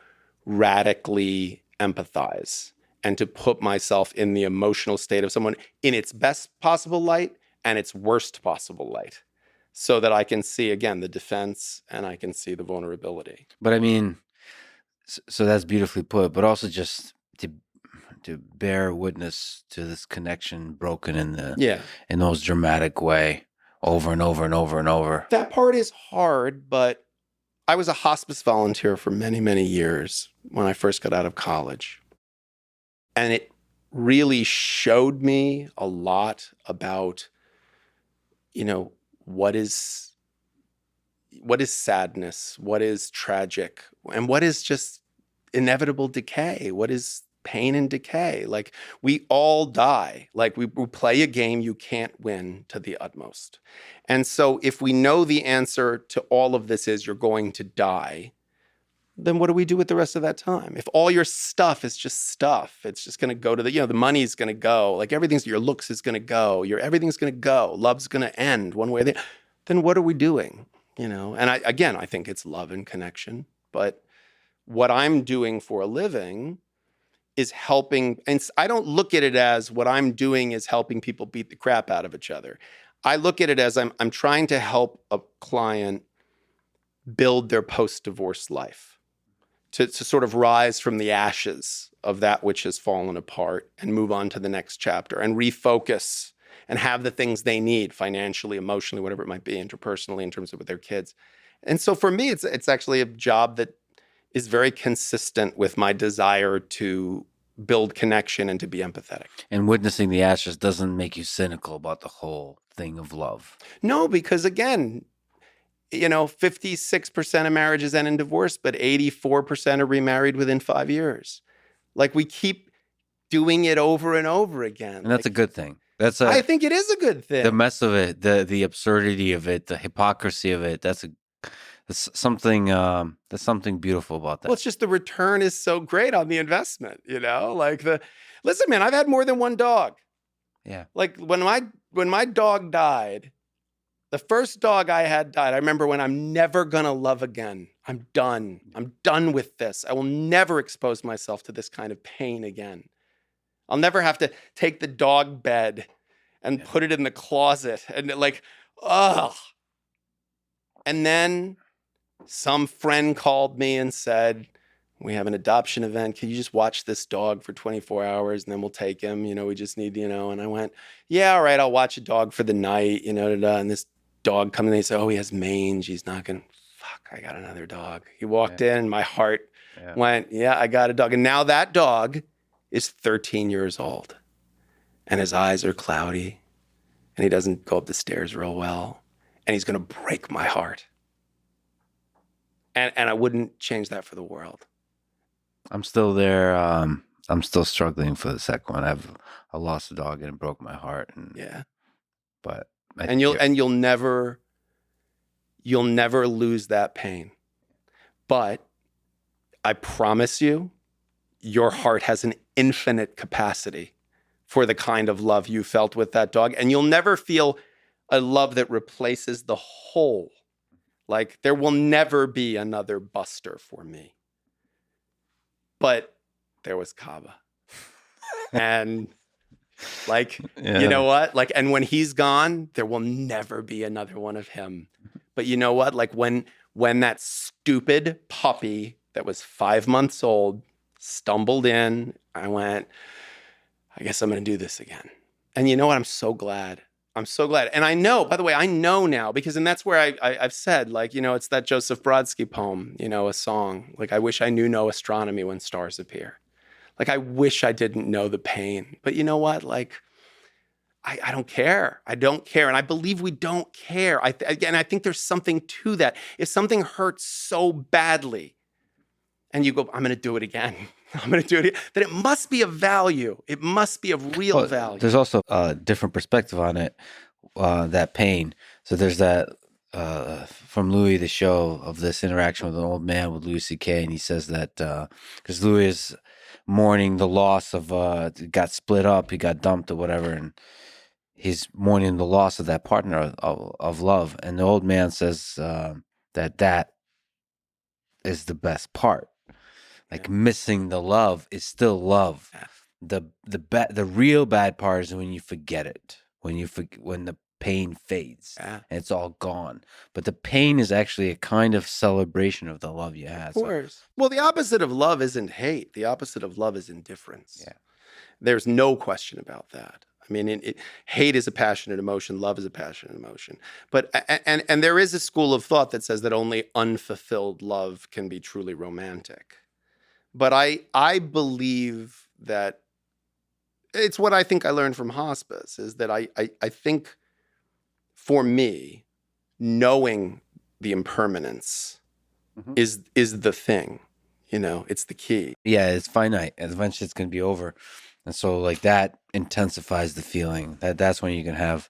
B: radically empathize and to put myself in the emotional state of someone in its best possible light and its worst possible light, so that I can see, again, the defense and I can see the vulnerability.
A: But I mean, so that's beautifully put, but also just to bear witness to this connection broken in those dramatic way over and over and over and over.
B: That part is hard, but I was a hospice volunteer for many, many years when I first got out of college. And it really showed me a lot about, what is sadness, what is tragic, and what is just inevitable decay, what is pain and decay. Like, we all die. Like, we play a game you can't win to the utmost. And so if we know the answer to all of this is you're going to die, then what do we do with the rest of that time? If all your stuff is just stuff, it's just going to go to the money's going to go, like everything's, your looks is going to go, everything's going to go, love's going to end one way or the other, then what are we doing? And I think it's love and connection. But what I'm doing for a living is helping, and I don't look at it as what I'm doing is helping people beat the crap out of each other. I look at it as I'm trying to help a client build their post-divorce life, to sort of rise from the ashes of that which has fallen apart and move on to the next chapter and refocus and have the things they need financially, emotionally, whatever it might be, interpersonally, in terms of with their kids. And so for me, it's actually a job that is very consistent with my desire to build connection and to be empathetic.
A: And witnessing the ashes doesn't make you cynical about the whole thing of love.
B: No, because again, 56% of marriages end in divorce, but 84% are remarried within 5 years. Like, we keep doing it over and over again.
A: And that's a good thing.
B: I think it is a good thing.
A: The mess of it, the absurdity of it, the hypocrisy of it, that's something beautiful about that.
B: Well, it's just the return is so great on the investment, listen, man, I've had more than one dog.
A: Yeah.
B: Like when my dog died, the first dog I had died. I remember when I'm never gonna love again. I'm done. I'm done with this. I will never expose myself to this kind of pain again. I'll never have to take the dog bed and put it in the closet and ugh. And then some friend called me and said, we have an adoption event. Can you just watch this dog for 24 hours and then we'll take him? We just need, and I went, yeah, all right, I'll watch a dog for the night, and this dog comes and they say, oh, he has mange. He's not going to, I got another dog. He walked in and my heart went, yeah, I got a dog. And now that dog is 13 years old and his eyes are cloudy and he doesn't go up the stairs real well and he's going to break my heart. And I wouldn't change that for the world.
A: I'm still there. I'm still struggling for the second one. I lost a dog and it broke my heart. But
B: you'll never lose that pain. But I promise you, your heart has an infinite capacity for the kind of love you felt with that dog. And you'll never feel a love that replaces the whole. Like, there will never be another Buster for me. But there was Kaba. And you know what? And when he's gone, there will never be another one of him. But you know what? When that stupid puppy that was 5 months old stumbled in, I went, I guess I'm going to do this again. And you know what? I'm so glad. And I know, by the way, I know now and that's where I've said, it's that Joseph Brodsky poem, a song. I wish I knew no astronomy when stars appear. I wish I didn't know the pain. But you know what? I don't care. I don't care. And I believe we don't care. I think there's something to that. If something hurts so badly and you go, I'm going to do it again. I'm going to do it again, then it must be of value. It must be of real value.
A: There's also a different perspective on it, that pain. So there's that from Louis, the show of this interaction with an old man with Louis C.K. And he says that because Louis is mourning the loss of, got split up, he got dumped or whatever. And he's mourning the loss of that partner of love. And the old man says that is the best part. Missing the love is still love. Yeah. The real bad part is when you forget it, when the pain fades and it's all gone. But the pain is actually a kind of celebration of the love you had.
B: Of course. Well, the opposite of love isn't hate. The opposite of love is indifference.
A: Yeah.
B: There's no question about that. I mean, hate is a passionate emotion. Love is a passionate emotion. But and there is a school of thought that says that only unfulfilled love can be truly romantic. But I believe that it's what I think I learned from hospice is that I think for me, knowing the impermanence is the thing. It's the key.
A: Yeah, it's finite. Eventually it's going to be over. And so that intensifies the feeling. That's when you can have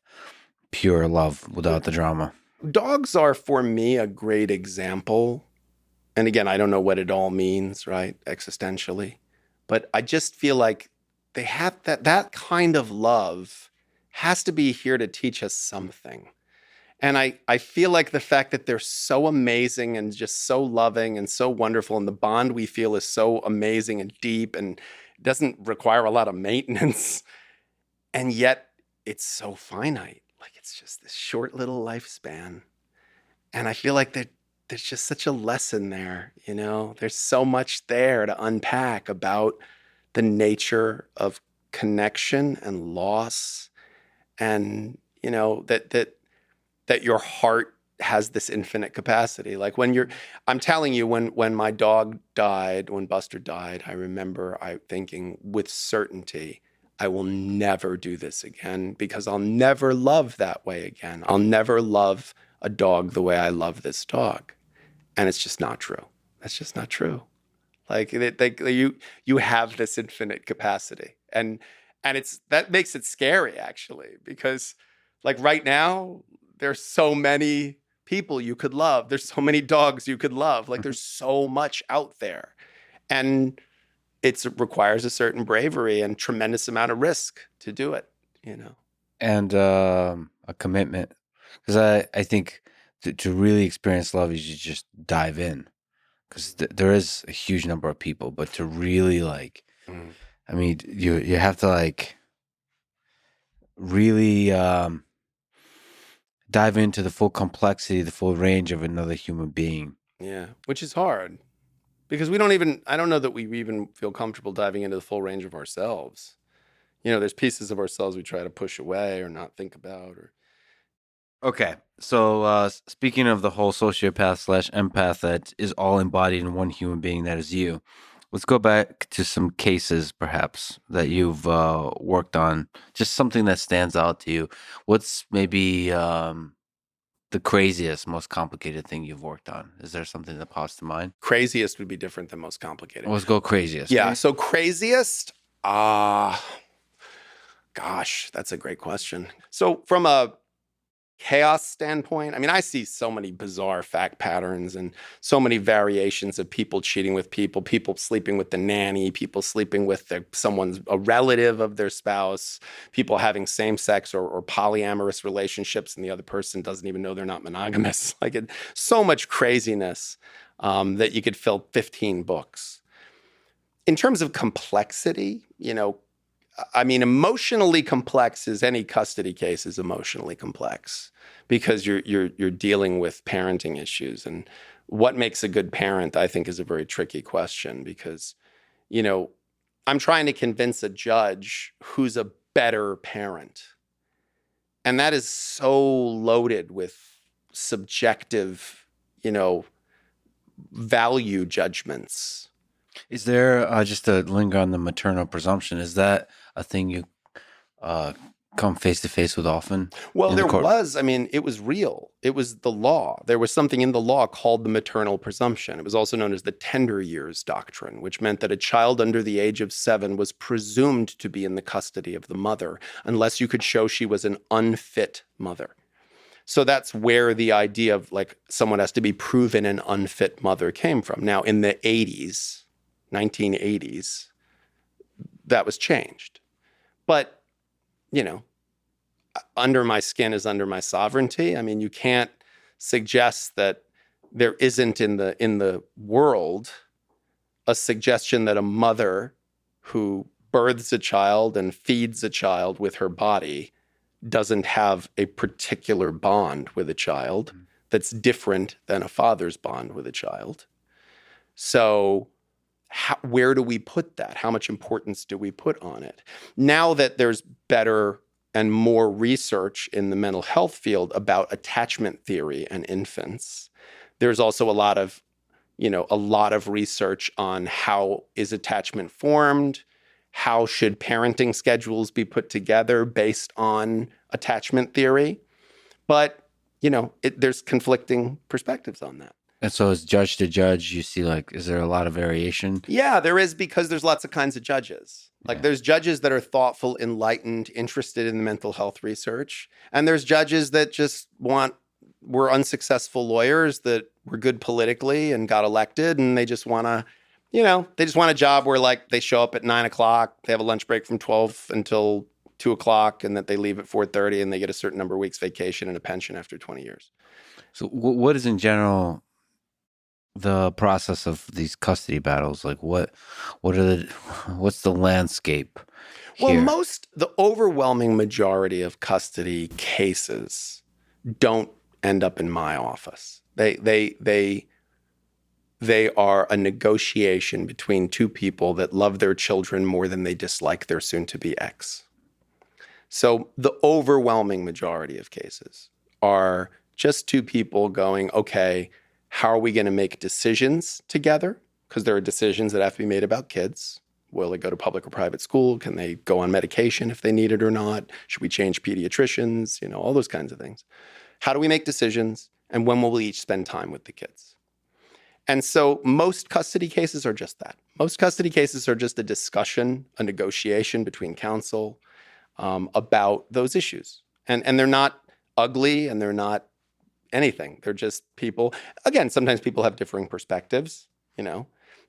A: pure love without the drama.
B: Dogs are, for me, a great example. And again, I don't know what it all means, right, existentially. But I just feel like they have that kind of love has to be here to teach us something. And I feel like the fact that they're so amazing and just so loving and so wonderful, and the bond we feel is so amazing and deep and doesn't require a lot of maintenance, and yet it's so finite. It's just this short little lifespan. And I feel like there's just such a lesson there, you know? There's so much there to unpack about the nature of connection and loss, and, you know, that your heart has this infinite capacity. Like I'm telling you, when my dog died, when Buster died, I remember thinking with certainty, I will never do this again, because I'll never love that way again. I'll never love a dog the way I love this dog. And it's just not true. That's just not true. Like you have this infinite capacity, and it's that makes it scary, actually, because like right now there's so many people you could love. There's so many dogs you could love. Like there's so much out there, and it requires a certain bravery and tremendous amount of risk to do it. You know,
A: And a commitment, because I think to really experience love, you should just dive in, because there is a huge number of people, but to really like, I mean, you have to like really dive into the full complexity, the full range of another human being.
B: yeah, which is hard because I don't know that we even feel comfortable diving into the full range of ourselves. You know, there's pieces of ourselves we try to push away or not think about. Or
A: Okay, so speaking of the whole sociopath slash empath that is all embodied in one human being, that is you. Let's go back to some cases, perhaps, that you've worked on. Just something that stands out to you. What's maybe the craziest, most complicated thing you've worked on? Is there something that pops to mind?
B: craziest would be different than most complicated.
A: Let's go craziest.
B: Yeah. So craziest, gosh, that's a great question. So from a chaos standpoint, I mean, I see so many bizarre fact patterns and so many variations of people cheating with people, people sleeping with the nanny, people sleeping with a relative of their spouse, people having same-sex or polyamorous relationships, and the other person doesn't even know they're not monogamous. So much craziness that you could fill 15 books. In terms of complexity, you know, I mean, emotionally complex is any custody case is emotionally complex, because you're dealing with parenting issues, and what makes a good parent, I think, is a very tricky question, because, you know, I'm trying to convince a judge who's a better parent, and that is so loaded with subjective, you know, value judgments.
A: Is there, just to linger on the maternal presumption, is that a thing you come face to face with often?
B: Well,
A: in the
B: there
A: court?
B: was. I mean, it was real. It was the law. There was something in the law called the maternal presumption. It was also known as the tender years doctrine, which meant that a child under the age of 7 was presumed to be in the custody of the mother unless you could show she was an unfit mother. So that's where the idea of like someone has to be proven an unfit mother came from. Now, in the 80s, 1980s, that was changed. But, you know, under my skin is under my sovereignty. I mean, you can't suggest that there isn't in the world a suggestion that a mother who births a child and feeds a child with her body doesn't have a particular bond with a child that's different than a father's bond with a child. So where do we put that? How much importance do we put on it? Now that there's better and more research in the mental health field about attachment theory and infants, there's also a lot of research on how is attachment formed, how should parenting schedules be put together based on attachment theory. But, you know, there's conflicting perspectives on that.
A: And so as judge to judge, you see, like, is there a lot of variation?
B: Yeah, there is, because there's lots of kinds of judges. Like there's judges that are thoughtful, enlightened, interested in the mental health research. And there's judges that just were unsuccessful lawyers that were good politically and got elected. And they just want to, you know, they just want a job where like they show up at 9 o'clock, they have a lunch break from 12 until 2 o'clock, and that they leave at 4:30, and they get a certain number of weeks vacation and a pension after 20 years.
A: So what is in general the process of these custody battles? Like what's the landscape here?
B: Well, the overwhelming majority of custody cases don't end up in my office. They are a negotiation between two people that love their children more than they dislike their soon-to-be ex. So the overwhelming majority of cases are just two people going, okay, how are we going to make decisions together? Because there are decisions that have to be made about kids. Will they go to public or private school? Can they go on medication if they need it or not? Should we change pediatricians? All those kinds of things. How do we make decisions? And when will we each spend time with the kids? And so most custody cases are just that. Most custody cases are just a discussion, a negotiation between counsel about those issues. And they're not ugly and they're not anything. They're just people. Again, sometimes people have differing perspectives,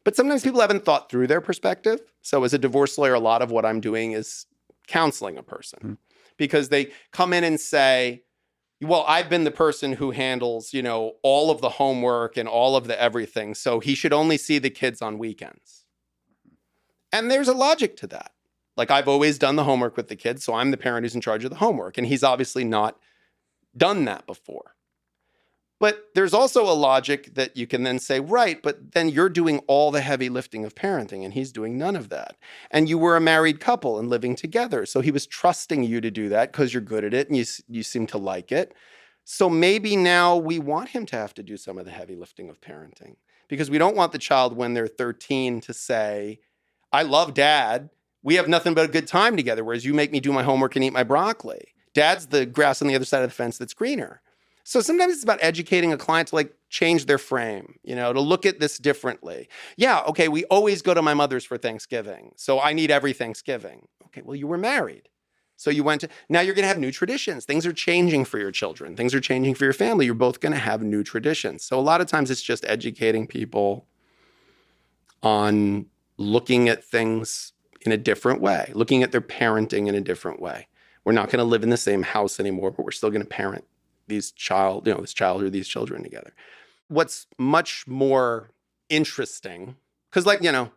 B: but sometimes people haven't thought through their perspective. So as a divorce lawyer, a lot of what I'm doing is counseling a person because they come in and say, well, I've been the person who handles, all of the homework and all of the everything. So he should only see the kids on weekends. And there's a logic to that. Like I've always done the homework with the kids. So I'm the parent who's in charge of the homework. And he's obviously not done that before. But there's also a logic that you can then say, right, but then you're doing all the heavy lifting of parenting and he's doing none of that. And you were a married couple and living together. So he was trusting you to do that because you're good at it and you seem to like it. So maybe now we want him to have to do some of the heavy lifting of parenting because we don't want the child when they're 13 to say, I love dad. We have nothing but a good time together, whereas you make me do my homework and eat my broccoli. Dad's the grass on the other side of the fence that's greener. So sometimes it's about educating a client to change their frame, to look at this differently. Yeah, okay, we always go to my mother's for Thanksgiving. So I need every Thanksgiving. Okay, well, you were married. So you went to, now you're going to have new traditions. Things are changing for your children. Things are changing for your family. You're both going to have new traditions. So a lot of times it's just educating people on looking at things in a different way, looking at their parenting in a different way. We're not going to live in the same house anymore, but we're still going to parent this child or these children together. What's much more interesting, because I don't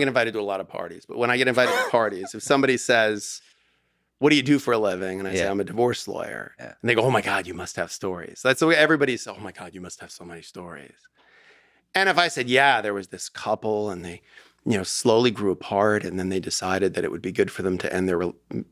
B: get invited to a lot of parties, but when I get invited to parties, if somebody says, what do you do for a living? And I say, I'm a divorce lawyer. Yeah. And they go, oh my God, you must have stories. That's the way everybody says, oh my God, you must have so many stories. And if I said, yeah, there was this couple and they, slowly grew apart and then they decided that it would be good for them to end their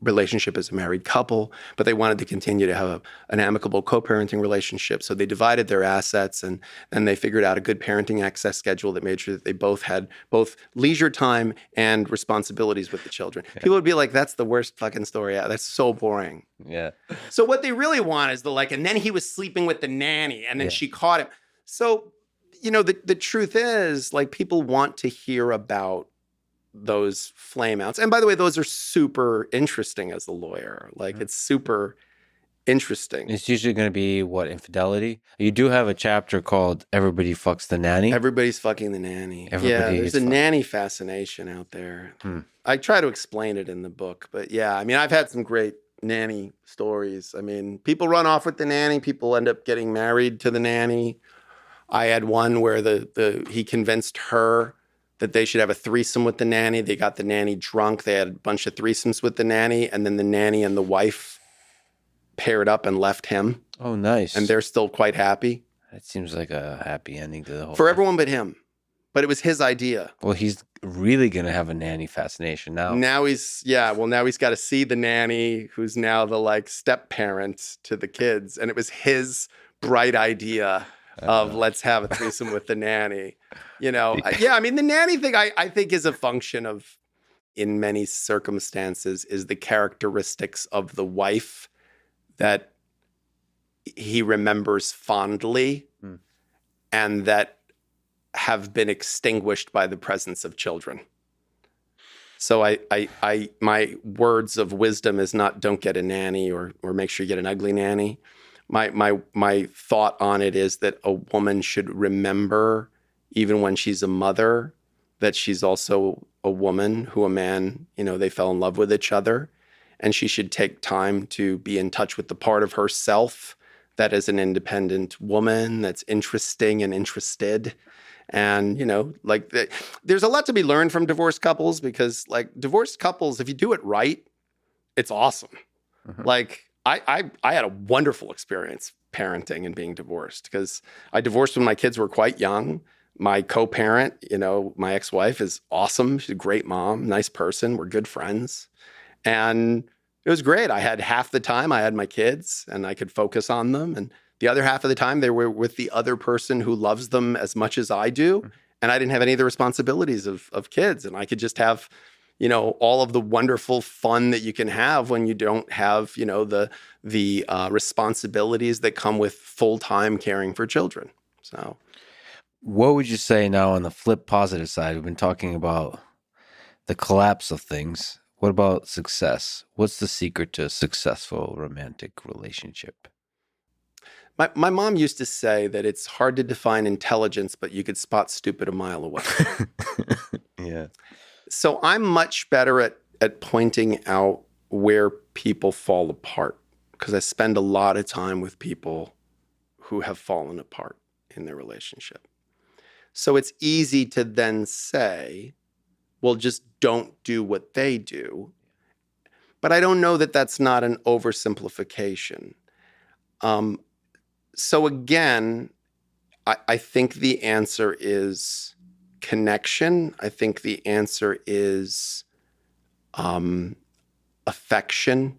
B: relationship as a married couple, but they wanted to continue to have an amicable co-parenting relationship. So they divided their assets and then they figured out a good parenting access schedule that made sure that they both had both leisure time and responsibilities with the children. Yeah. People would be like, that's the worst fucking story. That's so boring.
A: Yeah.
B: So what they really want is and then he was sleeping with the nanny and then she caught him. So the truth is, people want to hear about those flameouts. And by the way, those are super interesting as a lawyer. It's super interesting.
A: It's usually going to be, infidelity? You do have a chapter called Everybody Fucks the Nanny.
B: Everybody's fucking the nanny. There's a nanny fascination out there. I try to explain it in the book. But yeah, I've had some great nanny stories. People run off with the nanny. People end up getting married to the nanny. I had one where he convinced her that they should have a threesome with the nanny. They got the nanny drunk. They had a bunch of threesomes with the nanny. And then the nanny and the wife paired up and left him.
A: Oh, nice.
B: And they're still quite happy.
A: That seems like a happy ending to the whole
B: For
A: thing.
B: Everyone but him. But it was his idea.
A: Well, he's really going to have a nanny fascination now.
B: Now he's got to see the nanny who's now the step parent to the kids. And it was his bright idea of let's have a threesome with the nanny. The nanny thing I think is a function of, in many circumstances, is the characteristics of the wife that he remembers fondly and that have been extinguished by the presence of children. So my words of wisdom is not don't get a nanny or make sure you get an ugly nanny. My thought on it is that a woman should remember, even when she's a mother, that she's also a woman who a man, they fell in love with each other. And she should take time to be in touch with the part of herself that is an independent woman, that's interesting and interested. And, there's a lot to be learned from divorced couples because, divorced couples, if you do it right, it's awesome. Mm-hmm. I had a wonderful experience parenting and being divorced because I divorced when my kids were quite young. My co-parent, my ex-wife is awesome. She's a great mom, nice person. We're good friends. And it was great. I had half the time I had my kids and I could focus on them. And the other half of the time they were with the other person who loves them as much as I do. And I didn't have any of the responsibilities of kids. And I could just have, all of the wonderful fun that you can have when you don't have, the responsibilities that come with full-time caring for children. So
A: what would you say now on the flip positive side? We've been talking about the collapse of things. What about success? What's the secret to a successful romantic relationship?
B: my mom used to say that it's hard to define intelligence, but you could spot stupid a mile away.
A: Yeah.
B: So I'm much better at pointing out where people fall apart because I spend a lot of time with people who have fallen apart in their relationship. So it's easy to then say, well, just don't do what they do. But I don't know that that's not an oversimplification. So again, I think the answer is connection. I think the answer is affection,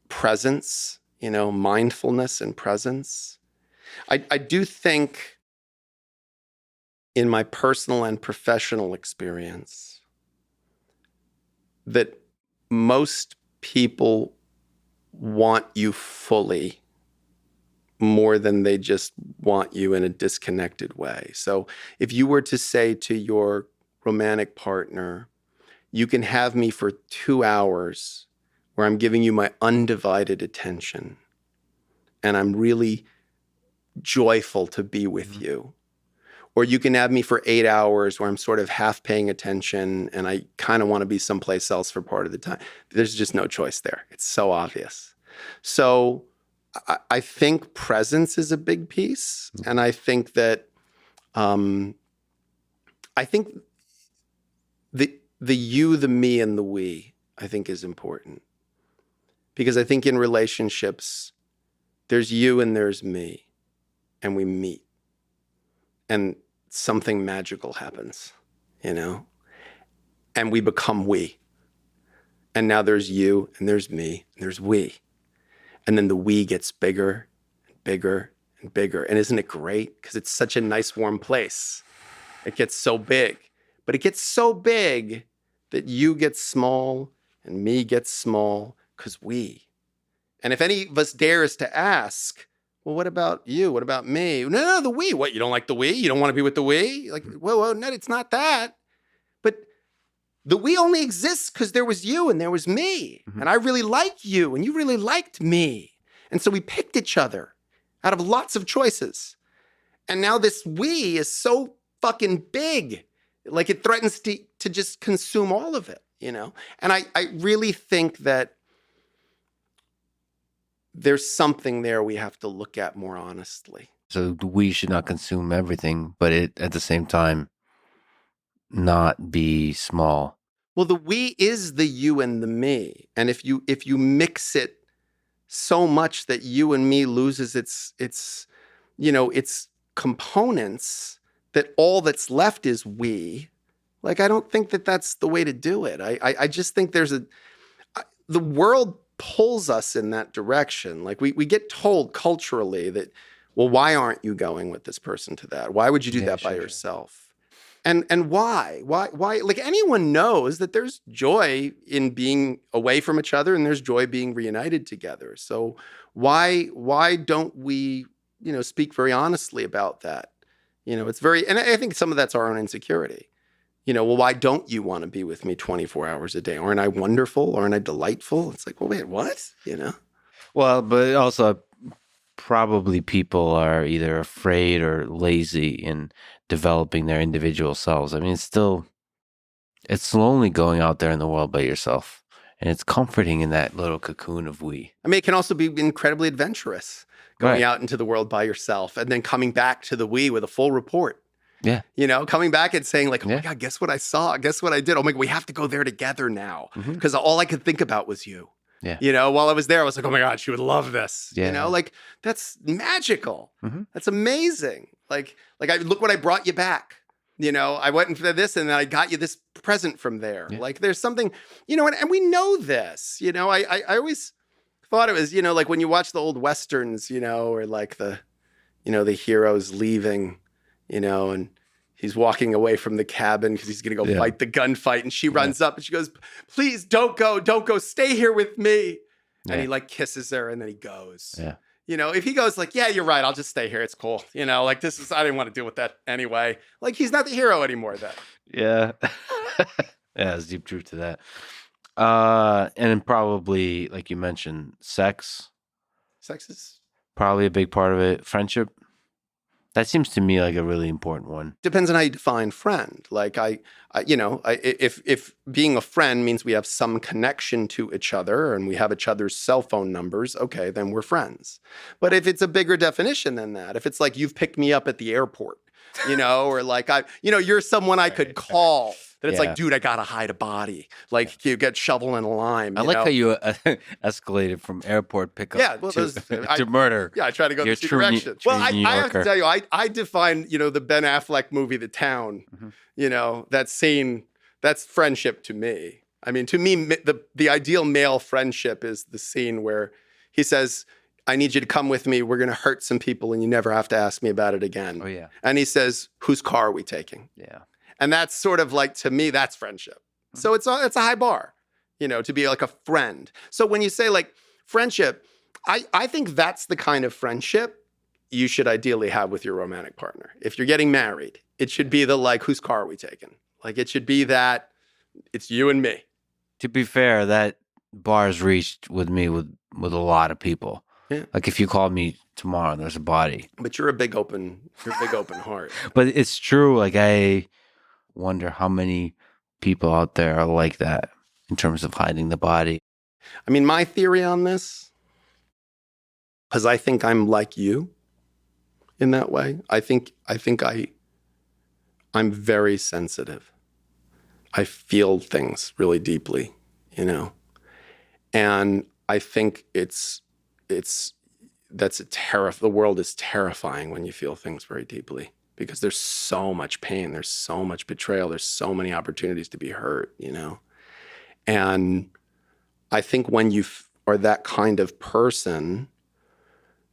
B: presence, mindfulness and presence. I do think in my personal and professional experience that most people want you fully more than they just want you in a disconnected way. So if you were to say to your romantic partner, you can have me for 2 hours where I'm giving you my undivided attention and I'm really joyful to be with you. Or you can have me for 8 hours where I'm sort of half paying attention and I kind of want to be someplace else for part of the time. There's just no choice there. It's so obvious. So I think presence is a big piece. And I think that, the you, the me, and the we, I think is important. Because I think in relationships, there's you and there's me, and we meet. And something magical happens, and we become we. And now there's you and there's me and there's we. And then the we gets bigger and bigger and bigger. And isn't it great? Because it's such a nice, warm place. It gets so big. But it gets so big that you get small and me gets small because we. And if any of us dares to ask, well, what about you? What about me? No, the we. What, you don't like the we? You don't want to be with the we? Like, whoa, no, it's not that. But the we only exists because there was you and there was me. Mm-hmm. And I really like you and you really liked me. And so we picked each other out of lots of choices. And now this we is so fucking big. Like it threatens to just consume all of it, And I really think that there's something there we have to look at more honestly.
A: So we should not consume everything, but at the same time, not be small.
B: Well, the we is the you and the me. And if you mix it so much that you and me loses its components, that all that's left is we, like, I don't think that that's the way to do it. I just think the world pulls us in that direction. Like we get told culturally that, well, why aren't you going with this person to that? Why would you do that by yourself? And why? Like anyone knows that there's joy in being away from each other and there's joy being reunited together. So why don't we, speak very honestly about that? It's and I think some of that's our own insecurity. Well, why don't you want to be with me 24 hours a day? Aren't I wonderful? Aren't I delightful? It's like, well, wait, what?
A: Well, but also probably people are either afraid or lazy in developing their individual selves. I mean, it's lonely going out there in the world by yourself. And it's comforting in that little cocoon of we.
B: I mean, it can also be incredibly adventurous going out into the world by yourself and then coming back to the we with a full report.
A: Yeah.
B: Coming back and saying like, oh my God, guess what I saw? Guess what I did? Oh my God, we have to go there together now. Because all I could think about was you.
A: Yeah.
B: While I was there, I was like, oh my God, she would love this.
A: Yeah.
B: Like that's magical.
A: Mm-hmm.
B: That's amazing. Like look what I brought you back. I went into this and then I got you this present from there.
A: Yeah.
B: Like there's something, and we know this, I always thought it was, like when you watch the old Westerns, or like the hero's leaving, and he's walking away from the cabin because he's going to go fight the gunfight. And she runs up and she goes, please don't go, stay here with me. Yeah. And he like kisses her and then he goes.
A: Yeah.
B: If he goes like, yeah, you're right, I'll just stay here. It's cool. Like I didn't want to deal with that anyway. Like he's not the hero anymore then.
A: Yeah. Yeah, there's deep truth to that. And then probably, like you mentioned, sex.
B: Sex is
A: probably a big part of it. Friendship. That seems to me like a really important one.
B: Depends on how you define friend. Like if being a friend means we have some connection to each other and we have each other's cell phone numbers, okay, then we're friends. But if it's a bigger definition than that, if it's like you've picked me up at the airport, or like you're someone I could call. That it's like, dude, I gotta hide a body. Like you get shovel and lime.
A: I like how you escalated from airport pickup to murder.
B: Yeah, I try to go the direction. Well, I have to tell you, I define the Ben Affleck movie, The Town. Mm-hmm. That scene, that's friendship to me. I mean, to me, the ideal male friendship is the scene where he says, I need you to come with me. We're going to hurt some people and you never have to ask me about it again.
A: Oh, yeah.
B: And he says, whose car are we taking?
A: Yeah.
B: And that's sort of like, to me, that's friendship. Mm-hmm. So it's a high bar, to be like a friend. So when you say like friendship, I think that's the kind of friendship you should ideally have with your romantic partner. If you're getting married, it should be the like, whose car are we taking? Like it should be that it's you and me.
A: To be fair, that bar is reached with me with a lot of people. Yeah. Like if you called me tomorrow and there's a body.
B: But you're a big open heart.
A: But it's true. Like I wonder how many people out there are like that in terms of hiding the body.
B: I mean, my theory on this, because I think I'm like you in that way. I think I'm very sensitive. I feel things really deeply, and I think the world is terrifying when you feel things very deeply. Because there's so much pain, there's so much betrayal, there's so many opportunities to be hurt, And I think when you are that kind of person,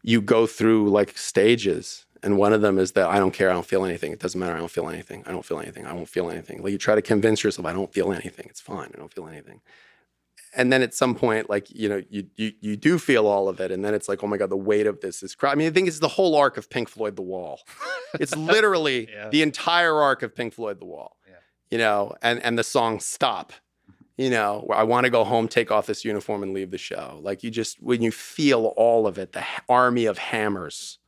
B: you go through like stages. And one of them is that I don't care, I don't feel anything. It doesn't matter, I don't feel anything. I don't feel anything, I won't feel anything. Like you try to convince yourself, I don't feel anything. It's fine, I don't feel anything. And then at some point, like, you do feel all of it. And then it's like, oh my God, the weight of this is I mean, I think it's the whole arc of Pink Floyd, The Wall. It's literally the entire arc of Pink Floyd, The Wall, and the song Stop, where I want to go home, take off this uniform and leave the show. Like when you feel all of it, the army of hammers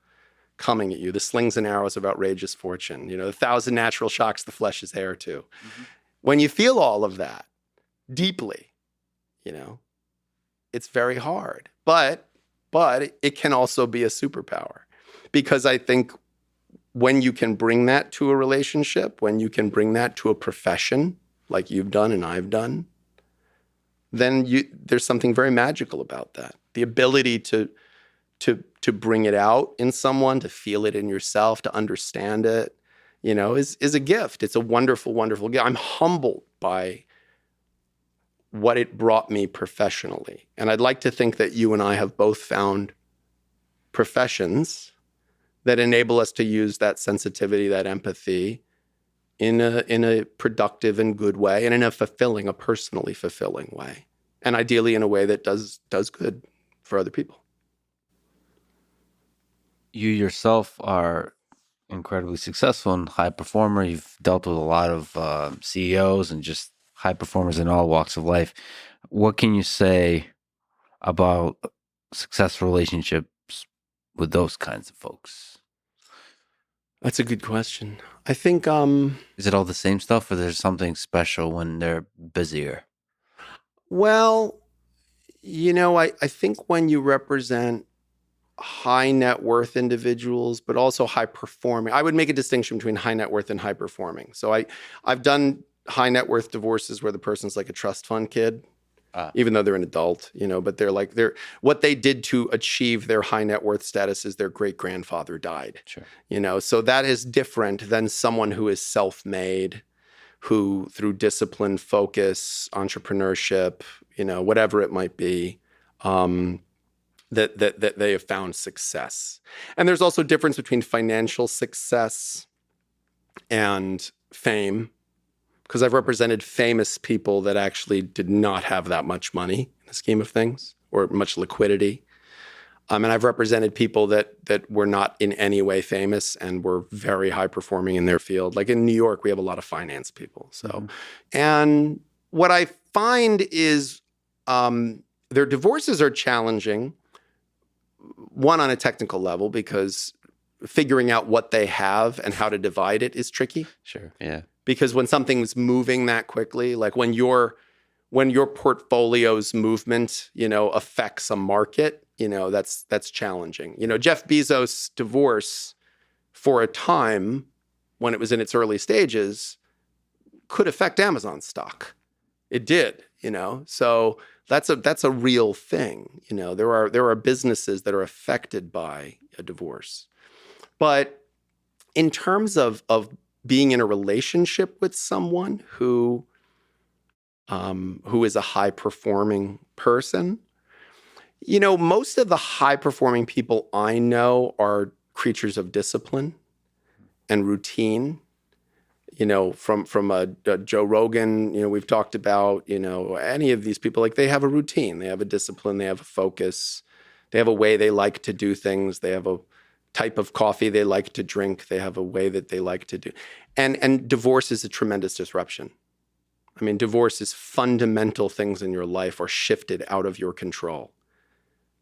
B: coming at you, the slings and arrows of outrageous fortune, the 1,000 natural shocks the flesh is heir to. Mm-hmm. When you feel all of that deeply, it's very hard, but it can also be a superpower because I think when you can bring that to a relationship, when you can bring that to a profession like you've done and I've done, then there's something very magical about that. The ability to bring it out in someone, to feel it in yourself, to understand it, is a gift. It's a wonderful, wonderful gift. I'm humbled by what it brought me professionally. And I'd like to think that you and I have both found professions that enable us to use that sensitivity, that empathy in a productive and good way and in a personally fulfilling way. And ideally in a way that does good for other people.
A: You yourself are incredibly successful and high performer. You've dealt with a lot of CEOs and just high performers in all walks of life. What can you say about successful relationships with those kinds of folks?
B: That's a good question. I think...
A: Is it all the same stuff or there's something special when they're busier?
B: Well, I think when you represent high net worth individuals, but also high performing, I would make a distinction between high net worth and high performing. So I've done high net worth divorces where the person's like a trust fund kid. even though they're an adult, but they're what they did to achieve their high net worth status is their great grandfather died.
A: Sure.
B: So that is different than someone who is self-made, who through discipline, focus, entrepreneurship, whatever it might be, that they have found success. And there's also a difference between financial success and fame, because I've represented famous people that actually did not have that much money in the scheme of things or much liquidity. And I've represented people that were not in any way famous and were very high performing in their field. Like in New York, we have a lot of finance people. So, and what I find is their divorces are challenging. One, on a technical level, because figuring out what they have and how to divide it is tricky.
A: Sure. Yeah.
B: Because when something's moving that quickly, like when your portfolio's movement, affects a market, that's challenging. Jeff Bezos' divorce for a time when it was in its early stages could affect Amazon stock. It did, so that's a real thing. There are businesses that are affected by a divorce. But in terms of being in a relationship with someone who is a high performing person, most of the high performing people I know are creatures of discipline and routine. From Joe Rogan, we've talked about, any of these people, like they have a routine, they have a discipline, they have a focus, they have a way they like to do things, they have a type of coffee they like to drink, they have a way that they like to do. And divorce is a tremendous disruption. I mean, divorce is fundamental things in your life are shifted out of your control.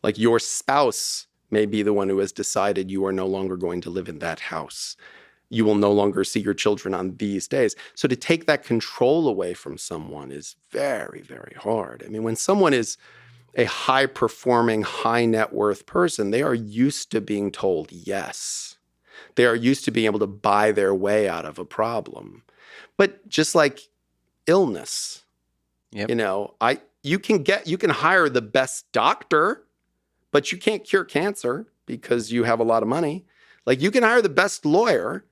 B: Like your spouse may be the one who has decided you are no longer going to live in that house. You will no longer see your children on these days. So to take that control away from someone is very, very hard. I mean, when someone is a high-performing, high-net-worth person, they are used to being told yes. They are used to being able to buy their way out of a problem. But just like illness,
A: Yep.
B: you can hire the best doctor, but you can't cure cancer because you have a lot of money. Like you can hire the best lawyer,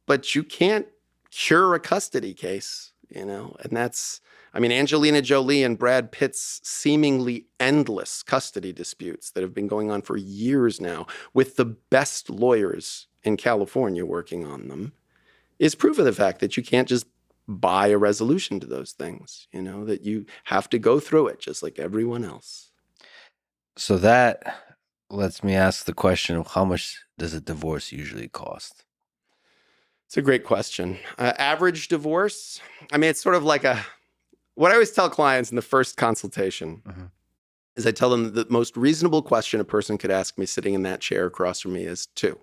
B: but you can't cure a custody case, and that's, Angelina Jolie and Brad Pitt's seemingly endless custody disputes that have been going on for years now with the best lawyers in California working on them is proof of the fact that you can't just buy a resolution to those things, that you have to go through it just like everyone else.
A: So that lets me ask the question of how much does a divorce usually cost?
B: It's a great question. Average divorce, it's sort of like what I always tell clients in the first consultation is I tell them the most reasonable question a person could ask me sitting in that chair across from me is two.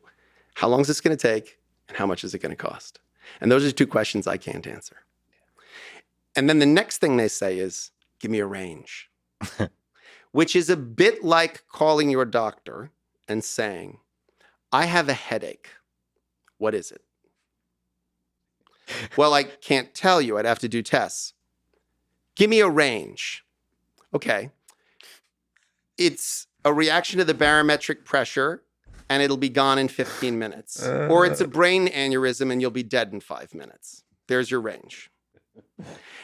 B: How long is this going to take? And how much is it going to cost? And those are two questions I can't answer. And then the next thing they say is, give me a range, which is a bit like calling your doctor and saying, I have a headache. What is it? Well, I can't tell you. I'd have to do tests. Give me a range. Okay. It's a reaction to the barometric pressure, and it'll be gone in 15 minutes. Or it's a brain aneurysm, and you'll be dead in 5 minutes. There's your range.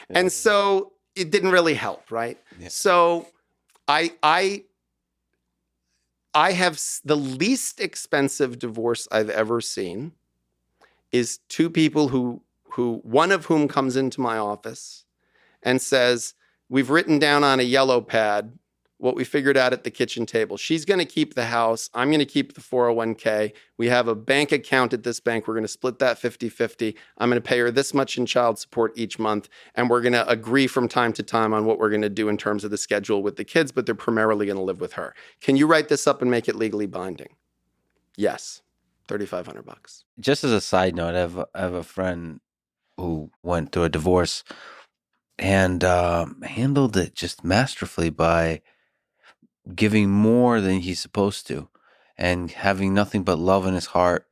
B: And so it didn't really help, right? Yeah. So I have the least expensive divorce I've ever seen is two people who one of whom comes into my office and says, we've written down on a yellow pad what we figured out at the kitchen table. She's going to keep the house. I'm going to keep the 401k. We have a bank account at this bank. We're going to split that 50-50. I'm going to pay her this much in child support each month. And we're going to agree from time to time on what we're going to do in terms of the schedule with the kids, but they're primarily going to live with her. Can you write this up and make it legally binding? Yes. $3,500.
A: Just as a side note, I have a friend who went through a divorce and handled it just masterfully by giving more than he's supposed to and having nothing but love in his heart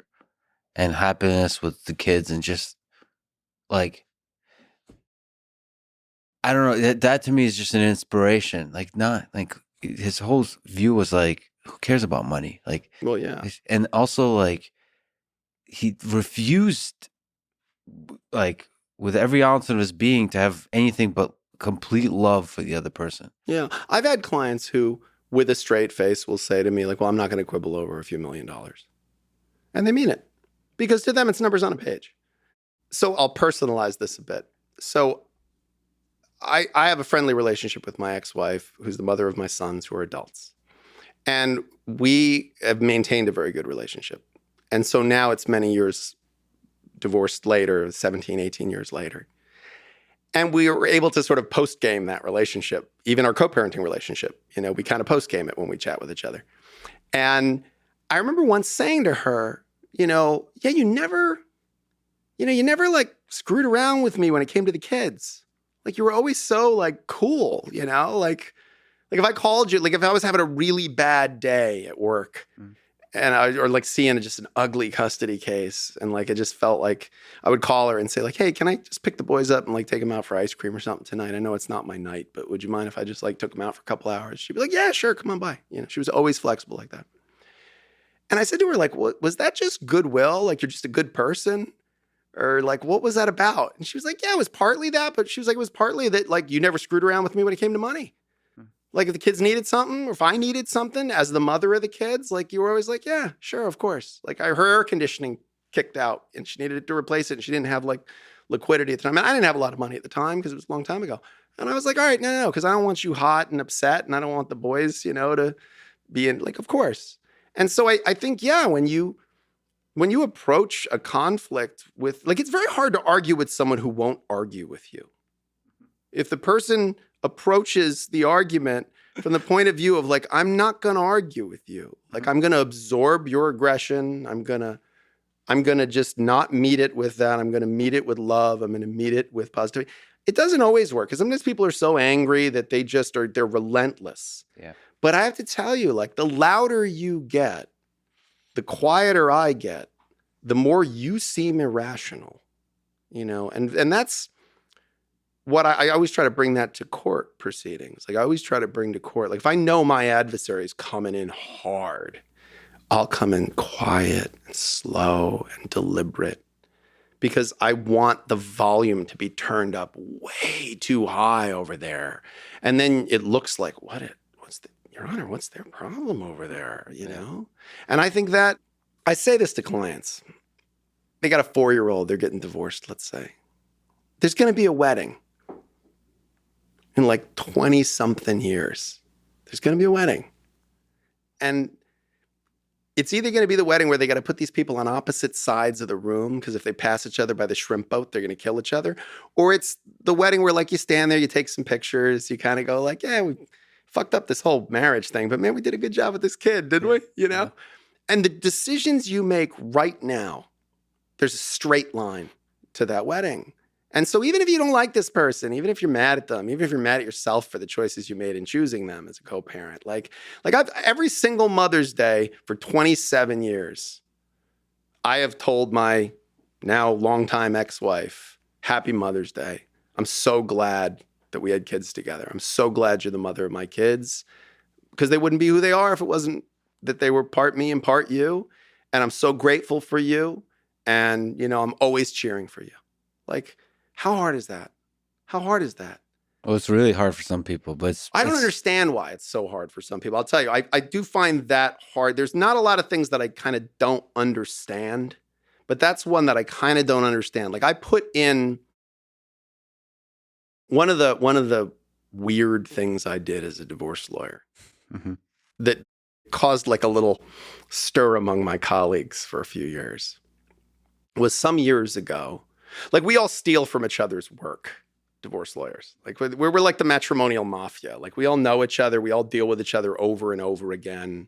A: and happiness with the kids and just like I don't know. That to me is just an inspiration. Like, not like his whole view was like, who cares about money? Like,
B: Well, yeah.
A: and also like he refused, like with every ounce of his being, to have anything but complete love for the other person.
B: Yeah. I've had clients who, with a straight face, will say to me, like, well, I'm not going to quibble over a few $1,000,000. And they mean it. Because to them, it's numbers on a page. So I'll personalize this a bit. So I have a friendly relationship with my ex-wife, who's the mother of my sons, who are adults. And we have maintained a very good relationship. And so now it's many years divorced later, 17, 18 years later. And we were able to sort of post-game that relationship, even our co-parenting relationship. You know, we kind of post-game it when we chat with each other. And I remember once saying to her, yeah, you never like screwed around with me when it came to the kids. Like, you were always so like cool, like if I called you, like if I was having a really bad day at work and or like seeing just an ugly custody case, and like it just felt like I would call her and say like, hey, can I just pick the boys up and like take them out for ice cream or something tonight? I know it's not my night, but would you mind if I just like took them out for a couple hours? She'd be like, yeah, sure, come on by. She was always flexible like that. And I said to her, like, what was that, just goodwill? Like, you're just a good person? Or like, what was that about? And she was like, yeah, it was partly that, but she was like, it was partly that like you never screwed around with me when it came to money. Like, if the kids needed something, or if I needed something as the mother of the kids, like you were always like, yeah, sure, of course. Like, her air conditioning kicked out and she needed to replace it, and she didn't have like liquidity at the time. And I didn't have a lot of money at the time because it was a long time ago. And I was like, all right, no, because I don't want you hot and upset, and I don't want the boys, to be in, like, of course. And so I think, yeah, when you approach a conflict with, like, it's very hard to argue with someone who won't argue with you. If the person approaches the argument from the point of view of like, I'm not going to argue with you. Like, I'm going to absorb your aggression. I'm going to just not meet it with that. I'm going to meet it with love. I'm going to meet it with positivity. It doesn't always work, because sometimes people are so angry that they're relentless.
A: Yeah. But
B: I have to tell you, like, the louder you get, the quieter I get, the more you seem irrational, and that's what I always try to bring that to court proceedings. Like, I always try to bring to court, like, if I know my adversary is coming in hard, I'll come in quiet and slow and deliberate, because I want the volume to be turned up way too high over there. And then it looks like, Your Honor, what's their problem over there, And I think that, I say this to clients. They got a 4-year-old, they're getting divorced, let's say. There's going to be a wedding in like 20-something years. There's going to be a wedding. And it's either going to be the wedding where they got to put these people on opposite sides of the room, because if they pass each other by the shrimp boat, they're going to kill each other. Or it's the wedding where, like, you stand there, you take some pictures, you kind of go like, yeah, we fucked up this whole marriage thing, but man, we did a good job with this kid, didn't we? Yeah. And the decisions you make right now, there's a straight line to that wedding. And so even if you don't like this person, even if you're mad at them, even if you're mad at yourself for the choices you made in choosing them as a co-parent, like every single Mother's Day for 27 years, I have told my now longtime ex-wife, happy Mother's Day. I'm so glad that we had kids together. I'm so glad you're the mother of my kids, because they wouldn't be who they are if it wasn't that they were part me and part you. And I'm so grateful for you. And, I'm always cheering for you. Like, how hard is that? How hard is that?
A: Well, it's really hard for some people, but
B: I don't understand why it's so hard for some people. I'll tell you, I do find that hard. There's not a lot of things that I kind of don't understand, but that's one that I kind of don't understand. Like, I put in one of the weird things I did as a divorce lawyer that caused like a little stir among my colleagues for a few years was some years ago. Like, we all steal from each other's work, divorce lawyers. Like, we're like the matrimonial mafia. Like, we all know each other. We all deal with each other over and over again.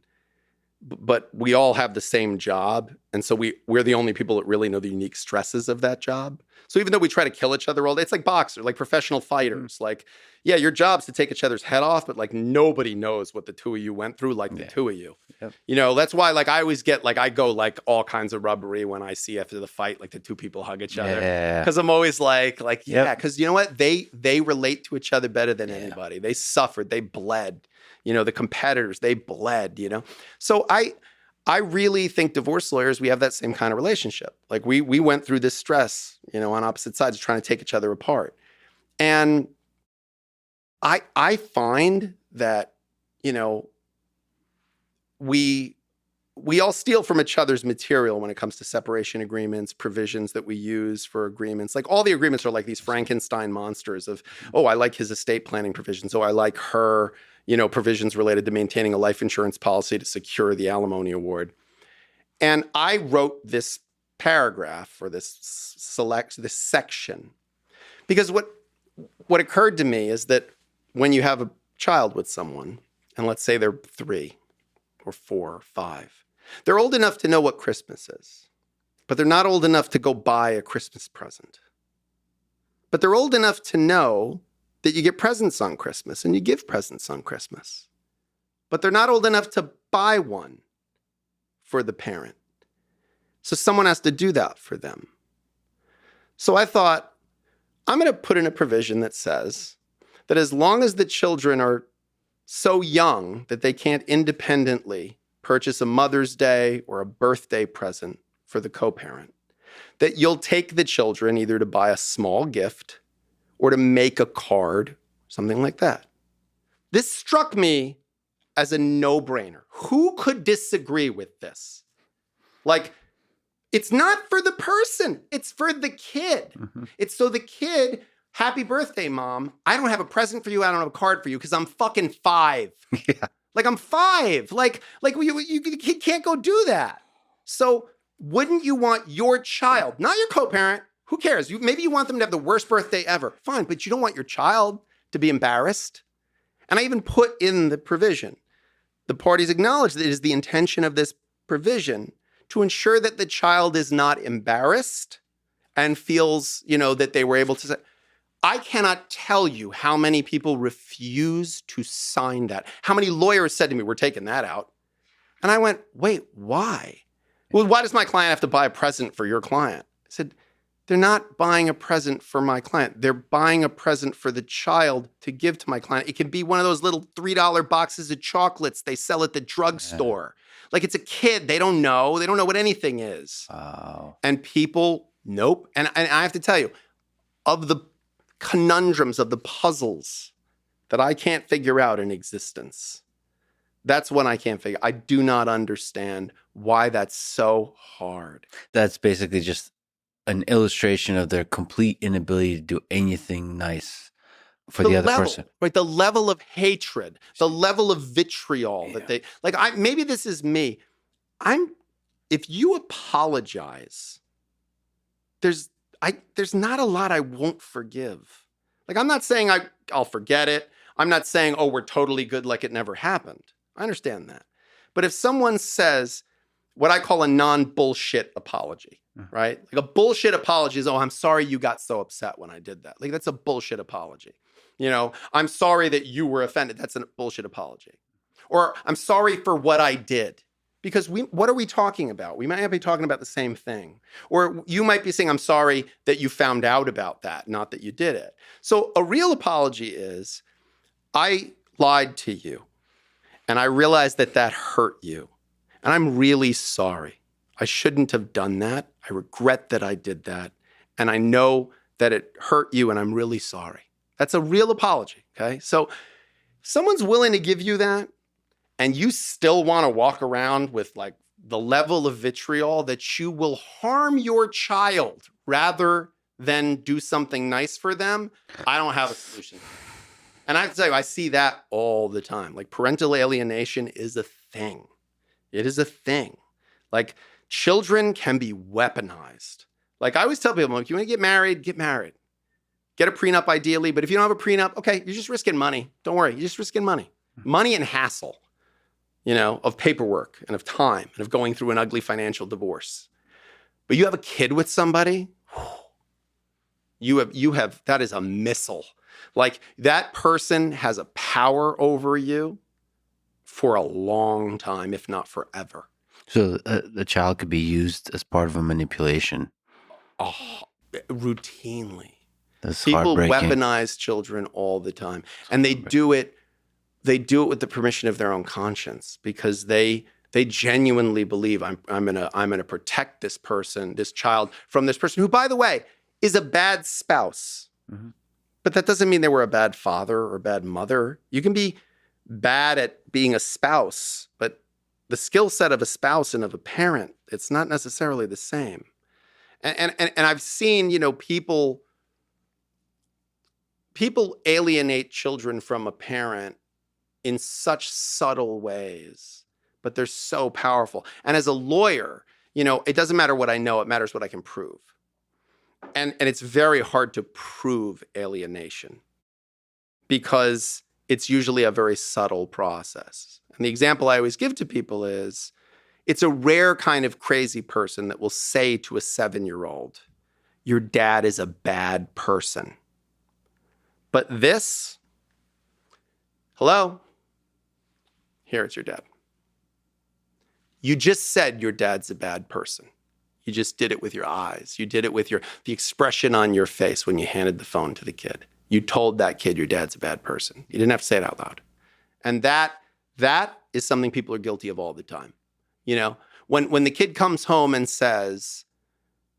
B: but we all have the same job. And so we're the only people that really know the unique stresses of that job. So even though we try to kill each other all day, it's like boxers, like professional fighters. Like, yeah, your job's to take each other's head off, but like nobody knows what the two of you went through, like the two of you.
A: Yep.
B: You know, that's why like I always get like, I go like all kinds of rubbery when I see after the fight, like the two people hug each other.
A: Yeah.
B: Cause I'm always like, yeah,
A: Yep.
B: cause you know what? They relate to each other better than anybody. They suffered, they bled, you know, the competitors, they bled, you know? So I really think divorce lawyers, we have that same kind of relationship. Like we went through this stress, you know, on opposite sides trying to take each other apart. And I find that, you know, we all steal from each other's material when it comes to separation agreements, provisions that we use for agreements. Like all the agreements are like these Frankenstein monsters of, oh, I like his estate planning provisions. Oh, I like her, you know, provisions related to maintaining a life insurance policy to secure the alimony award. And I wrote this paragraph or this section because what occurred to me is that when you have a child with someone, and let's say they're 3 or 4 or 5, they're old enough to know what Christmas is, but they're not old enough to go buy a Christmas present. But they're old enough to know that you get presents on Christmas and you give presents on Christmas. But they're not old enough to buy one for the parent. So someone has to do that for them. So I thought, I'm going to put in a provision that says that as long as the children are so young that they can't independently purchase a Mother's Day or a birthday present for the co-parent, that you'll take the children either to buy a small gift or to make a card, something like that. This struck me as a no-brainer. Who could disagree with this? Like, it's not for the person, it's for the kid. Mm-hmm. It's so the kid, happy birthday, Mom. I don't have a present for you, I don't have a card for you because I'm fucking 5.
A: Yeah.
B: Like, I'm 5. Like you can't go do that. So wouldn't you want your child, not your co-parent, who cares? Maybe you want them to have the worst birthday ever. Fine, but you don't want your child to be embarrassed. And I even put in the provision, the parties acknowledge that it is the intention of this provision to ensure that the child is not embarrassed and feels, you know, that they were able to say. I cannot tell you how many people refuse to sign that. How many lawyers said to me, we're taking that out. And I went, wait, why? Well, why does my client have to buy a present for your client? I said, they're not buying a present for my client. They're buying a present for the child to give to my client. It can be one of those little $3 boxes of chocolates they sell at the drugstore. Like it's a kid. They don't know. They don't know what anything is.
A: Oh.
B: And people, nope. And I have to tell you, of the conundrums, of the puzzles that I can't figure out in existence, that's one I can't figure. I do not understand why that's so hard.
A: That's basically just an illustration of their complete inability to do anything nice for the other person.
B: Right, the level of hatred, the level of vitriol that they like. Maybe this is me. If you apologize, there's not a lot I won't forgive. Like I'm not saying I'll forget it. I'm not saying, oh, we're totally good like it never happened. I understand that. But if someone says what I call a non-bullshit apology, right? Like a bullshit apology is, oh, I'm sorry you got so upset when I did that. Like that's a bullshit apology. You know, I'm sorry that you were offended. That's a bullshit apology. Or I'm sorry for what I did. Because what are we talking about? We might not be talking about the same thing. Or you might be saying, I'm sorry that you found out about that, not that you did it. So a real apology is, I lied to you. And I realized that hurt you. And I'm really sorry. I shouldn't have done that. I regret that I did that. And I know that it hurt you and I'm really sorry. That's a real apology, okay? So someone's willing to give you that and you still want to walk around with like the level of vitriol that you will harm your child rather than do something nice for them, I don't have a solution. And I have to tell you, I see that all the time. Like parental alienation is a thing. It is a thing. Like children can be weaponized. Like I always tell people, if you want to get married, get married. Get a prenup ideally, but if you don't have a prenup, okay, you're just risking money. Don't worry, you're just risking money. Money and hassle. of paperwork and of time and of going through an ugly financial divorce. But you have a kid with somebody, that is a missile. Like that person has a power over you for a long time, if not forever.
A: So the child could be used as part of a manipulation.
B: Oh, routinely.
A: That's
B: People
A: heartbreaking.
B: weaponize children all the time. And they do it with the permission of their own conscience, because they genuinely believe I'm gonna protect this person, this child, from this person who, by the way, is a bad spouse.
A: Mm-hmm.
B: But that doesn't mean they were a bad father or a bad mother. You can be bad at being a spouse, but the skill set of a spouse and of a parent, it's not necessarily the same. And I've seen, people alienate children from a parent in such subtle ways, but they're so powerful. And as a lawyer, it doesn't matter what I know, it matters what I can prove. And it's very hard to prove alienation because it's usually a very subtle process. And the example I always give to people is, it's a rare kind of crazy person that will say to a 7-year-old, your dad is a bad person. But this, hello, here, it's your dad. You just said your dad's a bad person. You just did it with your eyes. You did it with the expression on your face when you handed the phone to the kid. You told that kid your dad's a bad person. You didn't have to say it out loud. And that is something people are guilty of all the time. When the kid comes home and says,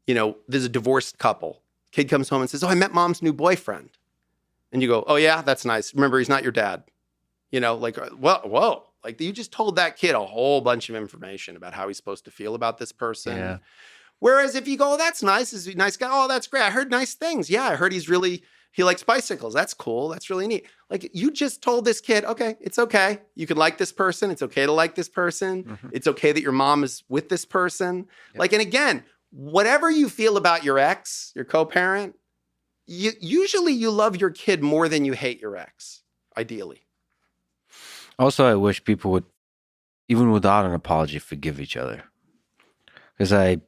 B: there's a divorced couple. Kid comes home and says, oh, I met mom's new boyfriend. And you go, oh yeah, that's nice. Remember, he's not your dad. Whoa. Like you just told that kid a whole bunch of information about how he's supposed to feel about this person.
A: Yeah.
B: Whereas if you go, oh, that's nice. Is he a nice guy? Oh, that's great. I heard nice things. Yeah, I heard he likes bicycles. That's cool. That's really neat. Like you just told this kid, okay, it's okay. You could like this person. It's okay to like this person. Mm-hmm. It's okay that your mom is with this person. Yep. And again, whatever you feel about your ex, your co-parent, usually you love your kid more than you hate your ex, ideally.
A: Also, I wish people would, even without an apology, forgive each other. Because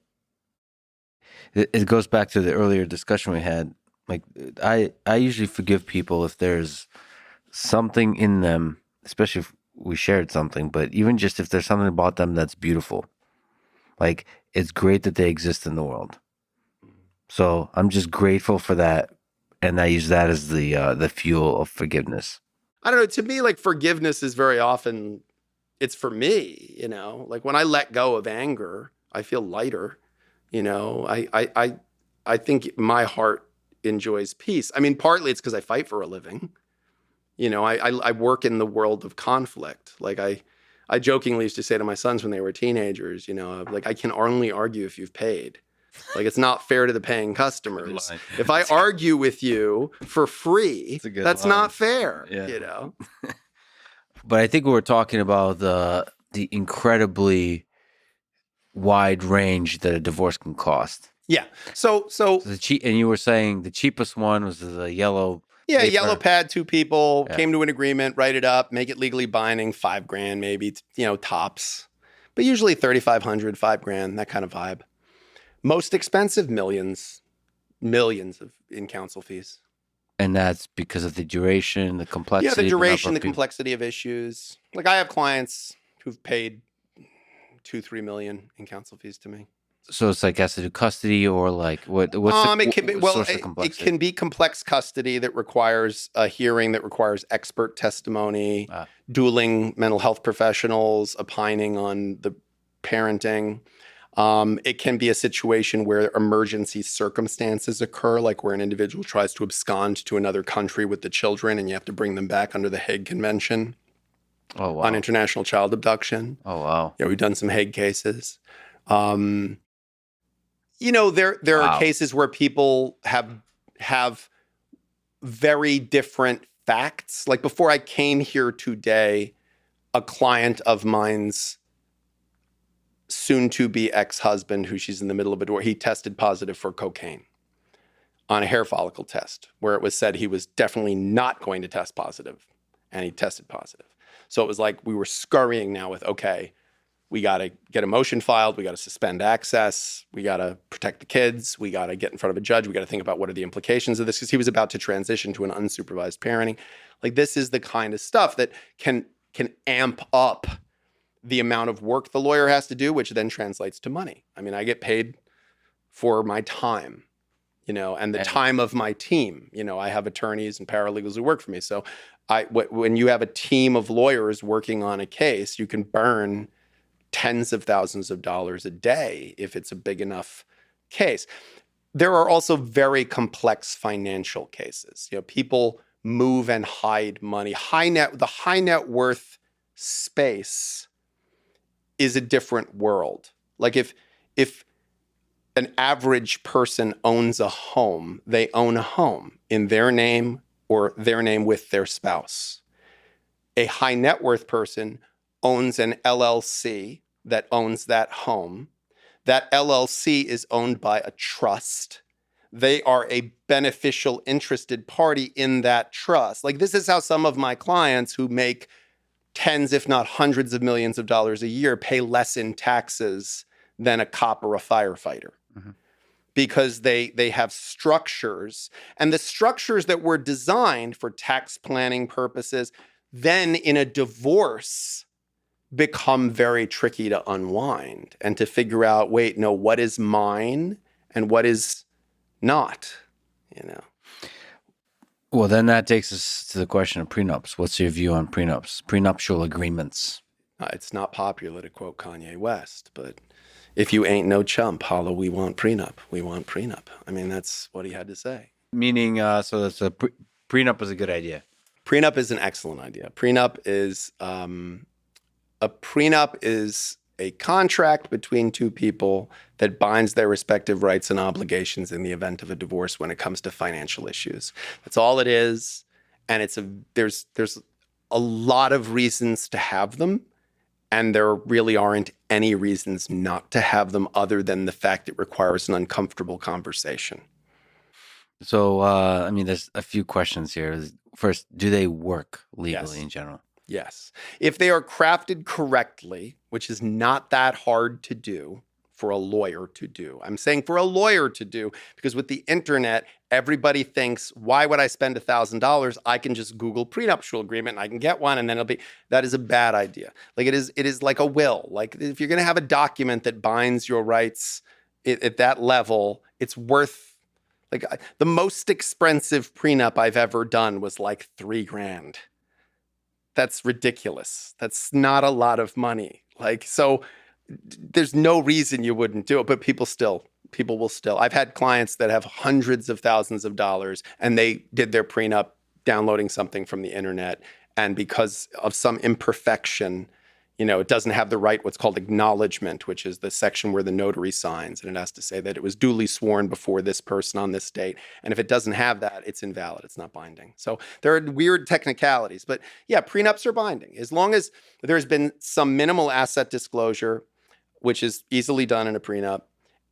A: it goes back to the earlier discussion we had. Like I usually forgive people if there's something in them, especially if we shared something, but even just if there's something about them that's beautiful. Like it's great that they exist in the world. So I'm just grateful for that, and I use that as the fuel of forgiveness.
B: I don't know. To me, like forgiveness is very often, it's for me, like when I let go of anger, I feel lighter. I think my heart enjoys peace. I mean, partly it's because I fight for a living. I work in the world of conflict. Like I jokingly used to say to my sons when they were teenagers, like I can only argue if you've paid. Like it's not fair to the paying customers. If I argue with you for free, that's line. Not fair. Yeah.
A: But I think we're talking about the incredibly wide range that a divorce can cost.
B: Yeah. So
A: and you were saying the cheapest one was the yellow.
B: Yeah, paper. Yellow pad, 2 people came to an agreement, write it up, make it legally binding, $5,000 maybe, tops, but usually $3,500, $5,000, that kind of vibe. Most expensive, millions in counsel fees.
A: And that's because of the duration, the complexity.
B: Yeah, the duration, the complexity of issues. Like I have clients who've paid $2-3 million in counsel fees to me.
A: So it's like has to do custody or like what's the source of complexity?
B: It can be complex custody that requires a hearing, that requires expert testimony, dueling mental health professionals, opining on the parenting. It can be a situation where emergency circumstances occur, like where an individual tries to abscond to another country with the children and you have to bring them back under the Hague Convention on international child abduction.
A: Oh, wow.
B: Yeah, we've done some Hague cases. There are cases where people have very different facts. Like before I came here today, a client of mine's soon-to-be ex-husband, who she's in the middle of a divorce, he tested positive for cocaine on a hair follicle test, where it was said he was definitely not going to test positive, and he tested positive. So it was like we were scurrying now with, okay, we got to get a motion filed. We got to suspend access. We got to protect the kids. We got to get in front of a judge. We got to think about what are the implications of this, because he was about to transition to an unsupervised parenting. Like, this is the kind of stuff that can amp up the amount of work the lawyer has to do, which then translates to money. I mean, I get paid for my time, and the time of my team. I have attorneys and paralegals who work for me. So when you have a team of lawyers working on a case, you can burn tens of thousands of dollars a day if it's a big enough case. There are also very complex financial cases. People move and hide money. The high net worth space is a different world. Like if an average person owns a home, they own a home in their name or their name with their spouse. A high net worth person owns an LLC that owns that home. That LLC is owned by a trust. They are a beneficial interested party in that trust. Like, this is how some of my clients who make tens, if not hundreds of millions of dollars a year pay less in taxes than a cop or a firefighter. Mm-hmm. Because they have structures, and the structures that were designed for tax planning purposes, then in a divorce become very tricky to unwind and to figure out, wait, no, what is mine and what is not,
A: Well, then that takes us to the question of prenups. What's your view on prenups, prenuptial agreements?
B: It's not popular to quote Kanye West, but if you ain't no chump, holla, we want prenup. We want prenup. I mean, that's what he had to say.
A: Meaning, so that's prenup is a good idea.
B: Prenup is an excellent idea. Prenup is a contract between two people that binds their respective rights and obligations in the event of a divorce when it comes to financial issues. That's all it is. And there's a lot of reasons to have them, and there really aren't any reasons not to have them other than the fact it requires an uncomfortable conversation.
A: So, there's a few questions here. First, do they work legally in general?
B: Yes. If they are crafted correctly, which is not that hard to do for a lawyer to do. I'm saying for a lawyer to do, because with the internet, everybody thinks, why would I spend $1,000? I can just Google prenuptial agreement and I can get one, and then that is a bad idea. Like, it is like a will. Like, if you're going to have a document that binds your rights at that level, it's worth, like, the most expensive prenup I've ever done was like $3,000. That's ridiculous. That's not a lot of money. Like, so there's no reason you wouldn't do it, but people will still. I've had clients that have hundreds of thousands of dollars and they did their prenup downloading something from the internet. And because of some imperfection, it doesn't have the right, what's called acknowledgement, which is the section where the notary signs. And it has to say that it was duly sworn before this person on this date. And if it doesn't have that, it's invalid. It's not binding. So there are weird technicalities. But yeah, prenups are binding. As long as there's been some minimal asset disclosure, which is easily done in a prenup.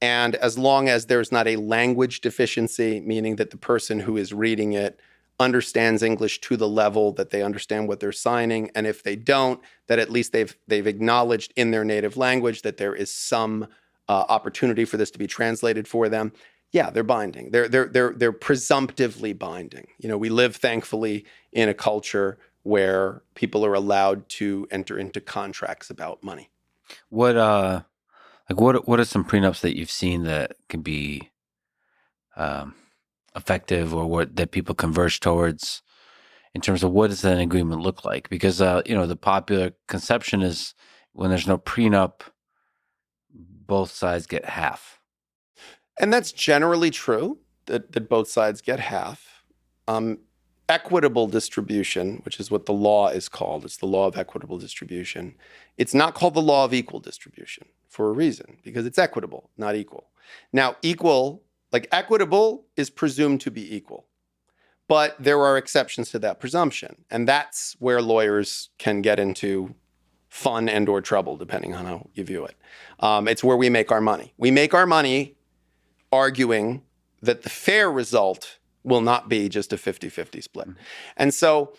B: And as long as there's not a language deficiency, meaning that the person who is reading it understands English to the level that they understand what they're signing. And if they don't, that at least they've acknowledged in their native language that there is some opportunity for this to be translated for them. Yeah, they're binding. They're presumptively binding. We live, thankfully, in a culture where people are allowed to enter into contracts about money.
A: What are some prenups that you've seen that can be effective, or that people converge towards in terms of what does an agreement look like? Because the popular conception is when there's no prenup, both sides get half.
B: And that's generally true, that both sides get half. Equitable distribution, which is what the law is called, it's the law of equitable distribution. It's not called the law of equal distribution for a reason, because it's equitable, not equal. Now, equitable is presumed to be equal, but there are exceptions to that presumption. And that's where lawyers can get into fun and or trouble, depending on how you view it. It's where we make our money. We make our money arguing that the fair result will not be just a 50-50 split. Mm-hmm. And so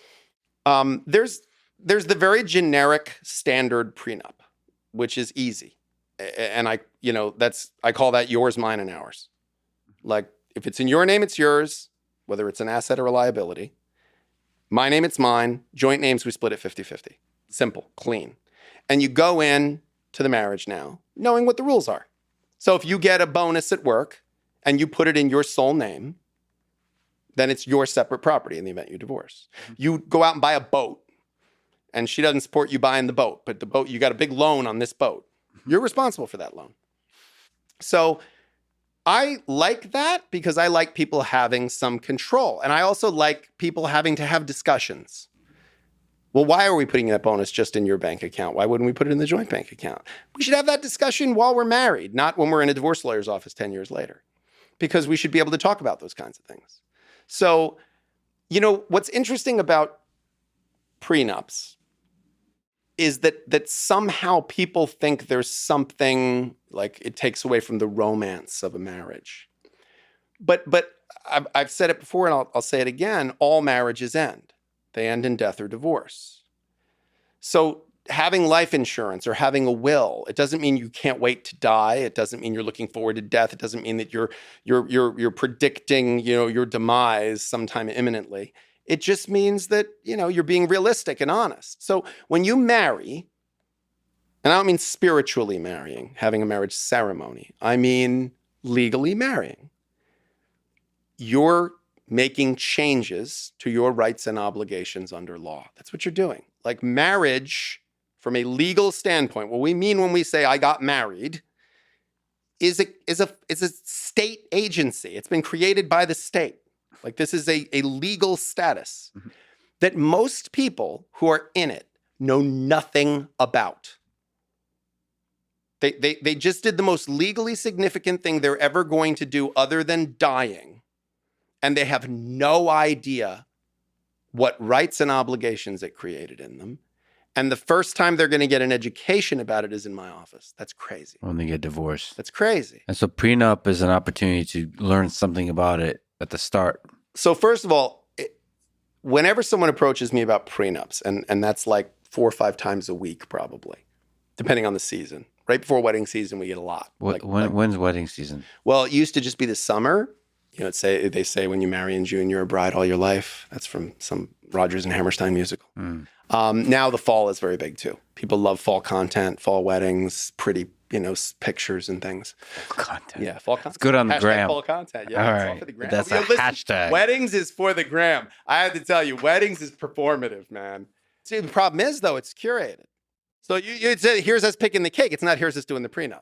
B: there's There's the very generic standard prenup, which is easy. And I call that yours, mine, and ours. Like if it's in your name, it's yours, whether it's an asset or a liability. My name, it's mine. Joint names, we split it 50-50. Simple, clean. And you go in to the marriage now, knowing what the rules are. So if you get a bonus at work and you put it in your sole name, then it's your separate property in the event you divorce. Mm-hmm. You go out and buy a boat, and she doesn't support you buying the boat, but the boat, you got a big loan on this boat. You're responsible for that loan. So I like that because I like people having some control. And I also like people having to have discussions. Well, why are we putting that bonus just in your bank account? Why wouldn't we put it in the joint bank account? We should have that discussion while we're married, not when we're in a divorce lawyer's office 10 years later, because we should be able to talk about those kinds of things. So, what's interesting about prenups is that somehow people think there's something like it takes away from the romance of a marriage. But I've said it before, and I'll say it again, all marriages end. They end in death or divorce. So having life insurance or having a will, it doesn't mean you can't wait to die. It doesn't mean you're looking forward to death. It doesn't mean that you're predicting, your demise sometime imminently. It just means that, you're being realistic and honest. So when you marry, and I don't mean spiritually marrying, having a marriage ceremony, I mean legally marrying, you're making changes to your rights and obligations under law. That's what you're doing. Like marriage, from a legal standpoint, what we mean when we say I got married is a state agency. It's been created by the state. Like this is a legal status that most people who are in it know nothing about. They just did the most legally significant thing they're ever going to do other than dying. And they have no idea what rights and obligations it created in them. And the first time they're going to get an education about it is in my office. That's crazy.
A: When they get divorced.
B: That's crazy.
A: And so prenup is an opportunity to learn something about it at the start.
B: So first of all, whenever someone approaches me about prenups, and that's like 4 or 5 times a week probably, depending on the season. Right before wedding season, we get a lot.
A: When's wedding season?
B: Well, it used to just be the summer. They say when you marry in June, you're a bride all your life. That's from some Rodgers and Hammerstein musical. Now the fall is very big too. People love fall content, fall weddings, pretty, pictures and things.
A: Content.
B: Yeah, fall content.
A: It's good on the gram.
B: Fall content. Yeah,
A: all
B: it's
A: right.
B: all for the gram.
A: That's a hashtag.
B: Weddings is for the gram. I have to tell you, weddings is performative, man. See, the problem is though, it's curated. So you say, here's us picking the cake. It's not here's us doing the prenup.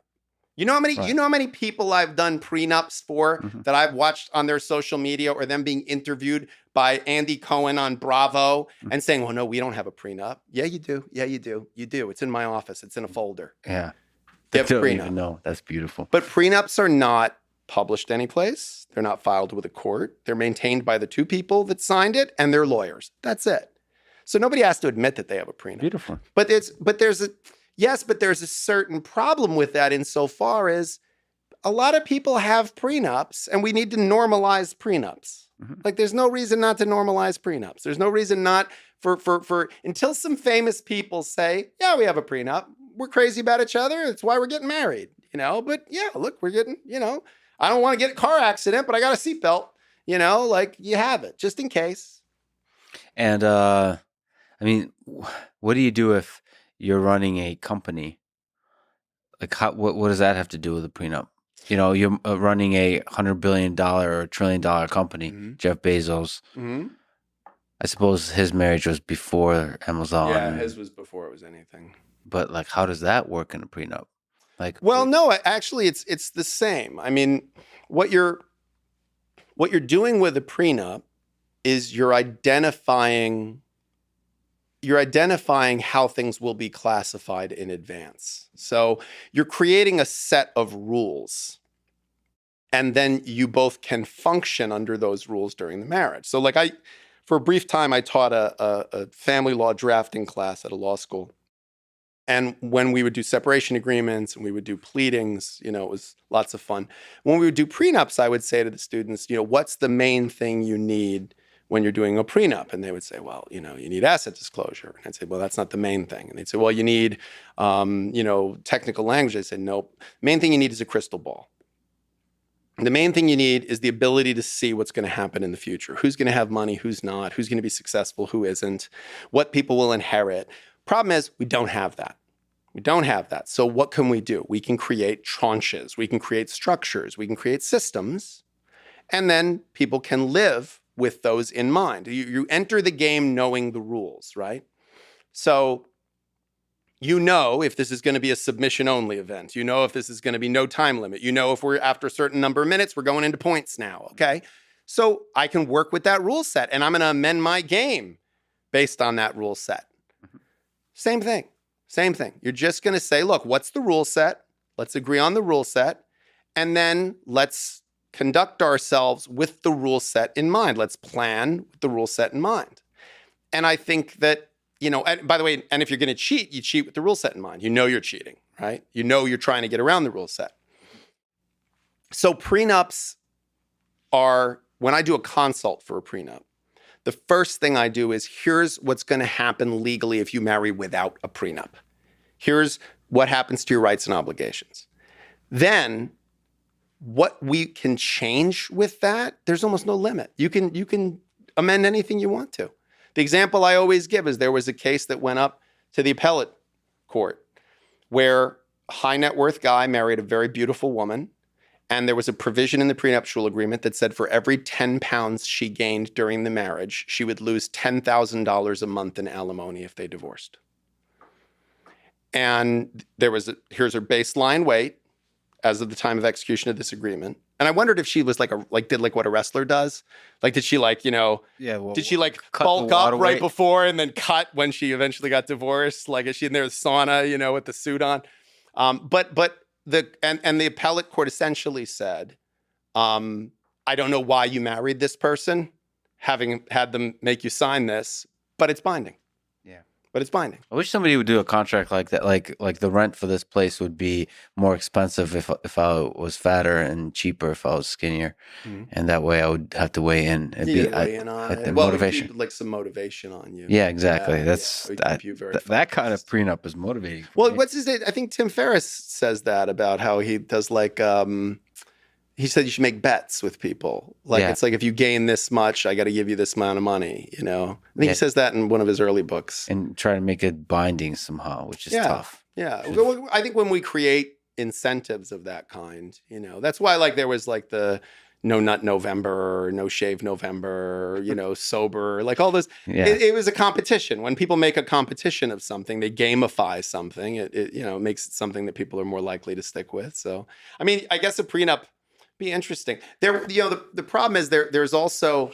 B: You know how many people I've done prenups for that I've watched on their social media or them being interviewed by Andy Cohen on Bravo and saying, well, no, we don't have a prenup. Yeah, you do. Yeah, you do. You do. It's in my office. It's in a folder.
A: Yeah.
B: They have a prenup.
A: No, that's beautiful.
B: But prenups are not published anyplace. They're not filed with a court. They're maintained by the 2 people that signed it and their lawyers. That's it. So nobody has to admit that they have a prenup.
A: Beautiful.
B: But there's a certain problem with that insofar as a lot of people have prenups and we need to normalize prenups. Like there's no reason not to normalize prenups. There's no reason not for until some famous people say, yeah, we have a prenup. We're crazy about each other. That's why we're getting married, but yeah, look, we're getting, I don't want to get a car accident, but I got a seatbelt, like you have it just in case.
A: And, what do you do if you're running a company? Like, what does that have to do with a prenup? You're running a $100 billion or $1 trillion company, Jeff Bezos. I suppose his marriage was before Amazon.
B: Yeah, his was before it was anything.
A: But like, how does that work in a prenup? Like,
B: well, no, actually, it's the same. I mean, what you're doing with a prenup is you're identifying how things will be classified in advance. So you're creating a set of rules, and then you both can function under those rules during the marriage. So like for a brief time, I taught a family law drafting class at a law school. And when we would do separation agreements and we would do pleadings, it was lots of fun. When we would do prenups, I would say to the students, what's the main thing you need when you're doing a prenup? And they would say, well, you need asset disclosure. And I'd say, well, that's not the main thing. And they'd say, well, you need, technical language. I said, nope. Main thing you need is a crystal ball. The main thing you need is the ability to see what's going to happen in the future. Who's going to have money, who's not, who's going to be successful, who isn't, what people will inherit. Problem is, we don't have that. We don't have that. So what can we do? We can create tranches. We can create structures. We can create systems. And then people can live with those in mind. You enter the game knowing the rules, right? So if this is going to be a submission-only event. If this is going to be no time limit. If we're after a certain number of minutes, we're going into points now, okay? So I can work with that rule set, and I'm going to amend my game based on that rule set. Same thing. You're just going to say, look, what's the rule set? Let's agree on the rule set, and then let's conduct ourselves with the rule set in mind. Let's plan with the rule set in mind. And I think that, and by the way, and if you're going to cheat, you cheat with the rule set in mind. You're cheating, right? You're trying to get around the rule set. So prenups are, when I do a consult for a prenup, the first thing I do is, here's what's going to happen legally if you marry without a prenup. Here's what happens to your rights and obligations. Then what we can change with that, there's almost no limit. You can amend anything you want to. The example I always give is there was a case that went up to the appellate court where a high net worth guy married a very beautiful woman, and there was a provision in the prenuptial agreement that said for every 10 pounds she gained during the marriage, she would lose $10,000 a month in alimony if they divorced. And here's her baseline weight as of the time of execution of this agreement. And I wondered if she was did what a wrestler does. Did she did she bulk up right before and then cut when she eventually got divorced? Is she in there sauna, with the suit on? But the appellate court essentially said, I don't know why you married this person, having had them make you sign this, but it's binding. But it's binding.
A: I wish somebody would do a contract like that. Like the rent for this place would be more expensive if I was fatter and cheaper if I was skinnier, and that way I would have to weigh in.
B: Weigh in on it.
A: Motivation,
B: keep, some motivation on you.
A: Yeah, exactly. That kind of prenup is motivating.
B: Well, what's his name? I think Tim Ferriss says that about how he does he said you should make bets with people. It's if you gain this much, I got to give you this amount of money, I think he says that in one of his early books.
A: And try to make it binding somehow, which is tough.
B: Yeah. Well, I think when we create incentives of that kind, that's why there was the no nut November, no shave November, sober, all those. Yeah. It was a competition. When people make a competition of something, they gamify something. It makes it something that people are more likely to stick with. So, I guess a prenup be interesting. The problem is there's also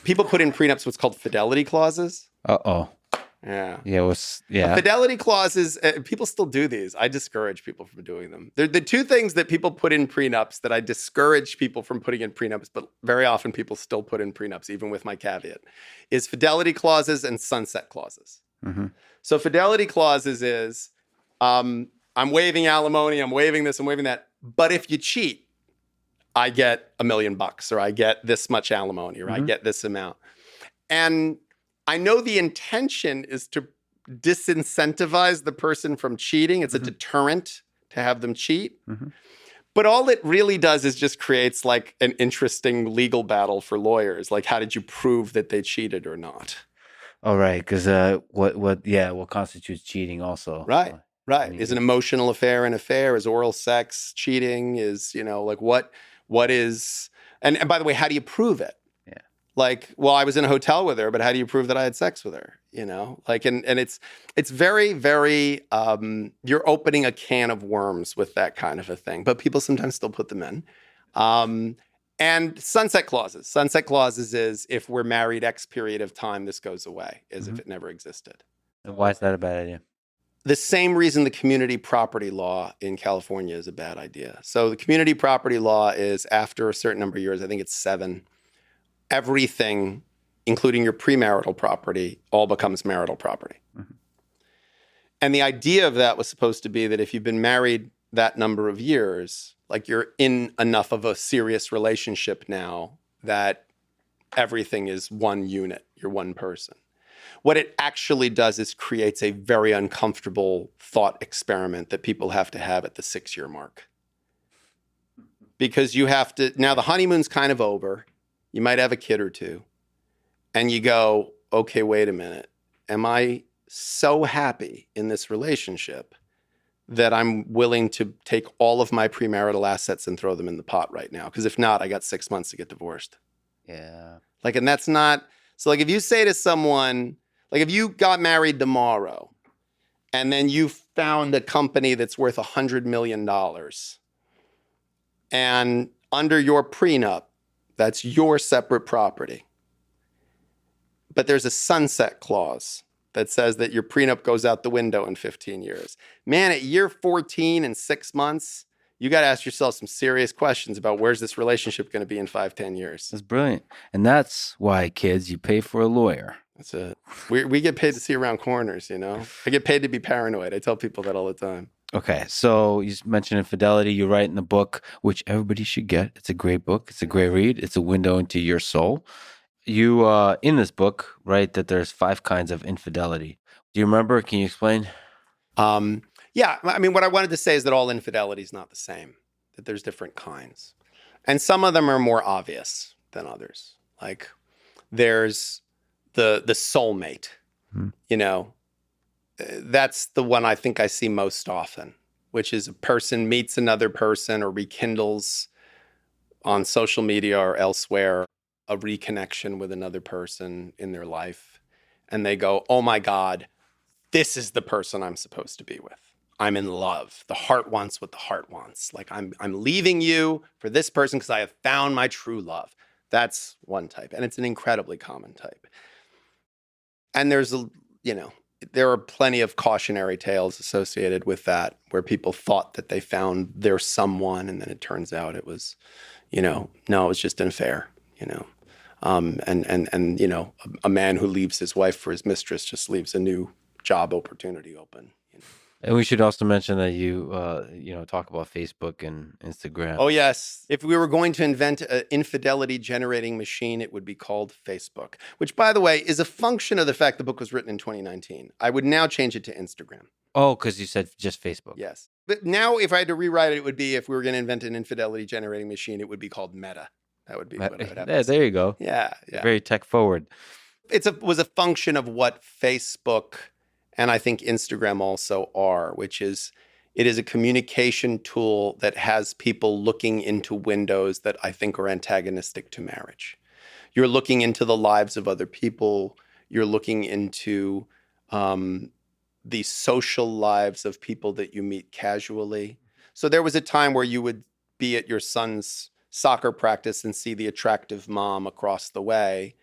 B: people put in prenups what's called fidelity clauses. Yeah. Fidelity clauses, people still do these. I discourage people from doing them. They're the two things that people put in prenups that I discourage people from putting in prenups, but very often people still put in prenups, even with my caveat, is fidelity clauses and sunset clauses. Mm-hmm. So fidelity clauses is, I'm waiving alimony, I'm waiving this, I'm waiving that, but if you cheat, I get $1 million, or I get this much alimony, or I get this amount. And I know the intention is to disincentivize the person from cheating. It's a deterrent to have them cheat. Mm-hmm. But all it really does is just creates an interesting legal battle for lawyers. How did you prove that they cheated or not?
A: Oh, right. Because what constitutes cheating also?
B: Right. Right. Is an emotional affair an affair? Is oral sex cheating? Is, what is, and by the way, how do you prove it? Yeah. I was in a hotel with her, but how do you prove that I had sex with her? And it's very, very, you're opening a can of worms with that kind of a thing, but people sometimes still put them in. And sunset clauses. Sunset clauses is if we're married X period of time, this goes away, as if it never existed.
A: And why is that a bad idea?
B: The same reason the community property law in California is a bad idea. So the community property law is after a certain number of years, I think it's 7, everything, including your premarital property, all becomes marital property. Mm-hmm. And the idea of that was supposed to be that if you've been married that number of years, you're in enough of a serious relationship now that everything is one unit. You're one person. What it actually does is creates a very uncomfortable thought experiment that people have to have at the 6-year mark. Because you have to, now the honeymoon's kind of over. You might have a kid or two. And you go, okay, wait a minute. Am I so happy in this relationship that I'm willing to take all of my premarital assets and throw them in the pot right now? Because if not, I got 6 months to get divorced.
A: Yeah.
B: Like, and that's not, so like if you say to someone, like if you got married tomorrow and then you found a company that's worth $100 million and under your prenup, that's your separate property. But there's a sunset clause that says that your prenup goes out the window in 15 years. Man, at year 14 and 6 months, you got to ask yourself some serious questions about where's this relationship going to be in 5-10 years.
A: That's brilliant. And that's why, kids, you pay for a lawyer.
B: That's it. We get paid to see around corners, you know? I get paid to be paranoid. I tell people that all the time.
A: Okay, so you mentioned infidelity. You write in the book, which everybody should get. It's a great book. It's a great read. It's a window into your soul. You, in this book, write that there's 5 kinds of infidelity. Do you remember? Can you explain?
B: Yeah, I mean, what I wanted to say is that all infidelity is not the same, that there's different kinds. And some of them are more obvious than others. Like there's the soulmate, you know, that's the one I think I see most often, which is a person meets another person or rekindles on social media or elsewhere a reconnection with another person in their life. And they go, oh my God, this is the person I'm supposed to be with. I'm in love. The heart wants what the heart wants. Like I'm leaving you for this person because I have found my true love. That's one type. And it's an incredibly common type. And there's there are plenty of cautionary tales associated with that, where people thought that they found their someone, and then it turns out it was, no, it was just an affair, and a man who leaves his wife for his mistress just leaves a new job opportunity open.
A: And we should also mention that you, talk about Facebook and Instagram.
B: Oh, yes. If we were going to invent an infidelity-generating machine, it would be called Facebook, which, by the way, is a function of the fact the book was written in 2019. I would now change it to Instagram.
A: Oh, because you said just Facebook.
B: Yes. But now if I had to rewrite it, it would be, if we were going to invent an infidelity-generating machine, it would be called Meta. That would be what I would have to say.
A: There you go.
B: Yeah.
A: Very tech forward.
B: It was a function of what Facebook and I think Instagram also are, which is it is a communication tool that has people looking into windows that I think are antagonistic to marriage. You're looking into the lives of other people. You're looking into the social lives of people that you meet casually. So there was a time where you would be at your son's soccer practice and see the attractive mom across the way,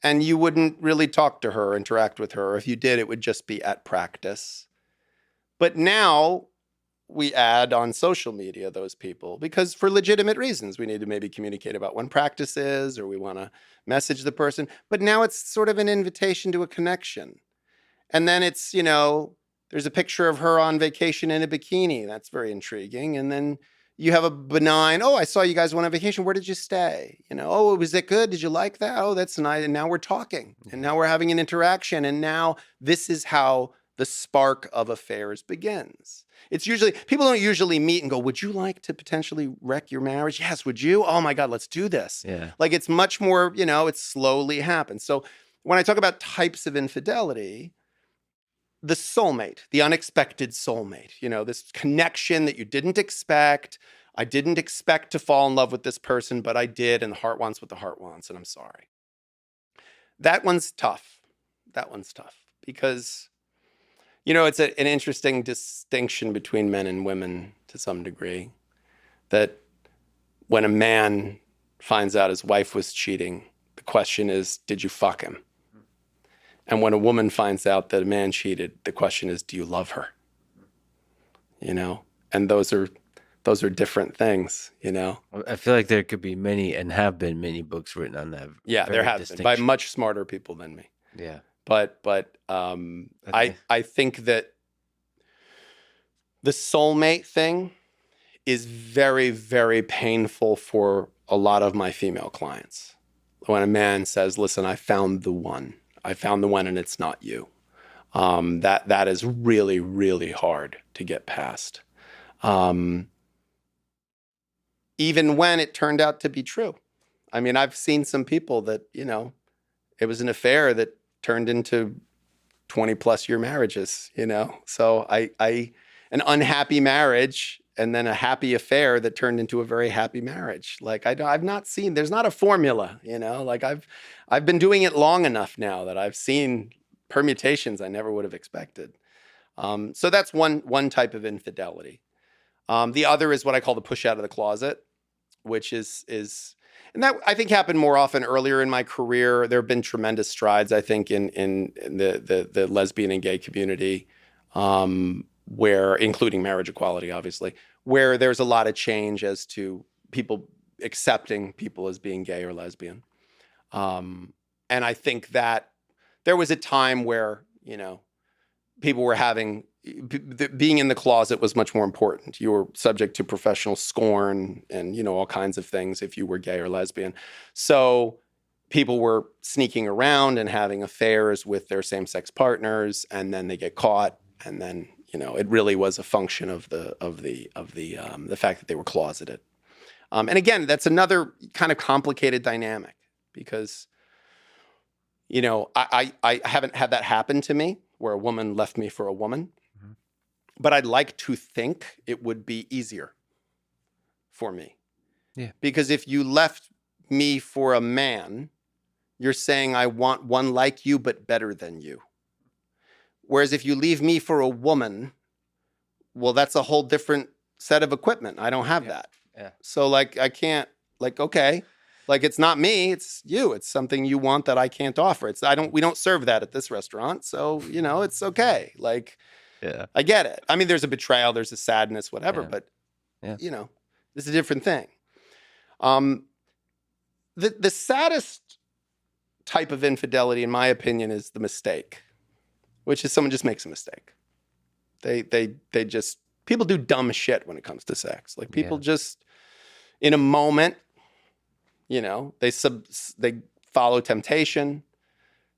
B: and you wouldn't really talk to her, interact with her. If you did, it would just be at practice. But now we add on social media those people because for legitimate reasons, we need to maybe communicate about when practice is, or we want to message the person. But now it's sort of an invitation to a connection. And then it's, there's a picture of her on vacation in a bikini. That's very intriguing. And then you have a benign, oh, I saw you guys went on vacation. Where did you stay? Oh, was it good? Did you like that? Oh, that's nice. And now we're talking. And now we're having an interaction. And now this is how the spark of affairs begins. It's usually, people don't usually meet and go, would you like to potentially wreck your marriage? Yes, would you? Oh my God, let's do this.
A: Yeah.
B: Like it's much more, it slowly happens. So when I talk about types of infidelity, the soulmate, the unexpected soulmate, this connection that you didn't expect. I didn't expect to fall in love with this person, but I did, and the heart wants what the heart wants, and I'm sorry. That one's tough. Because, it's an interesting distinction between men and women to some degree, that when a man finds out his wife was cheating, the question is, did you fuck him? And when a woman finds out that a man cheated, the question is, do you love her? And those are different things,
A: I feel like there could be many and have been many books written on that.
B: Yeah, there have been by much smarter people than me.
A: Yeah.
B: But I think that the soulmate thing is very, very painful for a lot of my female clients. when a man says, listen, I found the one. I found the one and it's not you. That is really, really hard to get past. Even when it turned out to be true. I mean, I've seen some people that, it was an affair that turned into 20 plus year marriages, So an unhappy marriage and then a happy affair that turned into a very happy marriage. Like I've not seen, there's not a formula, like I've been doing it long enough now that I've seen permutations I never would have expected. So that's one type of infidelity. The other is what I call the push out of the closet, which is and that I think happened more often earlier in my career. There have been tremendous strides, I think, in the lesbian and gay community, where, including marriage equality, obviously, where there's a lot of change as to people accepting people as being gay or lesbian. And I think that there was a time where, people were being in the closet was much more important. You were subject to professional scorn and, all kinds of things if you were gay or lesbian. So people were sneaking around and having affairs with their same-sex partners, and then they get caught. And then, it really was a function of the fact that they were closeted. And again, that's another kind of complicated dynamic because, I haven't had that happen to me where a woman left me for a woman. Mm-hmm. But I'd like to think it would be easier for me.
A: Yeah.
B: Because if you left me for a man, you're saying I want one like you, but better than you. Whereas if you leave me for a woman, well, that's a whole different set of equipment. I don't have that.
A: Yeah.
B: So I can't, okay. It's not me, it's you. It's something you want that I can't offer. We don't serve that at this restaurant. So, it's okay.
A: Yeah.
B: I get it. I mean, there's a betrayal, there's a sadness, whatever, but it's a different thing. The saddest type of infidelity, in my opinion, is the mistake, which is someone just makes a mistake. They just, people do dumb shit when it comes to sex. People just, in a moment, they follow temptation.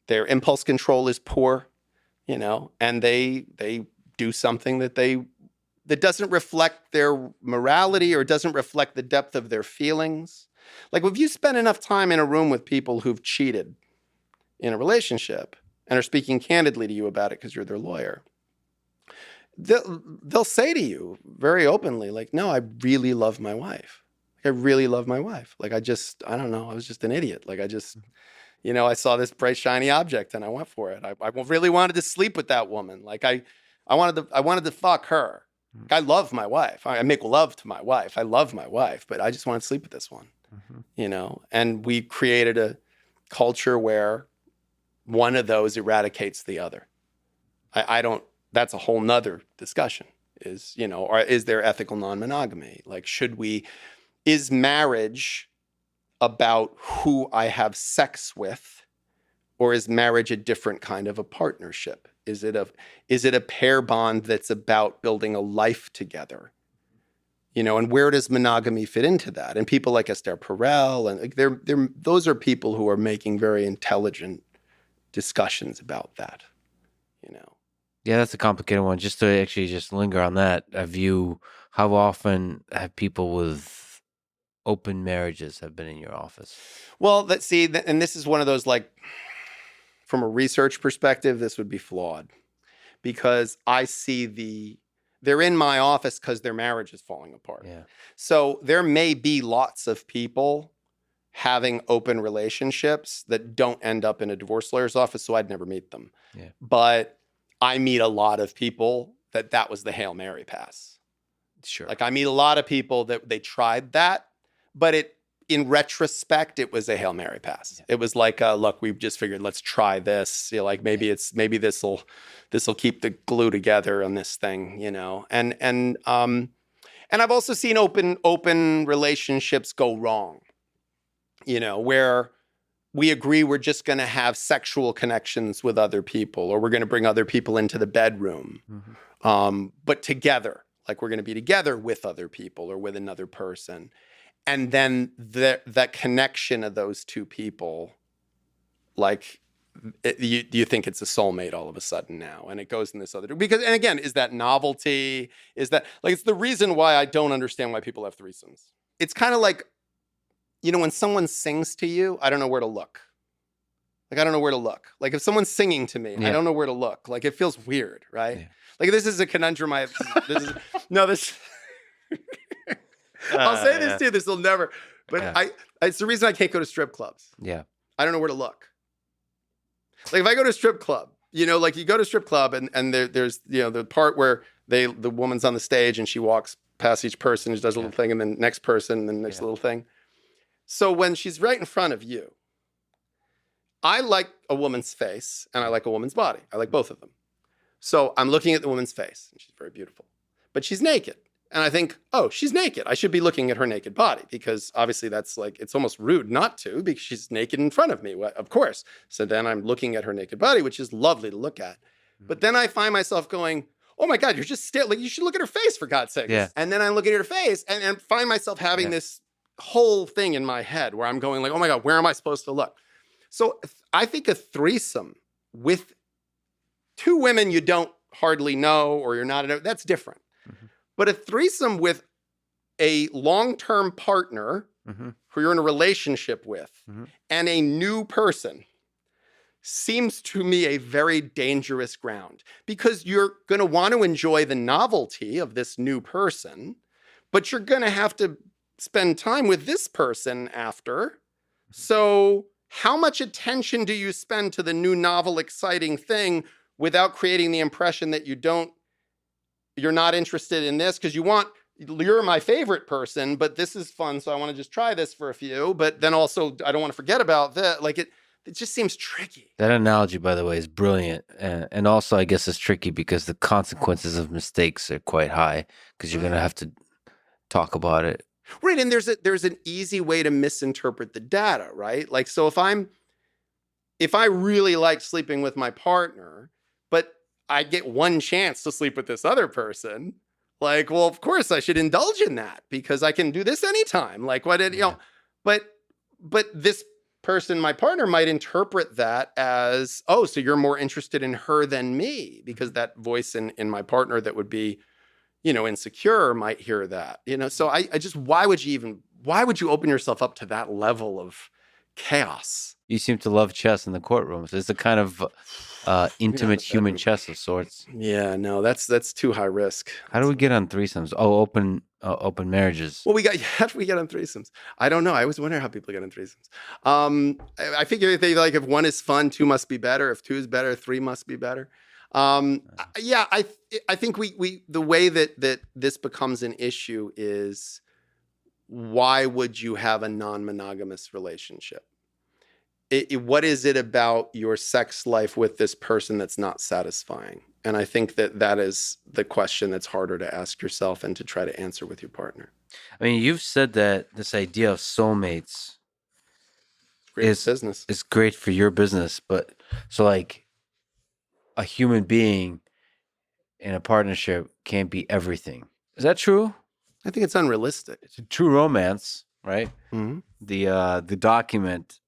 B: Their impulse control is poor, and they do something that doesn't reflect their morality or doesn't reflect the depth of their feelings. If you spend enough time in a room with people who've cheated in a relationship and are speaking candidly to you about it because you're their lawyer, they'll say to you very openly, no, I really love my wife. I really love my wife. I don't know. I was just an idiot. I saw this bright, shiny object and I went for it. I really wanted to sleep with that woman. I wanted to fuck her. I love my wife. I make love to my wife. I love my wife, but I just want to sleep with this one, and we created a culture where one of those eradicates the other. That's a whole nother discussion or is there ethical non-monogamy? Is marriage about who I have sex with, or is marriage a different kind of a partnership? Is it a pair bond that's about building a life together? And where does monogamy fit into that? And people like Esther Perel, and those are people who are making very intelligent discussions about that.
A: Yeah, that's a complicated one. Just to actually just linger on that, how often have people with open marriages have been in your office?
B: Well, and this is one of those, from a research perspective, this would be flawed because I see they're in my office because their marriage is falling apart.
A: Yeah.
B: So there may be lots of people having open relationships that don't end up in a divorce lawyer's office, so I'd never meet them.
A: Yeah.
B: But I meet a lot of people that was the Hail Mary pass.
A: Sure.
B: I meet a lot of people that they tried that, but in retrospect, it was a Hail Mary pass. Yeah. It was look, we've just figured, let's try this. Maybe this will keep the glue together on this thing, And I've also seen open relationships go wrong, where we agree we're just going to have sexual connections with other people, or we're going to bring other people into the bedroom, but together, we're going to be together with other people or with another person. And then that connection of those two people, like, you think it's a soulmate all of a sudden now, and it goes in this other because, and again, is that novelty? Is that like it's the reason why I don't understand why people have threesomes? It's kind of like, when someone sings to you, I don't know where to look. Like, I don't know where to look. Like, if someone's singing to me, I don't know where to look. Like, it feels weird, right? Yeah. Like, this is a conundrum. I'll say this too. This will never. But it's the reason I can't go to strip clubs.
A: Yeah.
B: I don't know where to look. Like, if I go to a strip club, like you go to a strip club and there's the part where the woman's on the stage and she walks past each person, she does a little thing, and then next person, and then next little thing. So when she's right in front of you, I like a woman's face and I like a woman's body. I like both of them. So I'm looking at the woman's face and she's very beautiful, but she's naked. And I think, oh, she's naked. I should be looking at her naked body because obviously that's like, it's almost rude not to because she's naked in front of me, of course. So then I'm looking at her naked body, which is lovely to look at. But then I find myself going, oh my God, you're just still, like, you should look at her face for God's sake.
A: Yeah.
B: And then I'm looking at her face and find myself having this whole thing in my head where I'm going like, oh my God, where am I supposed to look? So I think a threesome with two women you don't hardly know or you're not, that's different. Mm-hmm. But a threesome with a long-term partner who you're in a relationship with and a new person seems to me a very dangerous ground because you're going to want to enjoy the novelty of this new person, but you're going to have to spend time with this person after. So how much attention do you spend to the new novel, exciting thing without creating the impression that you're not interested in this because you're my favorite person, but this is fun, so I want to just try this for a few, but then also I don't want to forget about that. Like it just seems tricky.
A: That analogy, by the way, is brilliant. And also, I guess it's tricky because the consequences of mistakes are quite high because you're going to have to talk about it.
B: Right, and there's an easy way to misinterpret the data, right? Like, so if I really like sleeping with my partner, but I get one chance to sleep with this other person, like, well, of course I should indulge in that because I can do this anytime. Like, but this person, my partner, might interpret that as, oh, so you're more interested in her than me because that voice in my partner that would be, insecure might hear that, so I just, why would you open yourself up to that level of chaos?
A: You seem to love chess in the courtrooms. It's a kind of intimate human chess of sorts.
B: Yeah, no, that's too high risk.
A: How do we get on threesomes? Oh, open marriages.
B: Well, how do we get on threesomes? I don't know. I always wonder how people get on threesomes. I figure if one is fun, two must be better. If two is better, three must be better. I think the way that this becomes an issue is, why would you have a non-monogamous relationship? What is it about your sex life with this person that's not satisfying? And I think that is the question that's harder to ask yourself and to try to answer with your partner.
A: I mean, you've said that this idea of soulmates is great for your business, but so like a human being in a partnership can't be everything. Is that true?
B: I think it's unrealistic.
A: It's a true romance, right?
B: Mm-hmm.
A: The document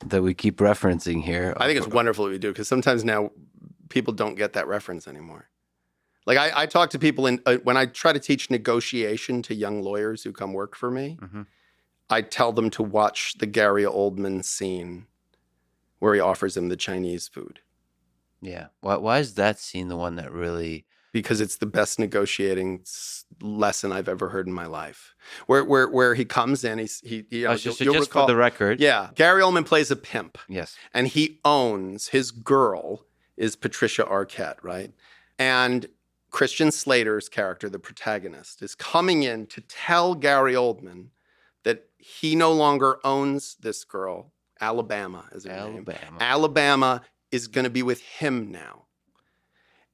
A: that we keep referencing here.
B: I think it's wonderful that we do, because sometimes now people don't get that reference anymore. Like I talk to people when I try to teach negotiation to young lawyers who come work for me, I tell them to watch the Gary Oldman scene where he offers them the Chinese food.
A: Yeah. Why is that scene the one that really...
B: Because it's the best negotiating lesson I've ever heard in my life. Where he comes in, just
A: for the record.
B: Yeah. Gary Oldman plays a pimp.
A: Yes.
B: And he owns, his girl is Patricia Arquette, right? And Christian Slater's character, the protagonist, is coming in to tell Gary Oldman that he no longer owns this girl. Alabama is her name. Alabama is going to be with him now.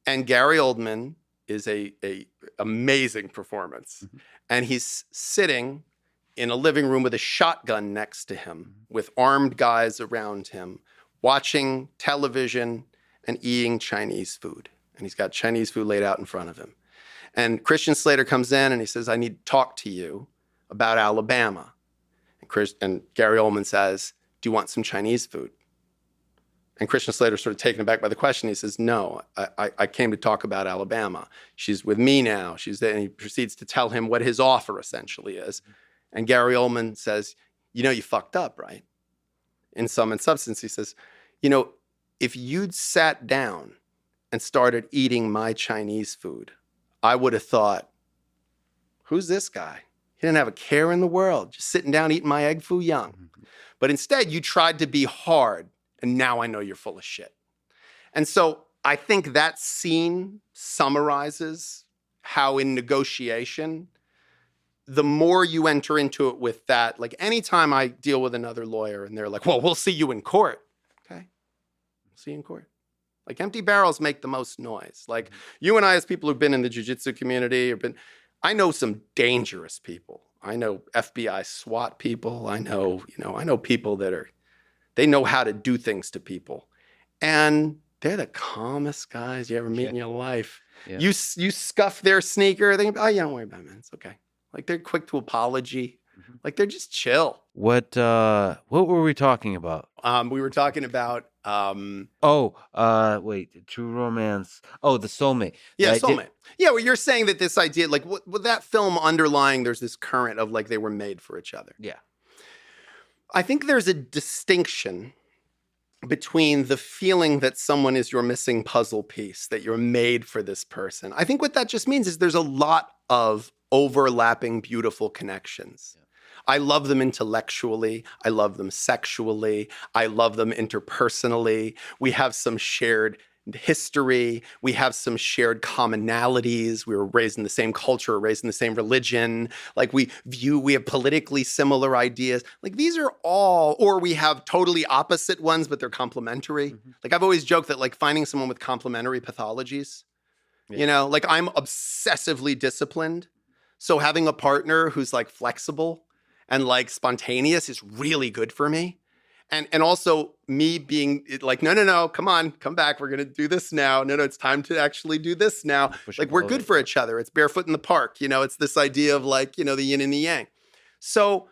B: And Gary Oldman is a amazing performance. And he's sitting in a living room with a shotgun next to him, with armed guys around him, watching television and eating Chinese food. And he's got Chinese food laid out in front of him. And Christian Slater comes in and he says, I need to talk to you about Alabama. And Gary Oldman says, do you want some Chinese food? And Christian Slater's sort of taken aback by the question. He says, no, I came to talk about Alabama. She's with me now. She's there. And he proceeds to tell him what his offer essentially is. And Gary Oldman says, you know, you fucked up, right? In sum and substance, he says, you know, if you'd sat down and started eating my Chinese food, I would have thought, who's this guy? He didn't have a care in the world, just sitting down eating my egg foo young. But instead, you tried to be hard, and now I know you're full of shit. And so I think that scene summarizes how in negotiation, the more you enter into it with that, like anytime I deal with another lawyer and they're like, well, we'll see you in court. Okay, we'll see you in court. Like empty barrels make the most noise. Like you and I, as people who've been in the jiu-jitsu community, I know some dangerous people. I know FBI SWAT people. I know people they know how to do things to people. And they're the calmest guys you ever meet in your life. Yeah. You scuff their sneaker, they go, oh, yeah, don't worry about it, man. It's okay. Like they're quick to apology. Like they're just chill.
A: What were we talking about?
B: We were talking about
A: True Romance. Oh, the soulmate.
B: Yeah, soulmate. Yeah, well, you're saying that this idea, like with that film underlying, there's this current of like they were made for each other.
A: Yeah.
B: I think there's a distinction between the feeling that someone is your missing puzzle piece, that you're made for this person. I think what that just means is there's a lot of overlapping, beautiful connections. Yeah. I love them intellectually. I love them sexually. I love them interpersonally. We have some shared history. We have some shared commonalities. We were raised in the same culture, raised in the same religion. Like we have politically similar ideas. Like these are all, or we have totally opposite ones, but they're complementary. Mm-hmm. Like I've always joked that like finding someone with complementary pathologies, you know, like I'm obsessively disciplined. So having a partner who's like flexible and like spontaneous is really good for me. And also me being like, no, come on, come back. We're going to do this now. No, it's time to actually do this now. Like we're good for each other. It's barefoot in the park. You know, it's this idea of like, you know, the yin and the yang. So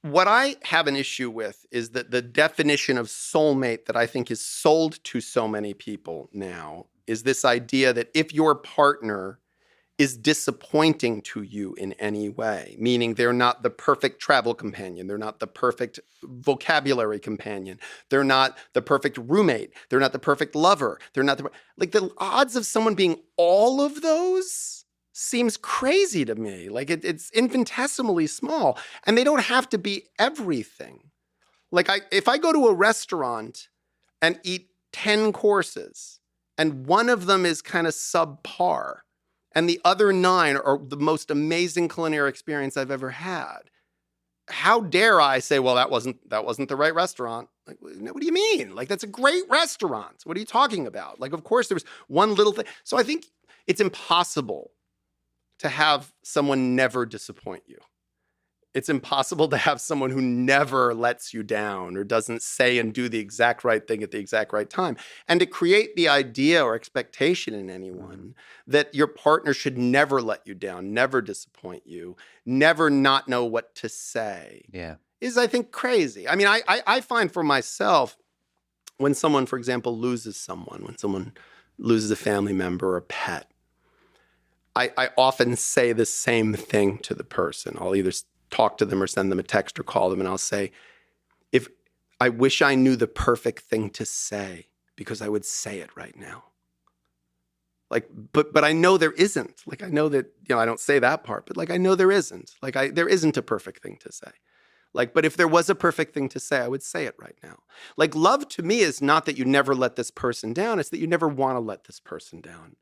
B: what I have an issue with is that the definition of soulmate that I think is sold to so many people now is this idea that if your partner is disappointing to you in any way, meaning they're not the perfect travel companion, they're not the perfect vocabulary companion, they're not the perfect roommate, they're not the perfect lover, they're not like the odds of someone being all of those seems crazy to me. Like it's infinitesimally small, and they don't have to be everything. Like if I go to a restaurant and eat 10 courses and one of them is kind of subpar, and the other 9 are the most amazing culinary experience I've ever had, how dare I say, well, that wasn't the right restaurant? Like, what do you mean? Like, that's a great restaurant. What are you talking about? Like, of course, there was one little thing. So I think it's impossible to have someone never disappoint you. It's impossible to have someone who never lets you down or doesn't say and do the exact right thing at the exact right time. And to create the idea or expectation in anyone that your partner should never let you down, never disappoint you, never not know what to say is, I think, crazy. I mean, I find for myself, when someone, for example, loses someone, when someone loses a family member or a pet, I often say the same thing to the person. I'll either talk to them or send them a text or call them, and I'll say, if I wish I knew the perfect thing to say, because I would say it right now. Like, but I know there isn't. Like, I know that, you know, I don't say that part, but like, I know there isn't. Like, there isn't a perfect thing to say. Like, but if there was a perfect thing to say, I would say it right now. Like, love to me is not that you never let this person down. It's that you never want to let this person down.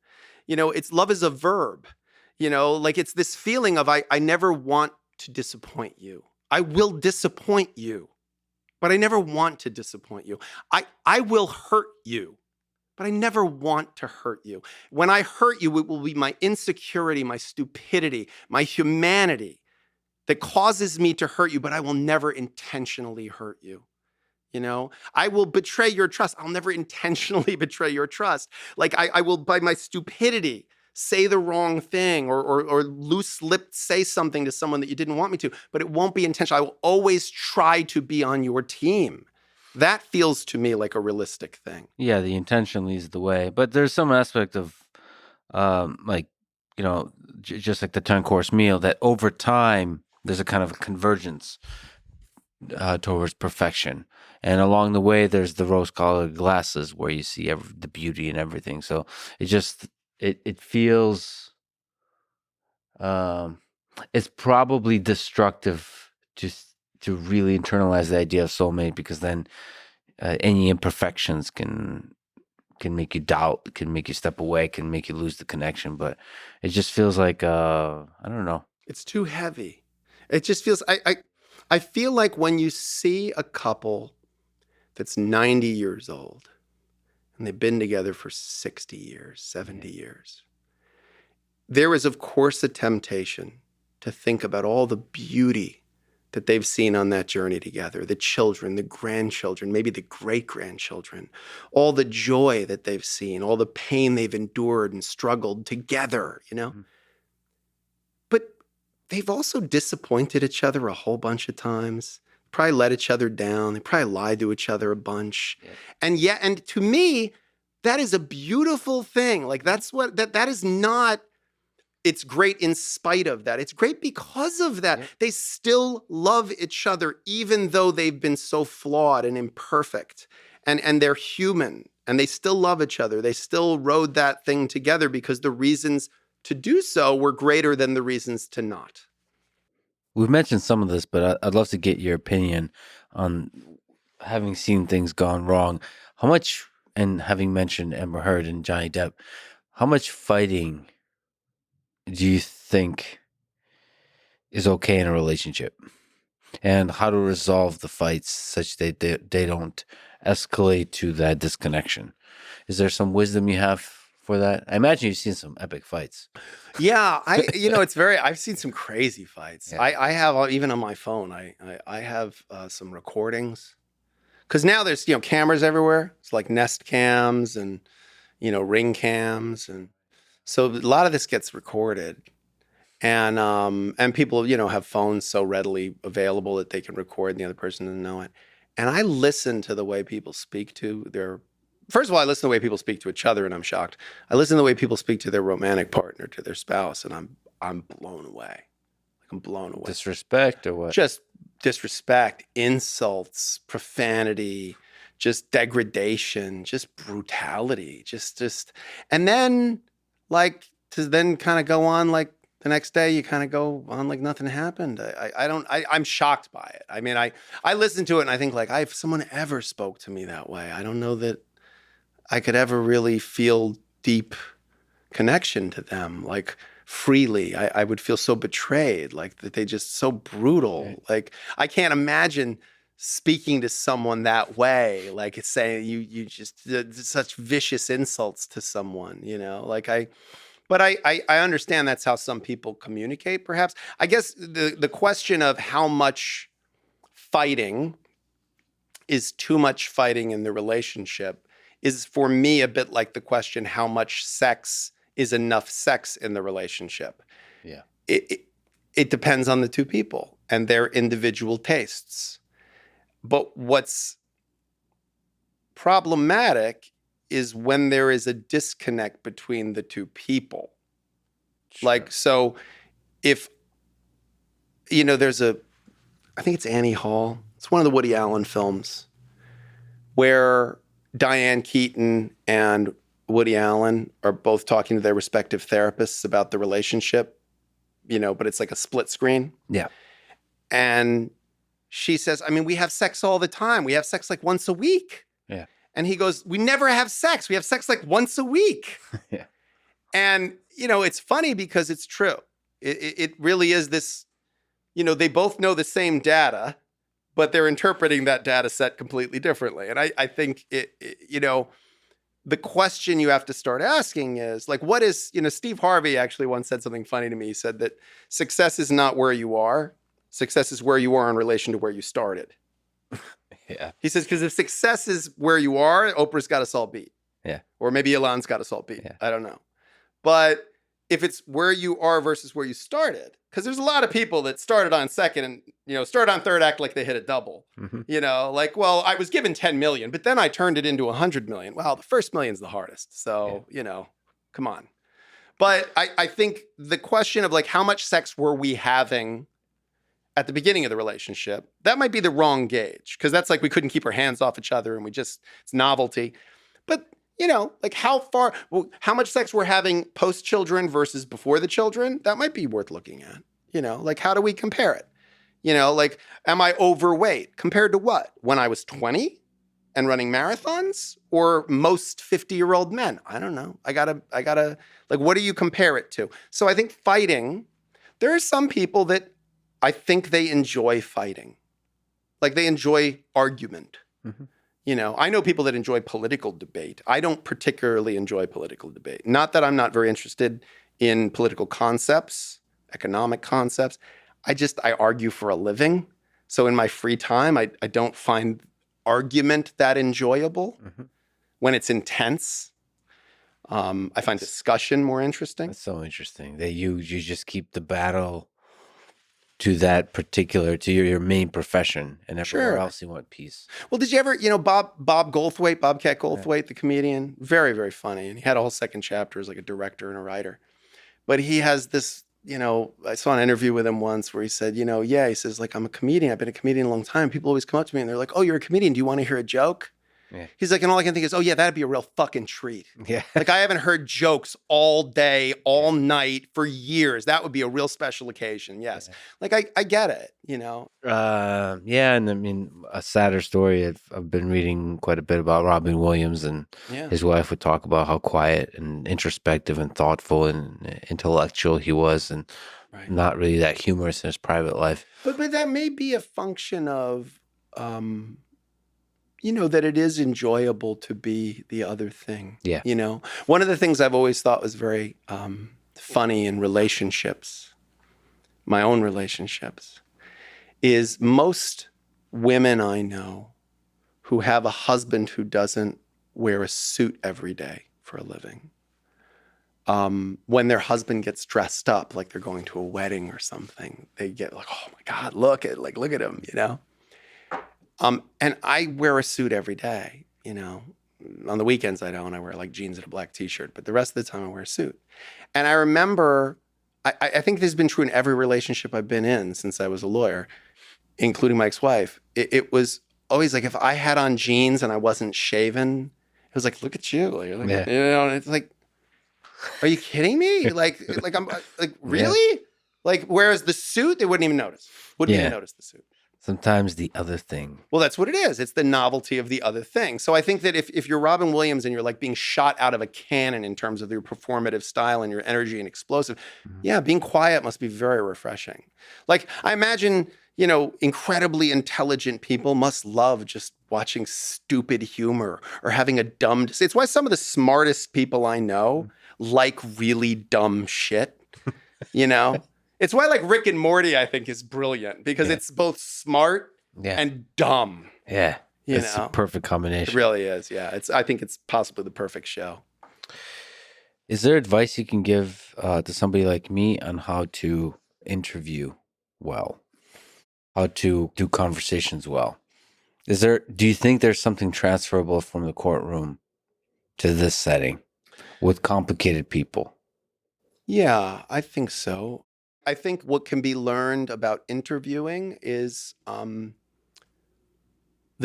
B: You know, love is a verb. You know, like it's this feeling of I never want to disappoint you. I will disappoint you, but I never want to disappoint you. I will hurt you, but I never want to hurt you. When I hurt you, it will be my insecurity, my stupidity, my humanity that causes me to hurt you, but I will never intentionally hurt you. You know, I will betray your trust. I'll never intentionally betray your trust. Like I will, by my stupidity, say the wrong thing or loose-lipped say something to someone that you didn't want me to, but it won't be intentional. I will always try to be on your team. That feels to me like a realistic thing.
A: Yeah, the intention leads the way, but there's some aspect of, like, you know, just like the 10-course meal, that over time there's a kind of a convergence towards perfection, and along the way there's the rose-colored glasses where you see the beauty and everything. So it just it feels, um, it's probably destructive to really internalize the idea of soulmate, because then any imperfections can make you doubt, can make you step away, can make you lose the connection. But it just feels like, I don't know.
B: It's too heavy. It just feels, I feel like when you see a couple that's 90 years old and they've been together for 60 years, 70 years, there is, of course, a temptation to think about all the beauty that they've seen on that journey together, the children, the grandchildren, maybe the great-grandchildren, all the joy that they've seen, all the pain they've endured and struggled together, you know? Mm-hmm. But they've also disappointed each other a whole bunch of times, probably let each other down, they probably lied to each other a bunch. Yeah. And to me, that is a beautiful thing. Like, that's what, that is not, it's great in spite of that. It's great because of that. Yeah. They still love each other, even though they've been so flawed and imperfect. And they're human, and they still love each other. They still rode that thing together because the reasons to do so were greater than the reasons to not.
A: We've mentioned some of this, but I'd love to get your opinion on, having seen things gone wrong, how much, and having mentioned Amber Heard and Johnny Depp, how much fighting do you think is okay in a relationship, and how to resolve the fights such that they don't escalate to that disconnection? Is there some wisdom you have for that? I imagine you've seen some epic fights.
B: Yeah, I've seen some crazy fights. Yeah. I have, even on my phone, I have some recordings, because now there's, cameras everywhere. It's like Nest cams and, Ring cams. And so a lot of this gets recorded, and people, have phones so readily available that they can record and the other person doesn't know it. And I listen to the way people speak to their, first of all, I listen to the way people speak to each other, and I'm shocked. I listen to the way people speak to their romantic partner, to their spouse, and I'm blown away. Like, I'm blown away.
A: Disrespect or what?
B: Just disrespect, insults, profanity, just degradation, just brutality, just, and then, like, to then kind of go on, like, the next day you kind of go on like nothing happened. I'm shocked by it. I mean, I listen to it and I think, like, if someone ever spoke to me that way, I don't know that I could ever really feel deep connection to them, like, freely. I would feel so betrayed, like, that they just so brutal. Right. Like, I can't imagine speaking to someone that way, like, it's saying you just such vicious insults to someone, like, but I understand that's how some people communicate, perhaps. I guess the question of how much fighting is too much fighting in the relationship is, for me, a bit like the question, how much sex is enough sex in the relationship?
A: Yeah.
B: It depends on the two people and their individual tastes. But what's problematic is when there is a disconnect between the two people. Sure. Like, so if, there's I think it's Annie Hall. It's one of the Woody Allen films where Diane Keaton and Woody Allen are both talking to their respective therapists about the relationship, but it's like a split screen.
A: Yeah.
B: And she says, we have sex all the time. We have sex like once a week.
A: Yeah.
B: And he goes, we never have sex. We have sex like once a week.
A: Yeah.
B: And, it's funny because it's true. It really is this, they both know the same data, but they're interpreting that data set completely differently. And I think, the question you have to start asking is, like, what is, Steve Harvey actually once said something funny to me. He said that success is not where you are. Success is where you are in relation to where you started.
A: Yeah.
B: He says, because if success is where you are, Oprah's got us all beat.
A: Yeah.
B: Or maybe Elon's got us all beat.
A: Yeah.
B: I don't know. But if it's where you are versus where you started. Because there's a lot of people that started on second and, started on third act like they hit a double. Like, well, I was given 10 million, but then I turned it into 100 million. Well, the first million's the hardest. So, come on. But I think the question of like, how much sex were we having at the beginning of the relationship, that might be the wrong gauge. Because that's like we couldn't keep our hands off each other and it's novelty. But like how much sex we're having post-children versus before the children, that might be worth looking at. Like how do we compare it? Like am I overweight compared to what? When I was 20 and running marathons or most 50-year-old men? I don't know. I gotta, like, what do you compare it to? So I think fighting, there are some people that I think they enjoy fighting. Like they enjoy argument. I know people that enjoy political debate. I don't particularly enjoy political debate. Not that I'm not very interested in political concepts, economic concepts. I argue for a living. So in my free time, I don't find argument that enjoyable. When it's intense, I find discussion more interesting.
A: That's so interesting that you just keep the battle to that particular, to your main profession, and everywhere else you want peace.
B: Well, did you ever, Bobcat Goldthwait, the comedian, very, very funny. And he had a whole second chapter as like a director and a writer. But he has this, I saw an interview with him once where he said, he says, like, I'm a comedian. I've been a comedian a long time. People always come up to me and they're like, oh, you're a comedian. Do you want to hear a joke? Yeah. He's like, and all I can think is, oh yeah, that'd be a real fucking treat. Yeah. Like I haven't heard jokes all day, all night for years. That would be a real special occasion. Yes. Yeah. Like I get it,
A: Yeah. And I mean, a sadder story. I've been reading quite a bit about Robin Williams, and his wife would talk about how quiet and introspective and thoughtful and intellectual he was, and not really that humorous in his private life.
B: But that may be a function of, that it is enjoyable to be the other thing. Yeah. One of the things I've always thought was very funny in relationships, my own relationships, is most women I know who have a husband who doesn't wear a suit every day for a living. When their husband gets dressed up, like they're going to a wedding or something, they get like, oh my God, look at him, and I wear a suit every day, On the weekends I don't. I wear like jeans and a black t-shirt, but the rest of the time I wear a suit. And I remember, I think this has been true in every relationship I've been in since I was a lawyer, including my ex-wife. It was always like if I had on jeans and I wasn't shaven, it was like, look at you. Like, it's like, are you kidding me? Like I'm like, really? Yeah. Like, whereas the suit, they wouldn't even notice. Wouldn't even notice the suit.
A: Sometimes the other thing.
B: Well, that's what it is. It's the novelty of the other thing. So I think that if you're Robin Williams and you're like being shot out of a cannon in terms of your performative style and your energy and explosive, being quiet must be very refreshing. Like I imagine, incredibly intelligent people must love just watching stupid humor or having a dumb. It's why some of the smartest people I know like really dumb shit, It's why like Rick and Morty, I think, is brilliant because it's both smart and dumb.
A: Yeah. It's a perfect combination.
B: It really is. Yeah. I think it's possibly the perfect show.
A: Is there advice you can give to somebody like me on how to interview well? How to do conversations well? Do you think there's something transferable from the courtroom to this setting with complicated people?
B: Yeah, I think so. I think what can be learned about interviewing is the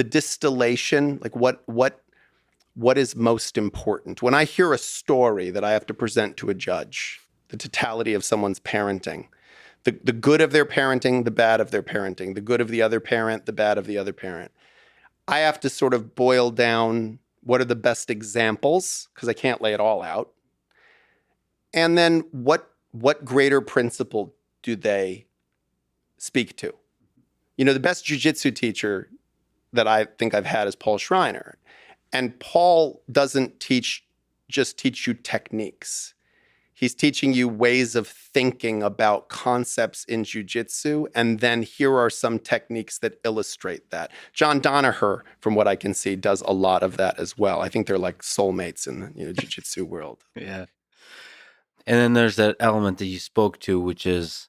B: distillation, like what is most important. When I hear a story that I have to present to a judge, the totality of someone's parenting, the good of their parenting, the bad of their parenting, the good of the other parent, the bad of the other parent, I have to sort of boil down what are the best examples, because I can't lay it all out. And then what greater principle do they speak to? The best jiu-jitsu teacher that I think I've had is Paul Schreiner. And Paul doesn't just teach you techniques. He's teaching you ways of thinking about concepts in jiu-jitsu, and then here are some techniques that illustrate that. John Danaher, from what I can see, does a lot of that as well. I think they're like soulmates in the jiu-jitsu world.
A: Yeah. And then there's that element that you spoke to, which is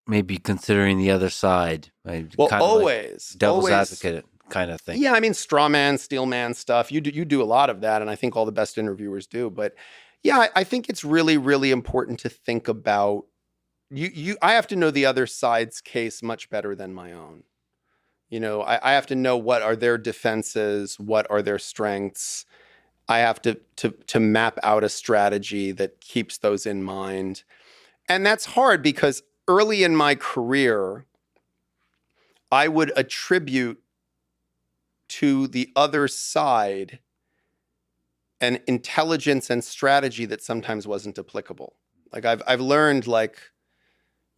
A: maybe considering the other side, like,
B: Well,
A: kind of like
B: always,
A: devil's
B: always.
A: advocate kind of thing.
B: Yeah, I mean, straw man, steel man stuff. You do a lot of that, and I think all the best interviewers do. But yeah, I think it's really, really important to think about you. I have to know the other side's case much better than my own. I have to know what are their defenses, what are their strengths. I have to map out a strategy that keeps those in mind, and that's hard because early in my career, I would attribute to the other side an intelligence and strategy that sometimes wasn't applicable. Like I've learned, like,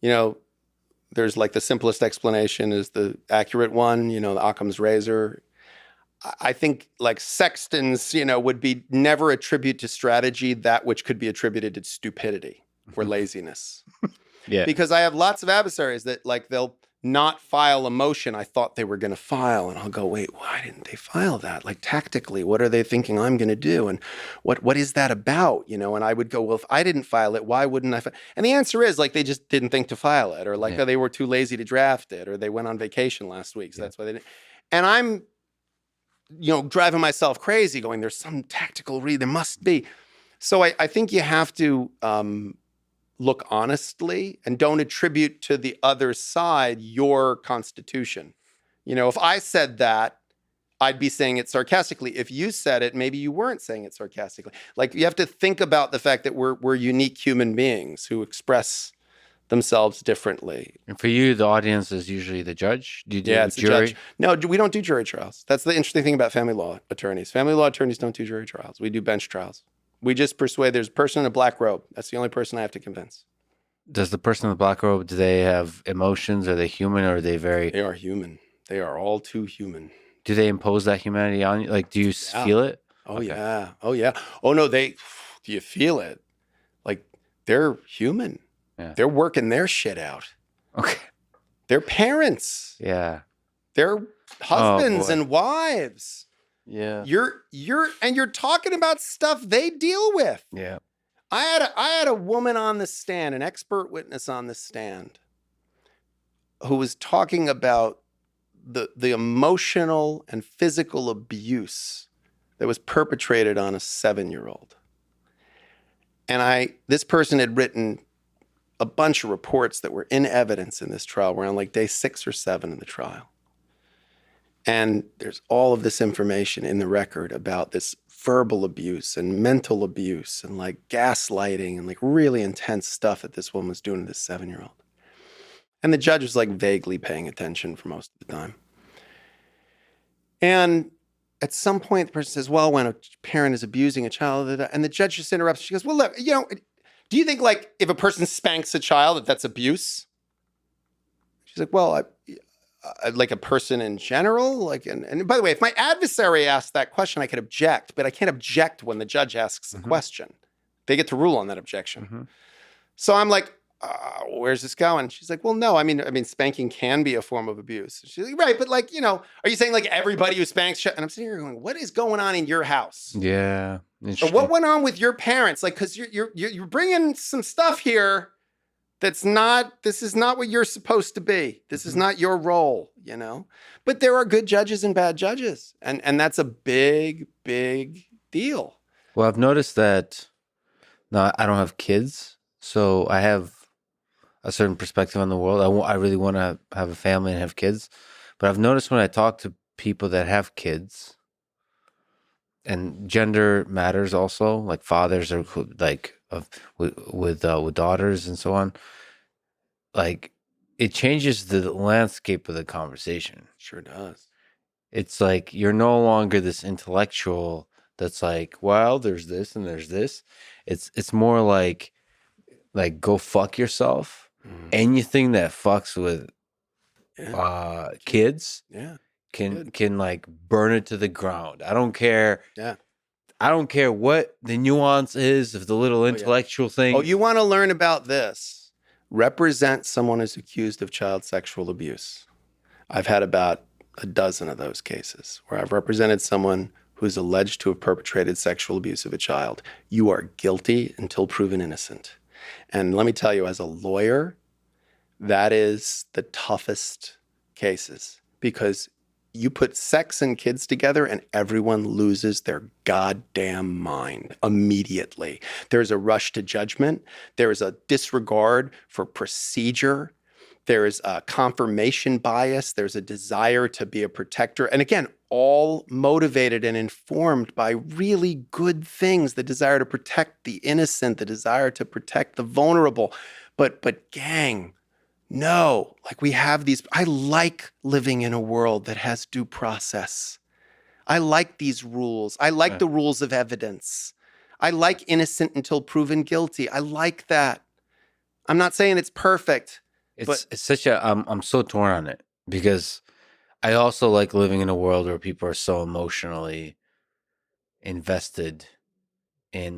B: there's like the simplest explanation is the accurate one, the Occam's razor. I think like Sexton's, would be never attribute to strategy that which could be attributed to stupidity or laziness.
A: Yeah.
B: Because I have lots of adversaries that like they'll not file a motion I thought they were going to file. And I'll go, wait, why didn't they file that? Like tactically, what are they thinking I'm going to do? And what is that about? And I would go, well, if I didn't file it, why wouldn't I? And the answer is like, they just didn't think to file it, or like, oh, they were too lazy to draft it, or they went on vacation last week. So that's why they didn't. And I'm, driving myself crazy going, there's some tactical read, there must be. So I think you have to, look honestly and don't attribute to the other side your constitution. If I said that, I'd be saying it sarcastically. If you said it, maybe you weren't saying it sarcastically. Like you have to think about the fact that we're unique human beings who express themselves differently.
A: And for you, the audience is usually the judge? Do you do
B: it's
A: jury?
B: The judge. No, we don't do jury trials. That's the interesting thing about family law attorneys. Family law attorneys don't do jury trials. We do bench trials. We just persuade. There's a person in a black robe. That's the only person I have to convince.
A: Does the person in the black robe, do they have emotions? Are they human, or are they very...
B: They are human. They are all too human.
A: Do they impose that humanity on you? Like, do you feel it?
B: Oh, okay. Yeah. Oh, yeah. Oh, no, do you feel it? Like, they're human. Yeah. They're working their shit out.
A: Okay.
B: They're parents.
A: Yeah.
B: They're husbands and wives.
A: Yeah.
B: You're talking about stuff they deal with.
A: Yeah.
B: I had a woman on the stand, an expert witness on the stand, who was talking about the emotional and physical abuse that was perpetrated on a 7-year-old. And this person had written a bunch of reports that were in evidence in this trial. We're on like day 6 or 7 in the trial. And there's all of this information in the record about this verbal abuse and mental abuse and like gaslighting and like really intense stuff that this woman was doing to this 7-year-old. And the judge was like vaguely paying attention for most of the time. And at some point, the person says, well, when a parent is abusing a child, and the judge just interrupts. She goes, well, look, do you think like if a person spanks a child, that's abuse? She's like, well, like a person in general, like, and by the way, if my adversary asked that question, I could object, but I can't object when the judge asks a question. They get to rule on that objection. So I'm like, where's this going? She's like, well, no, I mean, spanking can be a form of abuse. She's like, right, but like, are you saying like everybody who spanks? And I'm sitting here going, what is going on in your house?
A: Yeah.
B: Or what went on with your parents? Like, because you're bringing some stuff here. This is not what you're supposed to be. This is not your role, But there are good judges and bad judges. And that's a big, big deal.
A: Well, I've noticed that, no, I don't have kids, so I have a certain perspective on the world. I really want to have a family and have kids. But I've noticed when I talk to people that have kids, and gender matters also, like fathers or like with daughters and so on, like it changes the landscape of the conversation.
B: Sure does.
A: It's like you're no longer this intellectual that's like, well, there's this and there's this. It's more like go fuck yourself. Anything that fucks with kids can like burn it to the ground. I don't care.
B: Yeah.
A: I don't care what the nuance is of the little intellectual thing.
B: Oh, you want to learn about this? Represent someone who's accused of child sexual abuse. I've had about a dozen of those cases where I've represented someone who is alleged to have perpetrated sexual abuse of a child, you are guilty until proven innocent. And let me tell you, as a lawyer, that is the toughest cases, because you put sex and kids together and everyone loses their goddamn mind immediately. There's a rush to judgment. There is a disregard for procedure. There is a confirmation bias. There's a desire to be a protector. And again, all motivated and informed by really good things, the desire to protect the innocent, the desire to protect the vulnerable. But gang, no, like we have these, I like living in a world that has due process. I like these rules. I like the rules of evidence. I like innocent until proven guilty. I like that. I'm not saying it's perfect.
A: It's such a, I'm so torn on it, because I also like living in a world where people are so emotionally invested in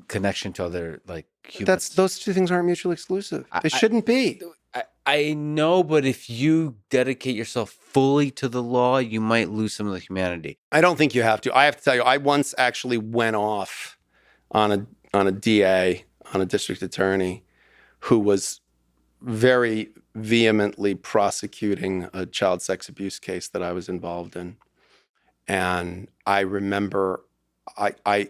A: connection to other like humans.
B: Those two things aren't mutually exclusive. They shouldn't be.
A: I know, but if you dedicate yourself fully to the law, you might lose some of the humanity.
B: I don't think you have to. I have to tell you, I once actually went off on a DA, on a district attorney, who was very vehemently prosecuting a child sex abuse case that I was involved in. And I remember I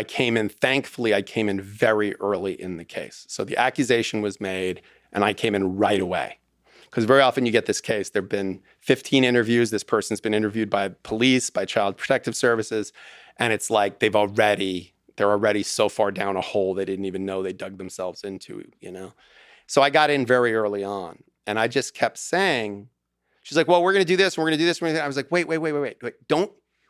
B: came in, thankfully I came in very early in the case. So the accusation was made and I came in right away. Because very often you get this case, there've been 15 interviews, this person's been interviewed by police, by child protective services, and it's like they're already so far down a hole they didn't even know they dug themselves into, you know? So I got in very early on and I just kept saying, she's like, well, we're going to do this, we're going to do this. I was like, wait,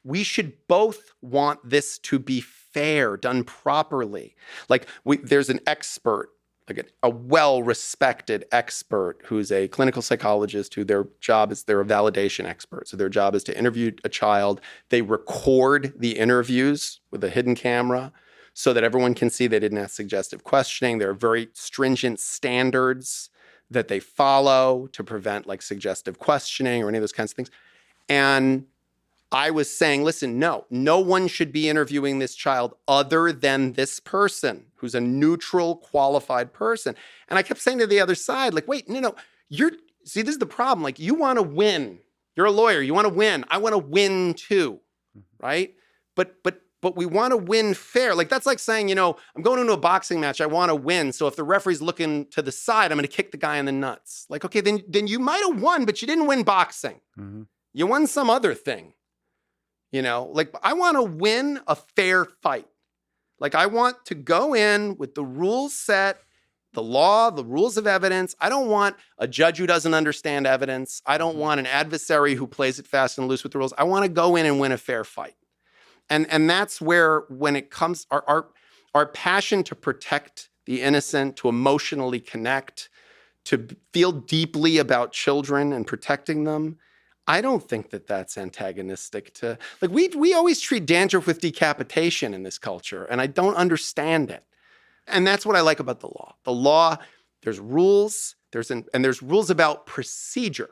B: we should both want this to be fair, done properly. Like there's an expert, like a well-respected expert who's a clinical psychologist who their job is, they're a validation expert. So their job is to interview a child. They record the interviews with a hidden camera so that everyone can see they didn't ask suggestive questioning. There are very stringent standards that they follow to prevent like suggestive questioning or any of those kinds of things. And I was saying, listen, no one should be interviewing this child other than this person who's a neutral, qualified person. And I kept saying to the other side, like, wait, no, see, this is the problem. Like, you want to win. You're a lawyer. You want to win. I want to win too, right? But we want to win fair. Like, that's like saying, I'm going into a boxing match. I want to win. So if the referee's looking to the side, I'm going to kick the guy in the nuts. Like, okay, then you might have won, but you didn't win boxing. Mm-hmm. You won some other thing. Like I want to win a fair fight. Like I want to go in with the rules set, the law, the rules of evidence. I don't want a judge who doesn't understand evidence. I don't want an adversary who plays it fast and loose with the rules. I want to go in and win a fair fight. And that's where, when it comes, our passion to protect the innocent, to emotionally connect, to feel deeply about children and protecting them, I don't think that that's antagonistic to, like, we always treat dandruff with decapitation in this culture, and I don't understand it. And that's what I like about the law. The law, there's rules, there's rules about procedure.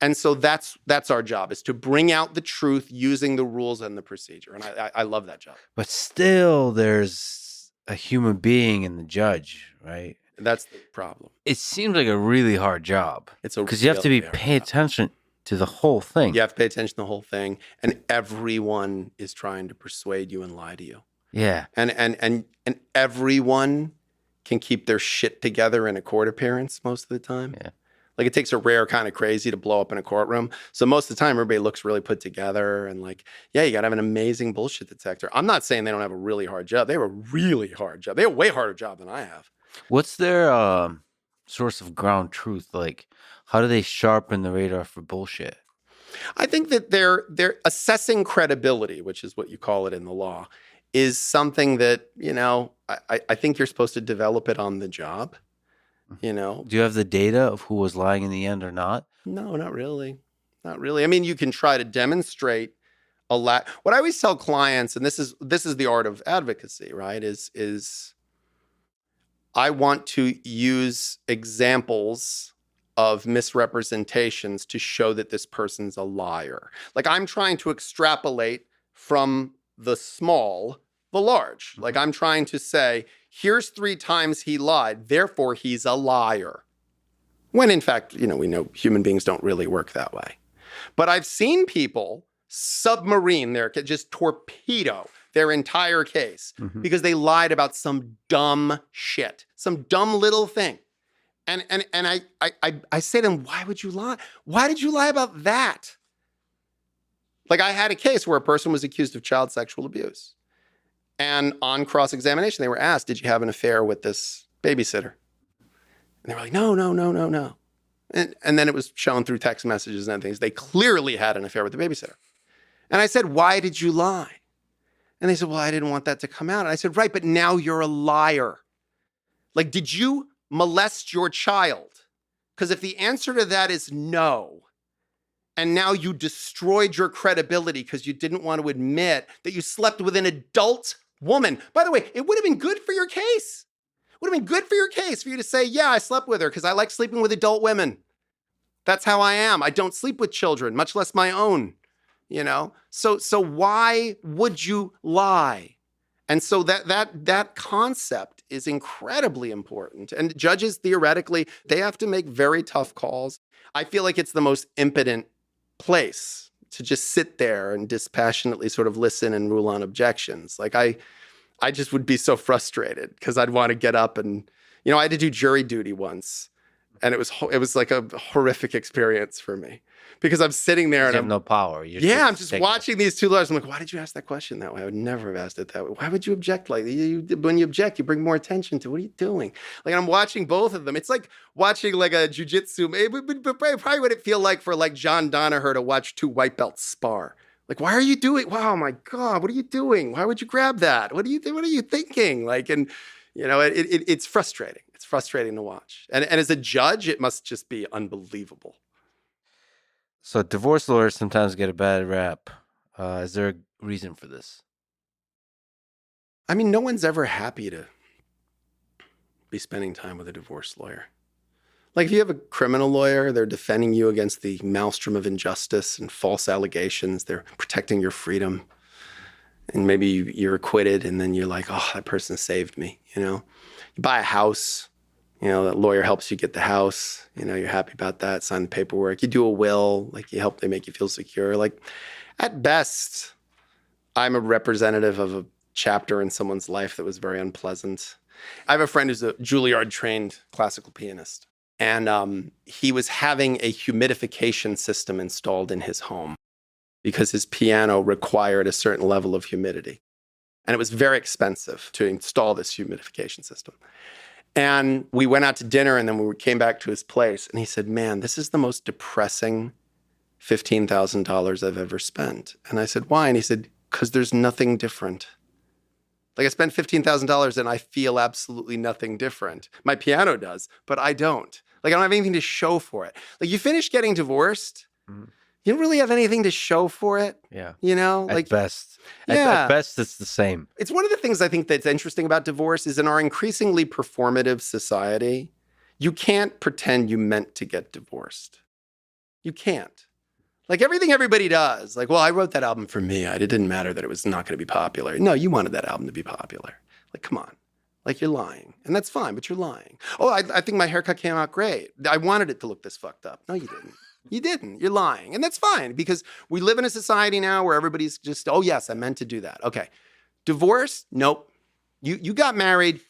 B: And so that's our job, is to bring out the truth using the rules and the procedure. And I love that job.
A: But still, there's a human being in the judge, right?
B: That's the problem.
A: It seems like a really hard job.
B: Because
A: you have to be paying attention to the whole thing.
B: You have to pay attention to the whole thing. And everyone is trying to persuade you and lie to you.
A: Yeah.
B: And everyone can keep their shit together in a court appearance most of the time.
A: Yeah.
B: Like, it takes a rare kind of crazy to blow up in a courtroom. So most of the time, everybody looks really put together. And like, yeah, you got to have an amazing bullshit detector. I'm not saying they don't have a really hard job. They have a really hard job. They have a way harder job than I have.
A: What's their source of ground truth? Like, how do they sharpen the radar for bullshit?
B: I think that they're assessing credibility, which is what you call it in the law, is something that, I think you're supposed to develop it on the job.
A: Do you have the data of who was lying in the end or not?
B: No, not really. Not really. I mean, you can try to demonstrate a lot. What I always tell clients, and this is the art of advocacy, right? Is I want to use examples of misrepresentations to show that this person's a liar. Like I'm trying to extrapolate from the small, the large. Like I'm trying to say, here's 3 times he lied, therefore he's a liar. When in fact, we know human beings don't really work that way. But I've seen people submarine just torpedo their entire case because they lied about some dumb shit, some dumb little thing. And I say to them, why would you lie? Why did you lie about that? Like I had a case where a person was accused of child sexual abuse. And on cross-examination, they were asked, did you have an affair with this babysitter? And they were like, no. And then it was shown through text messages and things. They clearly had an affair with the babysitter. And I said, why did you lie? And they said, well, I didn't want that to come out. And I said, right, but now you're a liar. Like, did you molest your child? Because if the answer to that is no, and now you destroyed your credibility because you didn't want to admit that you slept with an adult woman. By the way, it would have been good for your case. It would have been good for your case for you to say, yeah, I slept with her because I like sleeping with adult women. That's how I am. I don't sleep with children, much less my own, So why would you lie? And so that concept is incredibly important. And judges, theoretically, they have to make very tough calls. I feel like it's the most impotent place to just sit there and dispassionately sort of listen and rule on objections. Like I just would be so frustrated because I'd want to get up and, I had to do jury duty once. And it was like a horrific experience for me because I'm sitting there and
A: you have no power.
B: I'm just watching these 2 lawyers. I'm like, why did you ask that question that way? I would never have asked it that way. Why would you object like that? When you object, you bring more attention to what are you doing? Like I'm watching both of them. It's like watching like a Jiu Jitsu. Probably what it feel like for like John Danaher to watch 2 white belts spar. Like, why are you doing? Wow, my God, what are you doing? Why would you grab that? What are you thinking? Like, and it's frustrating. It's frustrating to watch. And as a judge, it must just be unbelievable.
A: So divorce lawyers sometimes get a bad rap. Is there a reason for this?
B: I mean, no one's ever happy to be spending time with a divorce lawyer. Like if you have a criminal lawyer, they're defending you against the maelstrom of injustice and false allegations. They're protecting your freedom. And maybe you're acquitted and then you're like, oh, that person saved me, You buy a house, that lawyer helps you get the house, you're happy about that, sign the paperwork. You do a will, like they make you feel secure. Like at best, I'm a representative of a chapter in someone's life that was very unpleasant. I have a friend who's a Juilliard-trained classical pianist. And he was having a humidification system installed in his home because his piano required a certain level of humidity. And it was very expensive to install this humidification system. And we went out to dinner and then we came back to his place. And he said, man, this is the most depressing $15,000 I've ever spent. And I said, why? And he said, because there's nothing different. Like I spent $15,000 and I feel absolutely nothing different. My piano does, but I don't. Like I don't have anything to show for it. Like you finish getting divorced, you don't really have anything to show for it.
A: Yeah.
B: Like
A: at best.
B: Yeah.
A: At best, it's the same.
B: It's one of the things I think that's interesting about divorce is in our increasingly performative society, you can't pretend you meant to get divorced. You can't. Like everything everybody does. Like, well, I wrote that album for me. It didn't matter that it was not going to be popular. No, you wanted that album to be popular. Like, come on. Like you're lying. And that's fine, but you're lying. Oh, I think my haircut came out great. I wanted it to look this fucked up. No, you didn't. You didn't. You're lying. And that's fine because we live in a society now where everybody's just, oh, yes, I meant to do that. Okay. Divorce? Nope. You got married.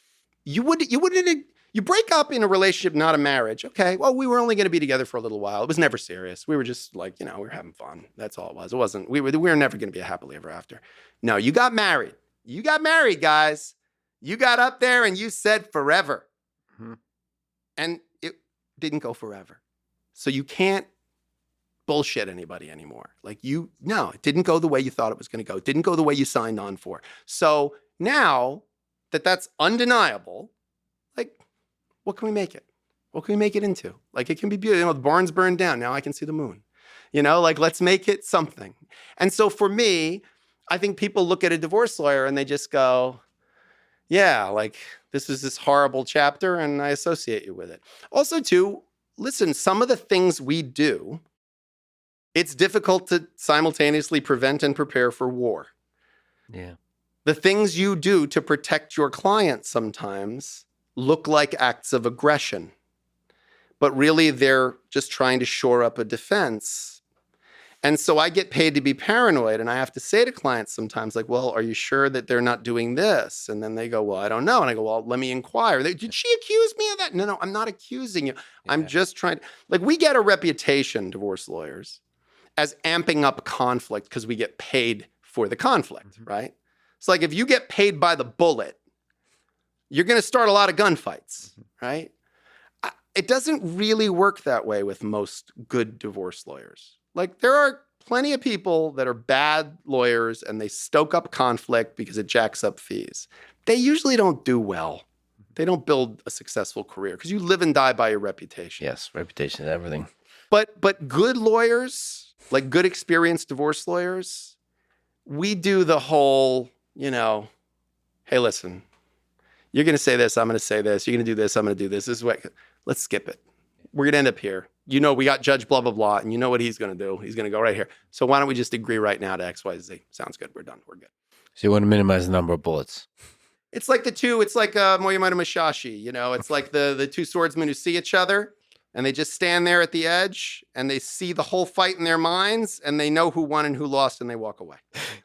B: You break up in a relationship, not a marriage. Okay. Well, we were only going to be together for a little while. It was never serious. We were just like, we were having fun. That's all it was. It wasn't, we were never going to be a happily ever after. No, you got married. You got married, guys. You got up there and you said forever. Mm-hmm. And it didn't go forever. So you can't bullshit anybody anymore. Like no, it didn't go the way you thought it was going to go. It didn't go the way you signed on for. So now that's undeniable, like, what can we make it? What can we make it into? Like, it can be beautiful. The barn's burned down. Now I can see the moon. Like, let's make it something. And so for me, I think people look at a divorce lawyer and they just go, yeah, like, this is this horrible chapter and I associate you with it. Also, too, listen, some of the things we do, it's difficult to simultaneously prevent and prepare for war.
A: Yeah.
B: The things you do to protect your client sometimes look like acts of aggression, but really they're just trying to shore up a defense. And so I get paid to be paranoid, and I have to say to clients sometimes, like, well, are you sure that they're not doing this? And then they go, well, I don't know. And I go, well, let me inquire. Did she accuse me of that? No, I'm not accusing you.
A: Yeah.
B: I'm just trying. Like, we get a reputation, divorce lawyers, as amping up conflict because we get paid for the conflict, right? It's like if you get paid by the bullet, you're going to start a lot of gunfights, right? It doesn't really work that way with most good divorce lawyers. Like, there are plenty of people that are bad lawyers and they stoke up conflict because it jacks up fees. They usually don't do well. They don't build a successful career because you live and die by your reputation.
A: Yes, reputation is everything.
B: But good lawyers, like good experienced divorce lawyers, we do the whole, hey, listen, you're going to say this, I'm going to say this, you're going to do this, I'm going to do this. This is what, let's skip it. We're going to end up here. We got Judge blah, blah, blah, and you know what he's going to do. He's going to go right here. So why don't we just agree right now to X, Y, Z? Sounds good. We're done. We're good.
A: So you want to minimize the number of bullets.
B: It's like it's like Moyamada Mashashi, it's like the two swordsmen who see each other and they just stand there at the edge and they see the whole fight in their minds and they know who won and who lost and they walk away.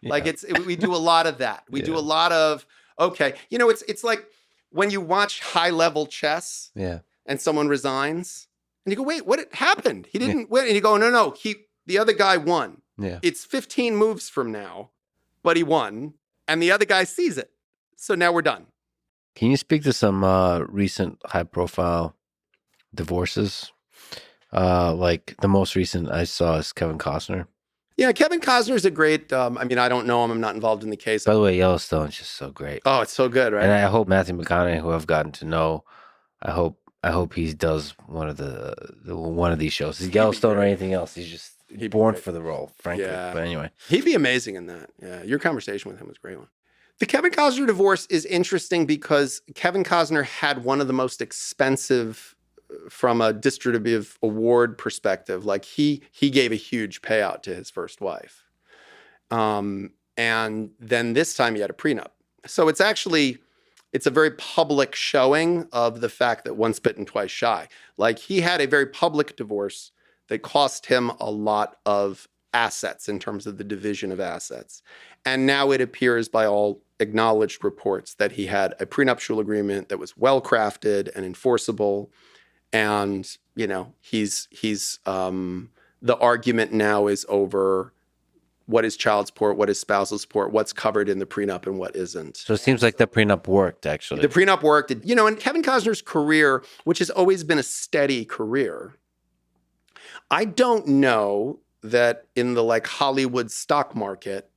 B: Yeah. Like we do a lot of that. We do a lot of, okay. It's like when you watch high level chess and someone resigns and you go, wait, what happened? He didn't win. And you go, no, the other guy won.
A: Yeah.
B: It's 15 moves from now, but he won and the other guy sees it. So now we're done.
A: Can you speak to some recent high-profile divorces? Like the most recent I saw is Kevin Costner.
B: Yeah, Kevin Costner is a great. I don't know him. I'm not involved in the case.
A: By the way, Yellowstone's just so great.
B: Oh, it's so good, right?
A: And I hope Matthew McConaughey, who I've gotten to know, I hope he does one of these shows. Is Yellowstone or anything else? He's born for the role, frankly. Yeah. But anyway,
B: he'd be amazing in that. Yeah, your conversation with him was a great one. The Kevin Costner divorce is interesting because Kevin Costner had one of the most expensive, from a distributive award perspective, like he gave a huge payout to his first wife. And then this time he had a prenup. So it's a very public showing of the fact that once bitten, twice shy. Like he had a very public divorce that cost him a lot of assets in terms of the division of assets. And now it appears by all acknowledged reports that he had a prenuptial agreement that was well crafted and enforceable. And, he's the argument now is over what is child support, what is spousal support, what's covered in the prenup and what isn't.
A: So it seems like the prenup worked, actually.
B: The prenup worked. And Kevin Costner's career, which has always been a steady career, I don't know that in the Hollywood stock market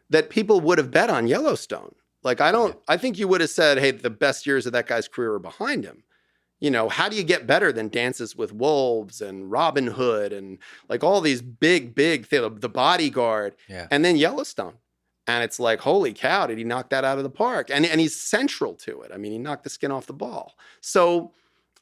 B: that people would have bet on Yellowstone. I think you would have said, hey, the best years of that guy's career are behind him. How do you get better than Dances with Wolves and Robin Hood and all these big things, The Bodyguard, and then Yellowstone. And it's like, holy cow, did he knock that out of the park? And he's central to it. I mean, he knocked the skin off the ball. So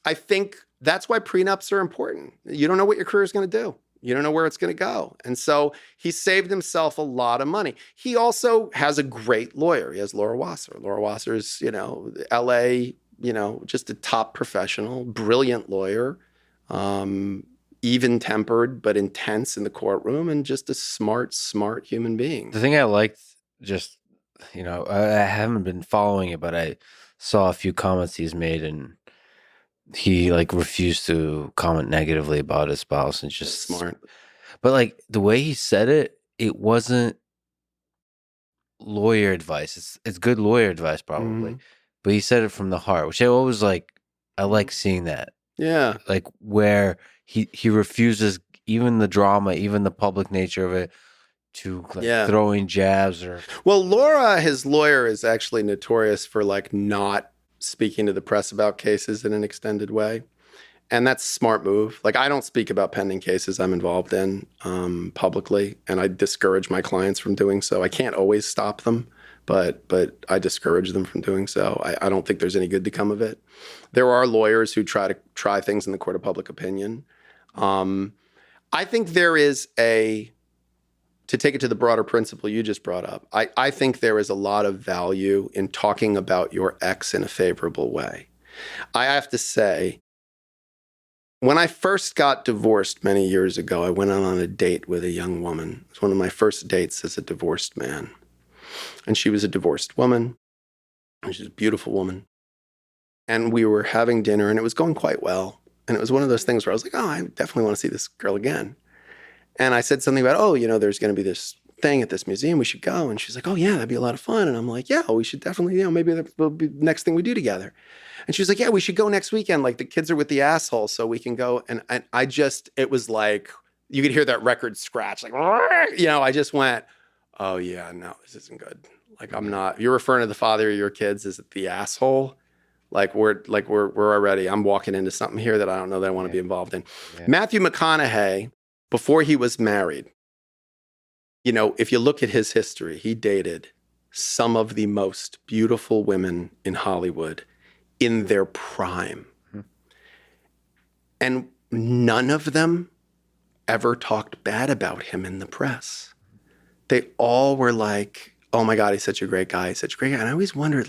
B: I think that's why prenups are important. You don't know what your career is going to do. You don't know where it's going to go. And so he saved himself a lot of money. He also has a great lawyer. He has Laura Wasser. Laura Wasser's, LA, just a top professional, brilliant lawyer, even-tempered but intense in the courtroom, and just a smart human being.
A: The thing I liked, just, I haven't been following it, but I saw a few comments he's made, and he refused to comment negatively about his spouse, and just
B: That's smart.
A: But the way he said it, it wasn't lawyer advice. It's good lawyer advice probably,
B: Mm-hmm.
A: But he said it from the heart, which I always I like seeing that.
B: Yeah,
A: where he refuses even the drama, even the public nature of it, to throwing jabs or.
B: Well, Laura, his lawyer, is actually notorious for not speaking to the press about cases in an extended way. And that's a smart move. I don't speak about pending cases I'm involved in publicly, and I discourage my clients from doing so. I can't always stop them, but I discourage them from doing so. I don't think there's any good to come of it. There are lawyers who try things in the court of public opinion. I think there is to take it to the broader principle you just brought up, I think there is a lot of value in talking about your ex in a favorable way. I have to say, when I first got divorced many years ago, I went on a date with a young woman. It was one of my first dates as a divorced man. And she was a divorced woman. And she was a beautiful woman. And we were having dinner, and it was going quite well. And it was one of those things where I was like, oh, I definitely want to see this girl again. And I said something about, oh, there's going to be this thing at this museum. We should go. And she's like, oh, yeah, that'd be a lot of fun. And I'm like, yeah, we should definitely, maybe that will be the next thing we do together. And she was like, yeah, we should go next weekend. Like, the kids are with the asshole, so we can go. And it was like, you could hear that record scratch. Like, I just went, oh, yeah, no, this isn't good. Like, I'm not, you're referring to the father of your kids as the asshole. We're already, I'm walking into something here that I don't know that I want to be involved in. Yeah. Matthew McConaughey, before he was married, if you look at his history, he dated some of the most beautiful women in Hollywood in their prime. Mm-hmm. And none of them ever talked bad about him in the press. They all were like, oh my God, he's such a great guy. He's such a great guy. And I always wondered,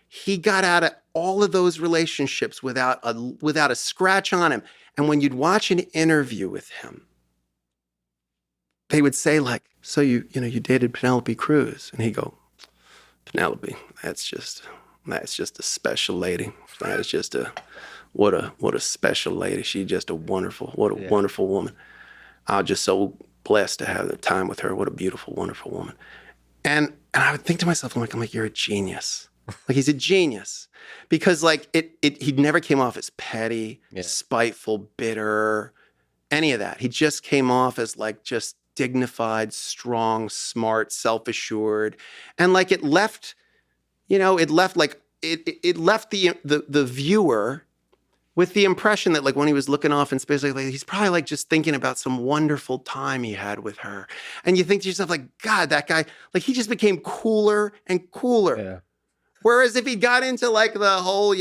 B: he got out of all of those relationships without a scratch on him. And when you'd watch an interview with him, they would say so you dated Penelope Cruz. And he'd go, Penelope, that's just a special lady. That is just what a special lady. She's just a wonderful woman. I'm just so blessed to have the time with her. What a beautiful, wonderful woman. And I would think to myself, I'm like, you're a genius. He's a genius. Because he never came off as petty, spiteful, bitter, any of that. He just came off as just dignified, strong, smart, self-assured. And it left the viewer with the impression that when he was looking off in space, he's probably just thinking about some wonderful time he had with her. And you think to yourself, God, that guy, he just became cooler and cooler. Yeah. Whereas if he got into the whole,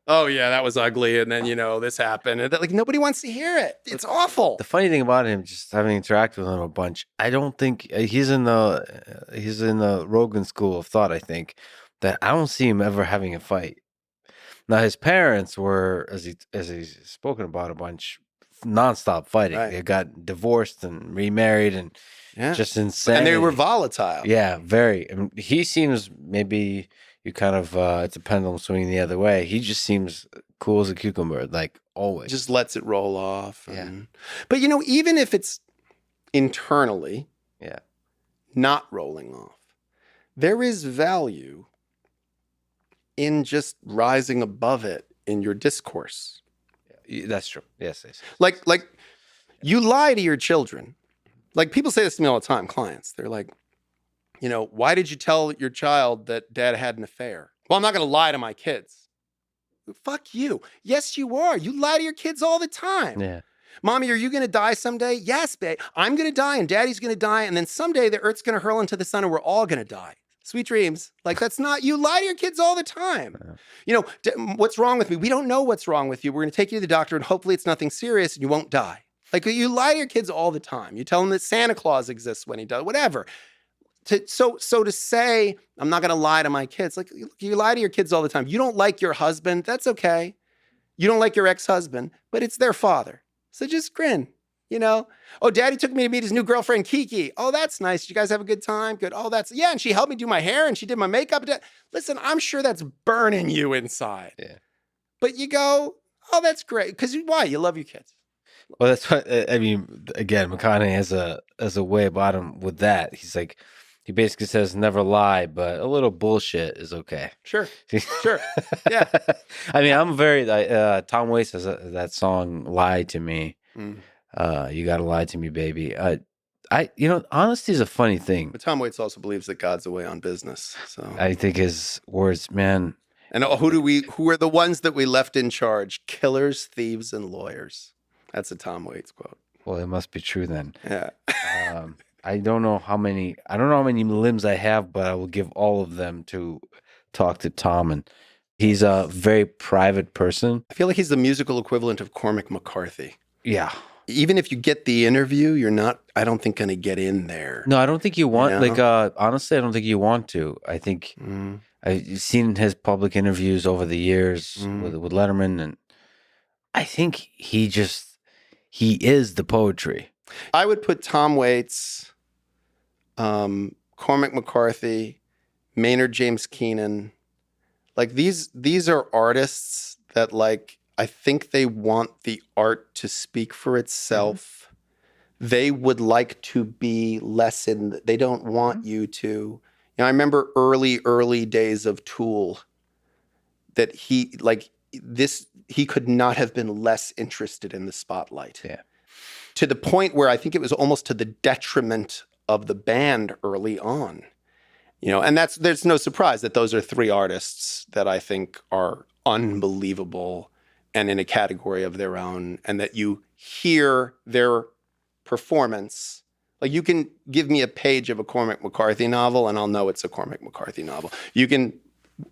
B: oh yeah, that was ugly. And then, this happened. And nobody wants to hear it. It's awful.
A: The funny thing about him, just having interacted with him a bunch, I don't think he's in the Rogan school of thought. I think that I don't see him ever having a fight. Now, his parents were, as he's spoken about a bunch, nonstop fighting. Right. They got divorced and remarried and just insane.
B: And they were volatile.
A: Yeah, very. I mean, he seems, maybe you kind of, it's a pendulum swinging the other way. He just seems cool as a cucumber, always.
B: Just lets it roll off. But, even if it's internally not rolling off, there is value in just rising above it in your discourse.
A: Yeah, that's true. Yes.
B: You lie to your children. People say this to me all the time, clients. They're like, why did you tell your child that dad had an affair? Well, I'm not going to lie to my kids. Fuck you. Yes, you are. You lie to your kids all the time. Yeah. Mommy, are you going to die someday? Yes, babe. I'm going to die and daddy's going to die. And then someday the earth's going to hurl into the sun and we're all going to die. Sweet dreams. That's not, you lie to your kids all the time. What's wrong with me? We don't know what's wrong with you. We're going to take you to the doctor and hopefully it's nothing serious and you won't die. You lie to your kids all the time. You tell them that Santa Claus exists when he does, whatever. So to say, I'm not going to lie to my kids, you lie to your kids all the time. You don't like your husband. That's okay. You don't like your ex-husband, but it's their father. So just grin. Oh, daddy took me to meet his new girlfriend, Kiki. Oh, that's nice. Did you guys have a good time? Good. Oh, and she helped me do my hair and she did my makeup. Listen, I'm sure that's burning you inside. Yeah. But you go, oh, that's great. Because why? You love your kids.
A: Well, that's what, again, McConaughey has a way about him with that. He's he basically says never lie, but a little bullshit is okay.
B: Sure. Sure. Yeah.
A: I'm very, Tom Waits has that song, Lie to Me. Mm. You gotta lie to me, baby. Honesty is a funny thing.
B: But Tom Waits also believes that God's away on business. So
A: I think his words, man.
B: And who are the ones that we left in charge? Killers, thieves, and lawyers. That's a Tom Waits quote.
A: Well, it must be true then.
B: Yeah.
A: I don't know how many limbs I have, but I will give all of them to talk to Tom. And he's a very private person.
B: I feel like he's the musical equivalent of Cormac McCarthy.
A: Yeah.
B: Even if you get the interview, you're not, I don't think, going to get in there.
A: No, I don't think you want,
B: know?
A: like, honestly, I don't think you want to. I think I've seen his public interviews over the years with Letterman, and I think he is the poetry.
B: I would put Tom Waits, Cormac McCarthy, Maynard James Keenan. Like these are artists that, like, I think they want the art to speak for itself. They would like to be less in, they don't want you to, I remember early days of Tool that he could not have been less interested in the spotlight.
A: Yeah.
B: To the point where I think it was almost to the detriment of the band early on. And there's no surprise that those are three artists that I think are unbelievable and in a category of their own, and that you hear their performance. Like, you can give me a page of a Cormac McCarthy novel and I'll know it's a Cormac McCarthy novel. You can,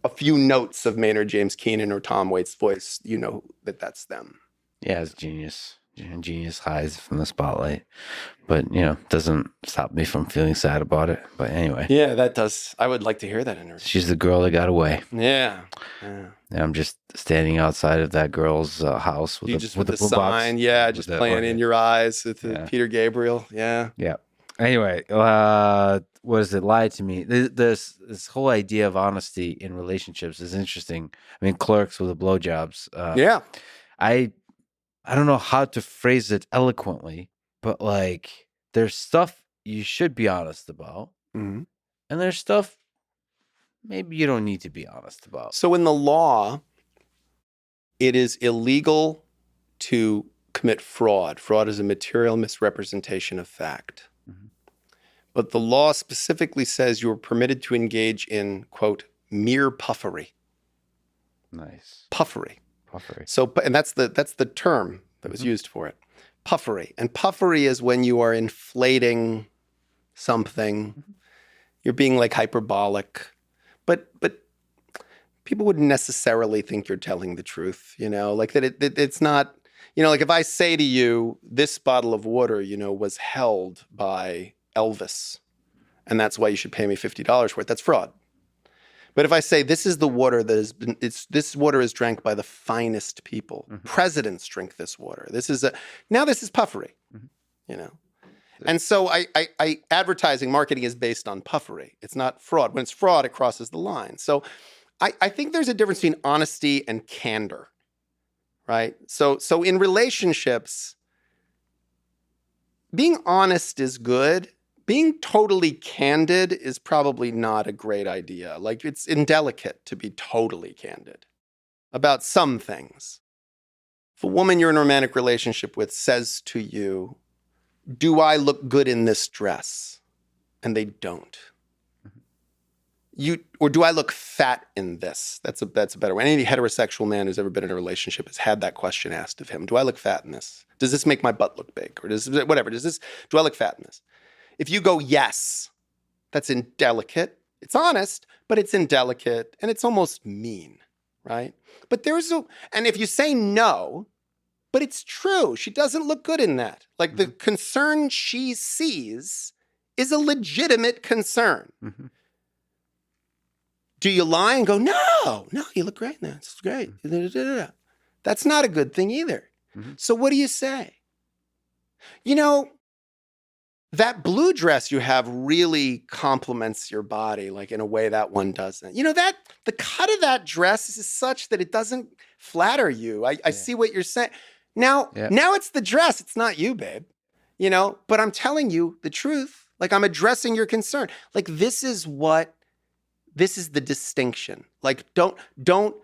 B: a few notes of Maynard James Keenan or Tom Waits' voice, you know that that's them.
A: Yeah, it's genius. Genius hides from the spotlight, but doesn't stop me from feeling sad about it. But anyway,
B: yeah, that does. I would like to hear that interview.
A: She's the girl that got away.
B: Yeah.
A: And I'm just standing outside of that girl's house with the
B: sign. Yeah, just playing In Your Eyes with Peter Gabriel. Yeah.
A: Yeah. Anyway, what is it? Lie to me. This whole idea of honesty in relationships is interesting. I mean, Clerks with the blowjobs.
B: Yeah.
A: I don't know how to phrase it eloquently, but like, there's stuff you should be honest about, and there's stuff maybe you don't need to be honest about.
B: So in the law, it is illegal to commit fraud. Fraud is a material misrepresentation of fact. But the law specifically says you are permitted to engage in, quote, mere puffery.
A: Nice.
B: Puffery.
A: Puffery.
B: So, and that's the term that was used for it. Puffery. And puffery is when you are inflating something. You're being like hyperbolic. But people wouldn't necessarily think you're telling the truth, like that it's not, like if I say to you, this bottle of water, was held by Elvis, and that's why you should pay me $50 for it, that's fraud. But if I say, this is the water this water is drank by the finest people. Presidents drink this water. This is puffery, And so I advertising, marketing is based on puffery. It's not fraud. When it's fraud, it crosses the line. So I think there's a difference between honesty and candor, right? So in relationships, being honest is good. Being totally candid is probably not a great idea. Like, it's indelicate to be totally candid about some things. If a woman you're in a romantic relationship with says to you, do I look good in this dress? And they don't. Or do I look fat in this? That's a better way. Any heterosexual man who's ever been in a relationship has had that question asked of him. Do I look fat in this? Does this make my butt look big? Or do I look fat in this? If you go, yes, that's indelicate. It's honest, but it's indelicate and it's almost mean, right? But and if you say no, but it's true, she doesn't look good in that. Like, the concern she sees is a legitimate concern. Do you lie and go, no, you look great in that. It's great. That's not a good thing either. So what do you say? That blue dress you have really complements your body, like in a way that one doesn't. The cut of that dress is such that it doesn't flatter you. I see what you're saying. Now it's the dress. It's not you, babe. But I'm telling you the truth. Like, I'm addressing your concern. Like, this is the distinction. Like, don't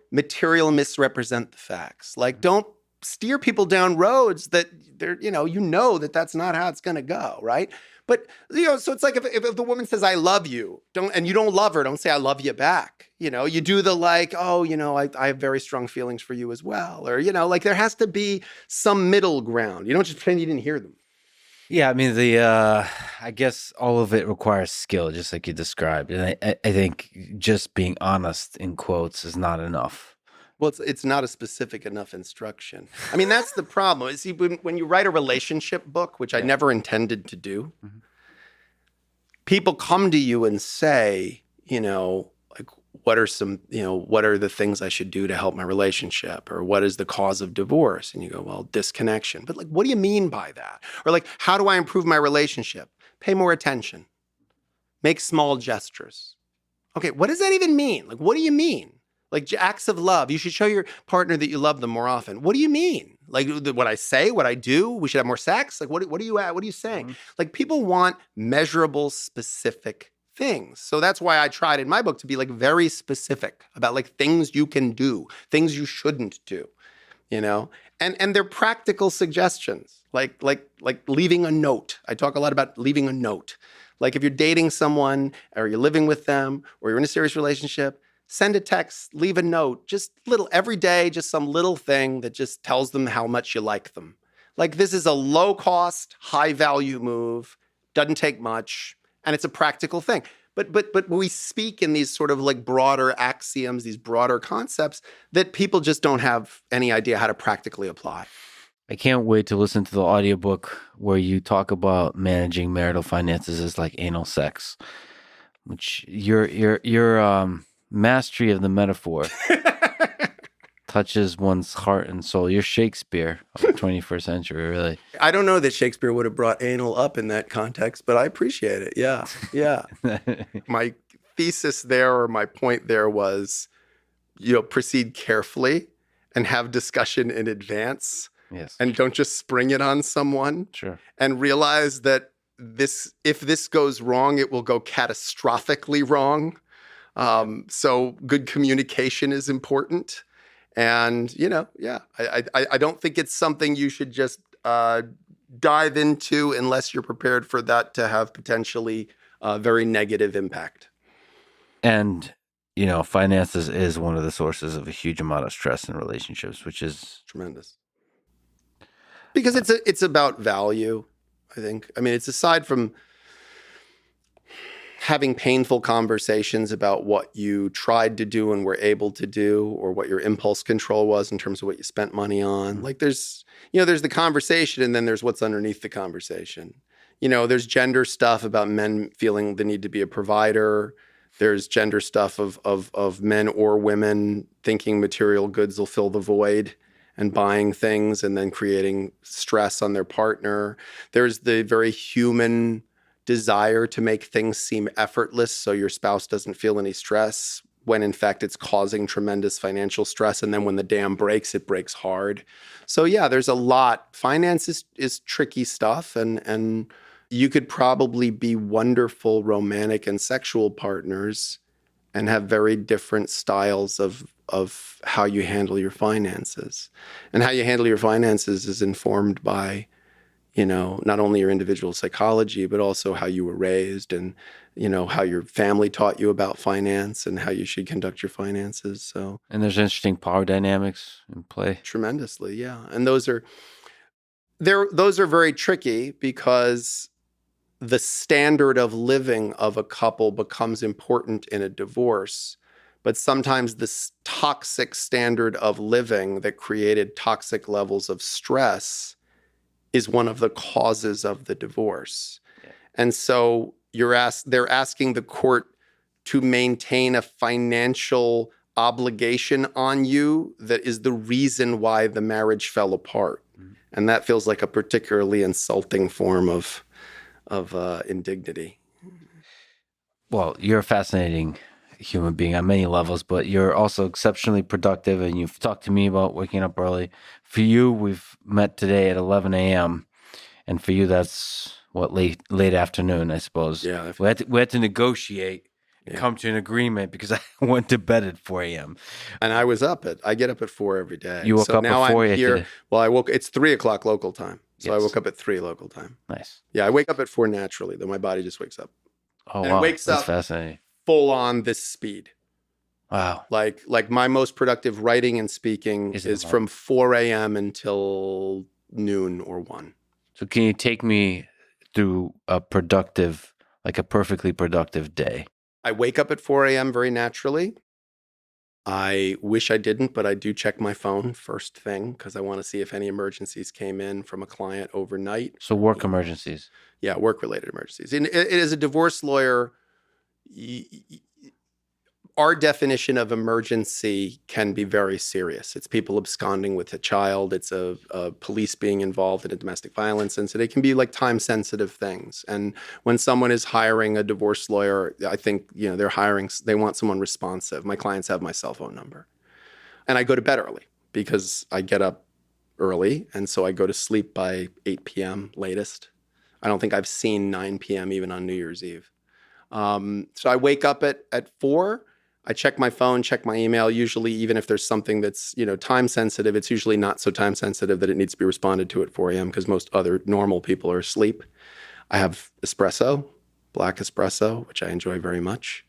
B: material misrepresent the facts. Like, don't steer people down roads that they're, that's not how it's going to go, right? But, so it's like if the woman says, I love you, and you don't love her, don't say, I love you back. You do the like, I have very strong feelings for you as well. Or, like, there has to be some middle ground. You don't just pretend you didn't hear them.
A: Yeah, I mean I guess all of it requires skill, just like you described, and I think just being honest in quotes is not enough.
B: Well, it's not a specific enough instruction. I mean, that's the problem. See, when you write a relationship book, which I
A: Yeah.
B: never intended to do,
A: Mhm.
B: people come to you and say, like, what are what are the things I should do to help my relationship? Or what is the cause of divorce? And you go, well, disconnection. But like, what do you mean by that? Or like, how do I improve my relationship? Pay more attention, make small gestures. Okay, what does that even mean? Like, what do you mean? Like acts of love. You should show your partner that you love them more often. What do you mean? Like what I say, what I do? We should have more sex. Like what are you at? What are you saying?
A: Mhm.
B: Like people want measurable, specific things. So that's why I tried in my book to be like very specific about like things you can do, things you shouldn't do, you know? And they're practical suggestions. Like leaving a note. I talk a lot about leaving a note. Like if you're dating someone or you're living with them or you're in a serious relationship, send a text, leave a note, just little every day, just some little thing that just tells them how much you like them. Like this is a low cost, high value move, doesn't take much, and it's a practical thing. But we speak in these sort of like broader axioms, these broader concepts that people just don't have any idea how to practically apply.
A: I can't wait to listen to the audiobook where you talk about managing marital finances as like anal sex, which your mastery of the metaphor touches one's heart and soul. You're Shakespeare of the 21st century, really.
B: I don't know that Shakespeare would have brought anal up in that context, but I appreciate it. Yeah. Yeah. My thesis there or my point there was, proceed carefully and have discussion in advance
A: Yes.
B: and don't just spring it on someone
A: Sure.
B: and realize that if this goes wrong, it will go catastrophically wrong. So good communication is important. And, I don't think it's something you should just dive into unless you're prepared for that to have potentially very negative impact.
A: And, finances is one of the sources of a huge amount of stress in relationships, which is
B: Tremendous. Because it's about value, I think. I mean, it's aside from having painful conversations about what you tried to do and were able to do, or what your impulse control was in terms of what you spent money on. Like there's the conversation and then there's what's underneath the conversation. There's gender stuff about men feeling the need to be a provider. There's gender stuff of men or women thinking material goods will fill the void and buying things and then creating stress on their partner. There's the very human desire to make things seem effortless so your spouse doesn't feel any stress when in fact it's causing tremendous financial stress. And then when the dam breaks, it breaks hard. So yeah, there's a lot. Finance is tricky stuff. And you could probably be wonderful romantic and sexual partners and have very different styles of how you handle your finances. And how you handle your finances is informed by not only your individual psychology, but also how you were raised and, how your family taught you about finance and how you should conduct your finances. So,
A: and there's interesting power dynamics in play.
B: tremendously, yeah. And those are very tricky because the standard of living of a couple becomes important in a divorce. But sometimes this toxic standard of living that created toxic levels of stress is one of the causes of the divorce. Yeah. And so they're asking the court to maintain a financial obligation on you that is the reason why the marriage fell apart. Mm-hmm. And that feels like a particularly insulting form of indignity.
A: Well, you're a fascinating human being on many levels, but you're also exceptionally productive, and you've talked to me about waking up early. For you, we've met today at 11 a.m., and for you, that's late afternoon, I suppose.
B: Yeah.
A: We had to negotiate and come to an agreement because I went to bed at 4 a.m.
B: And I get up at 4 every day.
A: You woke up
B: now
A: at 4
B: I'm here.
A: today?
B: Well, it's 3 o'clock local time. So
A: Yes.
B: I woke up at 3 local time.
A: Nice.
B: Yeah, I wake up at 4 naturally, though my body just wakes up.
A: Oh,
B: and
A: wow.
B: It wakes
A: That's
B: up
A: fascinating.
B: Full on this speed.
A: Wow.
B: Like my most productive writing and speaking is from 4 a.m. until noon or 1.
A: So can you take me through a productive, like a perfectly productive day?
B: I wake up at 4 a.m. very naturally. I wish I didn't, but I do check my phone first thing because I want to see if any emergencies came in from a client overnight.
A: So work emergencies.
B: Yeah, work-related emergencies. And it is a divorce lawyer. Our definition of emergency can be very serious. It's people absconding with a child. It's a police being involved in a domestic violence incident. It can be like time-sensitive things. And when someone is hiring a divorce lawyer, I think they want someone responsive. My clients have my cell phone number, and I go to bed early because I get up early, and so I go to sleep by 8 p.m. latest. I don't think I've seen 9 p.m. even on New Year's Eve. So I wake up at 4. I check my phone, check my email. Usually, even if there's something that's time sensitive, it's usually not so time sensitive that it needs to be responded to at 4 a.m. because most other normal people are asleep. I have espresso, black espresso, which I enjoy very much,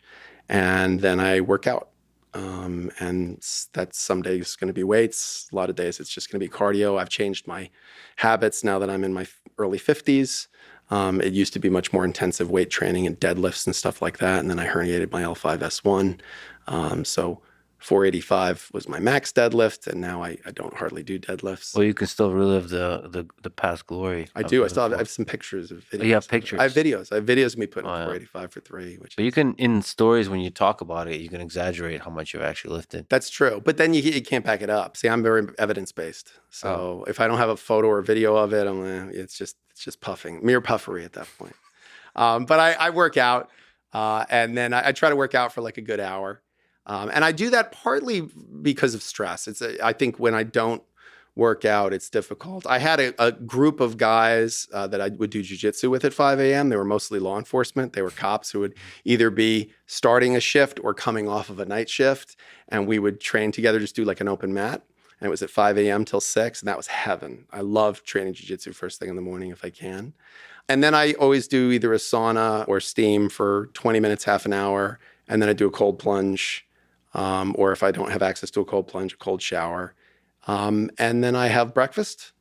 B: and then I work out. And that's some days going to be weights. A lot of days it's just going to be cardio. I've changed my habits now that I'm in my early 50s. It used to be much more intensive weight training and deadlifts and stuff like that. And then I herniated my L5-S1. So 485 was my max deadlift. And now I don't hardly do deadlifts.
A: Well, you can still relive the past glory.
B: I do. I have some pictures of videos.
A: Oh, you have pictures?
B: I have videos. I have videos of me putting 485 for 3.
A: But you can, in stories, when you talk about it, you can exaggerate how much you've actually lifted.
B: That's true. But then you can't back it up. See, I'm very evidence-based. So if I don't have a photo or video of it, it's just puffing, mere puffery at that point. But I work out, and then I try to work out for like a good hour. And I do that partly because of stress. I think when I don't work out, it's difficult. I had a group of guys that I would do Jiu Jitsu with at 5 a.m. They were mostly law enforcement. They were cops who would either be starting a shift or coming off of a night shift. And we would train together, just do like an open mat. And it was at 5 a.m. till 6. And that was heaven. I love training Jiu Jitsu first thing in the morning if I can. And then I always do either a sauna or steam for 20 minutes, half an hour. And then I do a cold plunge. Or if I don't have access to a cold plunge, a cold shower. And then I have breakfast.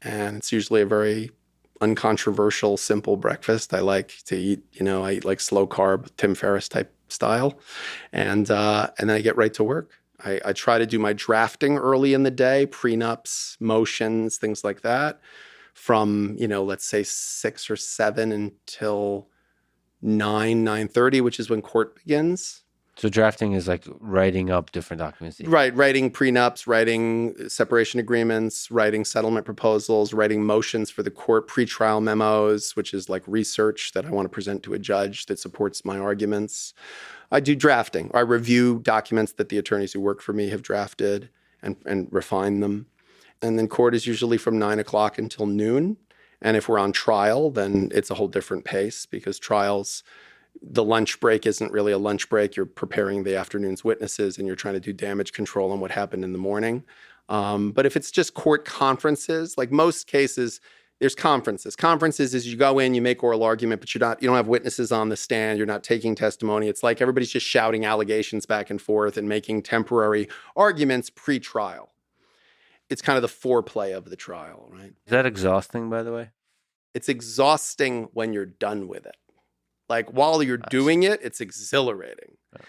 B: And it's usually a very uncontroversial, simple breakfast. I like to eat, I eat like slow carb, Tim Ferriss type style. And then I get right to work. I try to do my drafting early in the day, prenups, motions, things like that, from, let's say 6 or 7 until 9:30, which is when court begins.
A: So drafting is like writing up different documents.
B: Right. Writing prenups, writing separation agreements, writing settlement proposals, writing motions for the court, pretrial memos, which is like research that I want to present to a judge that supports my arguments. I do drafting. I review documents that the attorneys who work for me have drafted and refine them. And then court is usually from 9 o'clock until noon. And if we're on trial, then it's a whole different pace because trials, the lunch break isn't really a lunch break. You're preparing the afternoon's witnesses and you're trying to do damage control on what happened in the morning. But if it's just court conferences, like most cases, there's conferences. Conferences is you go in, you make oral argument, but you don't have witnesses on the stand. You're not taking testimony. It's like everybody's just shouting allegations back and forth and making temporary arguments pre-trial. It's kind of the foreplay of the trial, right?
A: Is that exhausting, by the way?
B: It's exhausting when you're done with it. Like while you're doing it, it's exhilarating. Yeah.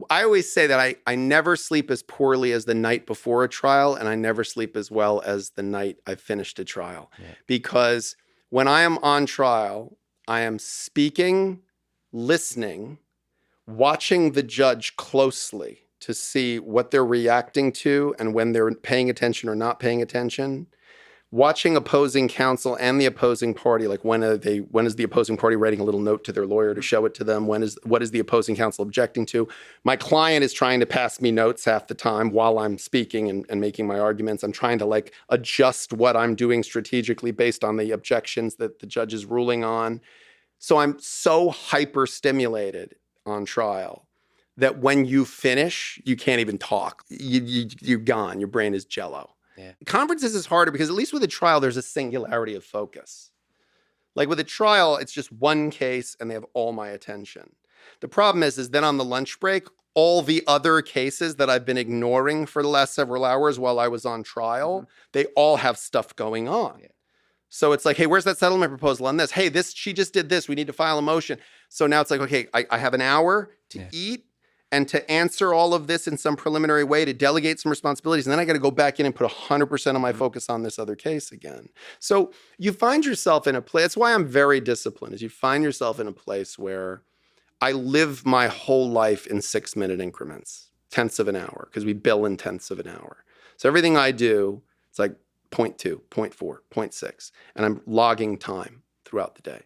B: I always say that I never sleep as poorly as the night before a trial, and I never sleep as well as the night I finished a trial. Yeah. Because when I am on trial, I am speaking, listening, watching the judge closely to see what they're reacting to and when they're paying attention or not paying attention. Watching opposing counsel and the opposing party, like when is the opposing party writing a little note to their lawyer to show it to them? What is the opposing counsel objecting to? My client is trying to pass me notes half the time while I'm speaking and making my arguments. I'm trying to like adjust what I'm doing strategically based on the objections that the judge is ruling on. So I'm so hyper stimulated on trial that when you finish, you can't even talk. You're gone. Your brain is jello. Yeah. Conferences is harder because at least with a trial, there's a singularity of focus. Like with a trial, it's just one case and they have all my attention. The problem is then on the lunch break, all the other cases that I've been ignoring for the last several hours while I was on trial, they all have stuff going on. Yeah. So it's like, hey, where's that settlement proposal on this? Hey, she just did this. We need to file a motion. So now it's like, okay, I have an hour to eat and to answer all of this in some preliminary way, to delegate some responsibilities. And then I got to go back in and put 100% of my focus on this other case again. So you find yourself in a place, that's why I'm very disciplined, is you find yourself in a place where I live my whole life in 6-minute increments, tenths of an hour, because we bill in tenths of an hour. So everything I do, it's like 0.2, 0.4, 0.6, and I'm logging time throughout the day.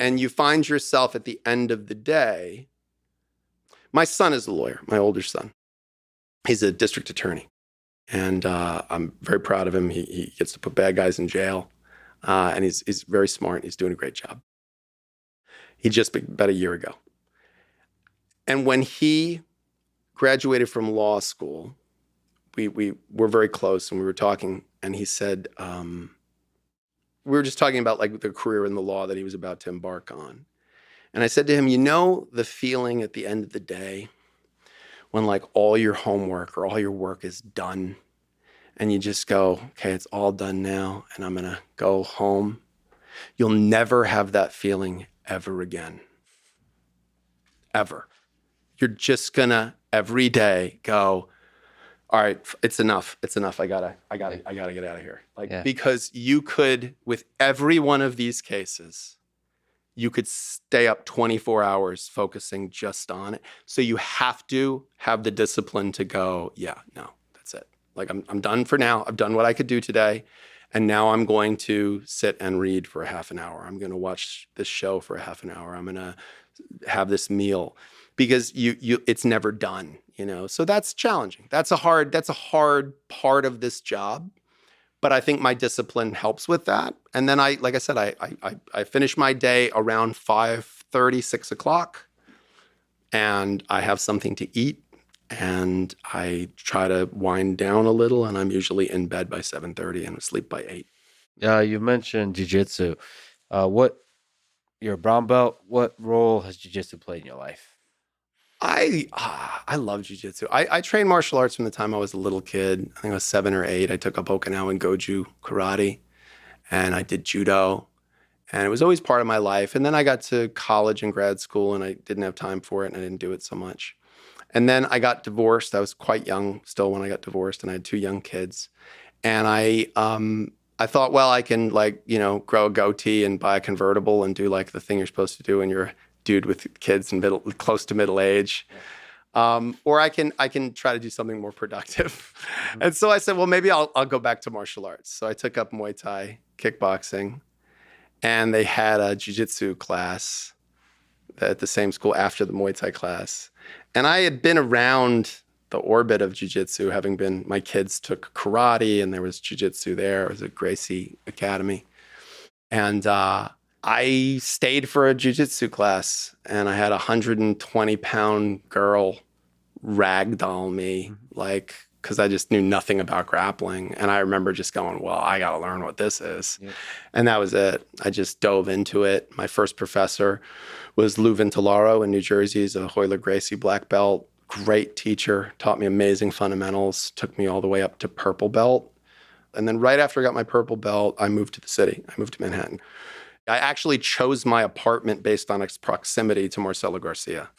B: And you find yourself at the end of the day, my son is a lawyer, my older son. He's a district attorney, and I'm very proud of him. He gets to put bad guys in jail, and he's very smart. He's doing a great job. He just about a year ago. And when he graduated from law school, we were very close, and we were talking, and he said, we were just talking about like the career in the law that he was about to embark on. And I said to him, you know the feeling at the end of the day when like all your homework or all your work is done and you just go, okay, it's all done now and I'm going to go home. You'll never have that feeling ever again. Ever. You're just going to every day go, all right, it's enough. It's enough. I gotta get out of here. Because you could, with every one of these cases, you could stay up 24 hours focusing just on it. So you have to have the discipline to go, yeah, no, that's it. Like I'm done for now. I've done what I could do today. And now I'm going to sit and read for a half an hour. I'm going to watch this show for a half an hour. I'm going to have this meal, because it's never done, you know? So that's challenging. That's a hard part of this job. But I think my discipline helps with that. And then I finish my day around 5:30, 6 o'clock, and I have something to eat, and I try to wind down a little, and I'm usually in bed by 7:30 and asleep by 8.
A: You mentioned Jiu Jitsu. You're a brown belt. What role has Jiu Jitsu played in your life?
B: I love Jiu Jitsu. I trained martial arts from the time I was a little kid. I think I was 7 or 8. I took up Okinawan Goju karate, and I did judo, and it was always part of my life. And then I got to college and grad school, and I didn't have time for it, and I didn't do it so much. And then I got divorced. I was quite young still when I got divorced, and I had 2 young kids. And I thought, well, I can grow a goatee and buy a convertible and do like the thing you're supposed to do when you're a dude with kids and close to middle age. Or I can try to do something more productive. Mm-hmm. And so I said, well, maybe I'll go back to martial arts. So I took up Muay Thai, kickboxing, and they had a Jiu Jitsu class at the same school after the Muay Thai class. And I had been around the orbit of Jiu Jitsu, my kids took karate, and there was Jiu Jitsu there. It was at Gracie Academy. And I stayed for a Jiu Jitsu class, and I had a 120-pound girl ragdoll me, because I just knew nothing about grappling. And I remember just going, well, I got to learn what this is. Yep. And that was it. I just dove into it. My first professor was Lou Vintolaro in New Jersey. He's a Hoyler Gracie black belt. Great teacher, taught me amazing fundamentals, took me all the way up to purple belt. And then right after I got my purple belt, I moved to the city. I moved to Manhattan. I actually chose my apartment based on its proximity to Marcelo Garcia.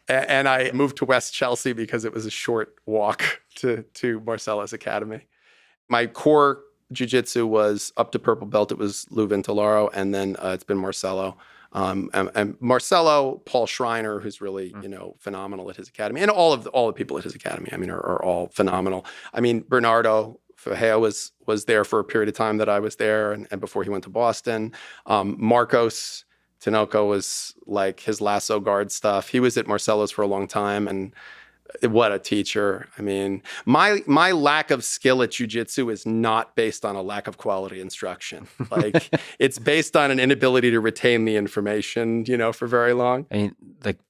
B: And I moved to West Chelsea because it was a short walk to Marcelo's academy. My core jiu-jitsu was up to purple belt. It was Lou Vintolaro, and then it's been Marcelo. And Marcelo, Paul Schreiner, who's really, phenomenal at his academy, and all the people at his academy, are all phenomenal. Bernardo Fajeo was there for a period of time that I was there, and before he went to Boston. Marcos Tinoco was like his lasso guard stuff. He was at Marcelo's for a long time, and what a teacher. My lack of skill at jiu-jitsu is not based on a lack of quality instruction. It's based on an inability to retain the information, for very long.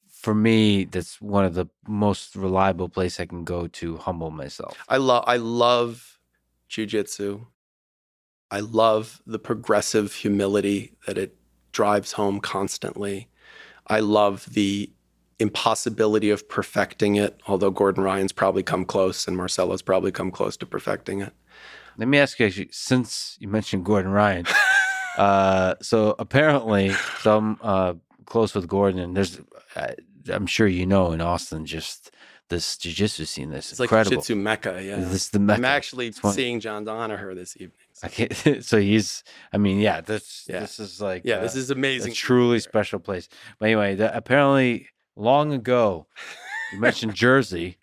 A: For me, that's one of the most reliable places I can go to humble myself.
B: I love jiu-jitsu. I love the progressive humility that it drives home constantly. I love the impossibility of perfecting it, although Gordon Ryan's probably come close and Marcelo's probably come close to perfecting it.
A: Let me ask you, actually, since you mentioned Gordon Ryan, so apparently some close with Gordon, and there's, I'm sure you know, in Austin, just this jiu-jitsu scene, this
B: It's like
A: incredible.
B: Jiu Jitsu Mecca, yeah.
A: This is the Mecca.
B: I'm actually
A: It's one-
B: seeing John Donaher this evening.
A: I can't, so he's, I mean, yeah, this is like,
B: Yeah, this is
A: a
B: amazing.
A: truly special place. But anyway, apparently long ago, you mentioned Jersey.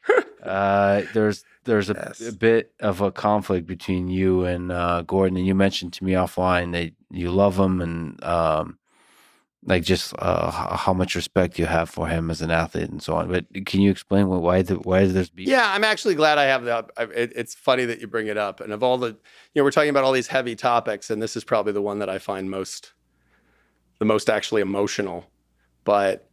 A: There's a bit of a conflict between you and Gordon, and you mentioned to me offline that you love him and like just how much respect you have for him as an athlete and so on. But can you explain why there's beef?
B: Yeah, I'm actually glad I have that. It's funny that you bring it up. And of all the, we're talking about all these heavy topics, and this is probably the one that I find the most actually emotional. But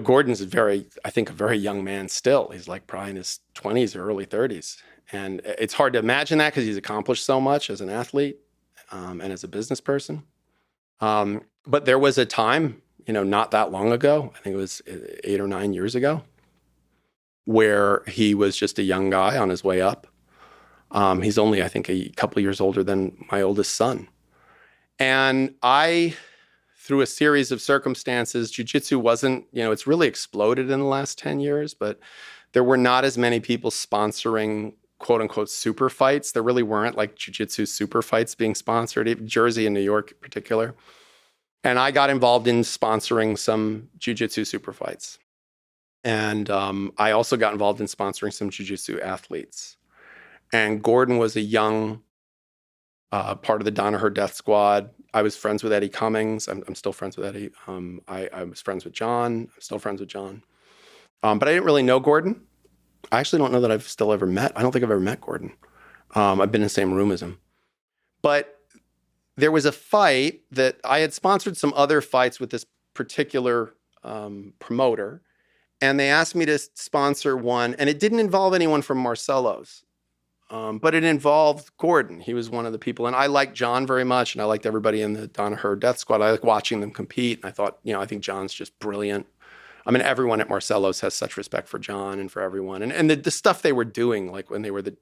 B: Gordon's I think, a very young man still. He's like probably in his 20s or early 30s. And it's hard to imagine that because he's accomplished so much as an athlete and as a business person. But there was a time, not that long ago, I think it was 8 or 9 years ago, where he was just a young guy on his way up. He's only, I think, a couple of years older than my oldest son. And through a series of circumstances, jiu-jitsu wasn't, it's really exploded in the last 10 years, but there were not as many people sponsoring quote unquote super fights. There really weren't like jiu-jitsu super fights being sponsored, Jersey and New York in particular. And I got involved in sponsoring some jiu-jitsu super fights. And I also got involved in sponsoring some jiu-jitsu athletes. And Gordon was a young part of the Danaher Death Squad. I was friends with Eddie Cummings. I'm still friends with Eddie. I was friends with John. I'm still friends with John. But I didn't really know Gordon. I actually don't know that I've still ever met. I don't think I've ever met Gordon. I've been in the same room as him. But there was a fight that I had sponsored some other fights with this particular promoter. And they asked me to sponsor one. And it didn't involve anyone from Marcelo's. But it involved Gordon. He was one of the people. And I liked John very much. And I liked everybody in the Danaher Death Squad. I like watching them compete. And I thought, I think John's just brilliant. I mean, everyone at Marcelo's has such respect for John and for everyone. And the stuff they were doing, like when they were the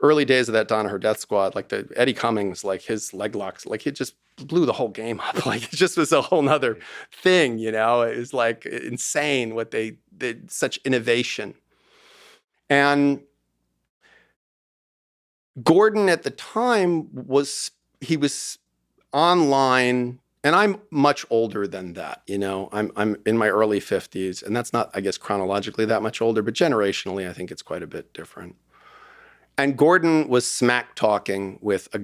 B: early days of that Danaher Death Squad, like the Eddie Cummings, like his leg locks, like it just blew the whole game up. Like it just was a whole nother thing, It was like insane what they did, such innovation. And Gordon at the time was online, and I'm much older than that. I'm in my early 50s, and that's not, I guess, chronologically that much older, but generationally, I think it's quite a bit different. And Gordon was smack talking with about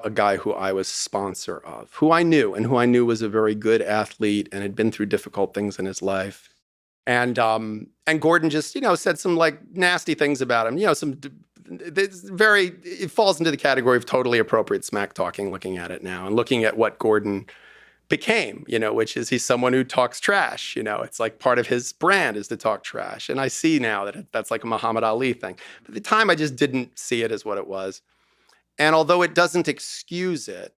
B: a guy who I was sponsor of, who I knew was a very good athlete and had been through difficult things in his life. And Gordon just, said some like nasty things about him, it falls into the category of totally appropriate smack talking looking at it now and looking at what Gordon became, which is he's someone who talks trash. It's like part of his brand is to talk trash. And I see now that that's like a Muhammad Ali thing. But at the time, I just didn't see it as what it was. And although it doesn't excuse it,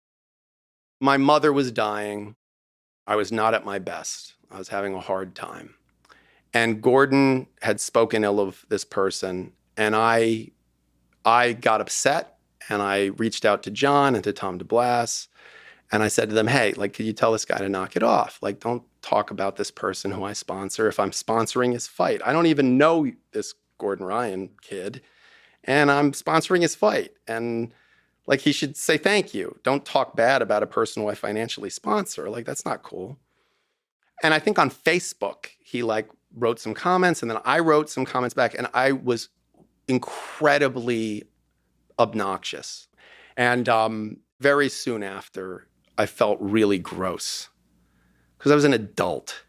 B: my mother was dying. I was not at my best. I was having a hard time. And Gordon had spoken ill of this person, and I got upset, and I reached out to John and to Tom DeBlas, and I said to them, hey, like, could you tell this guy to knock it off? Like, don't talk about this person who I sponsor if I'm sponsoring his fight. I don't even know this Gordon Ryan kid, and I'm sponsoring his fight. And, like, he should say thank you. Don't talk bad about a person who I financially sponsor. Like, that's not cool. And I think on Facebook, he, like, wrote some comments, and then I wrote some comments back, and I was incredibly obnoxious. And very soon after, I felt really gross because I was an adult,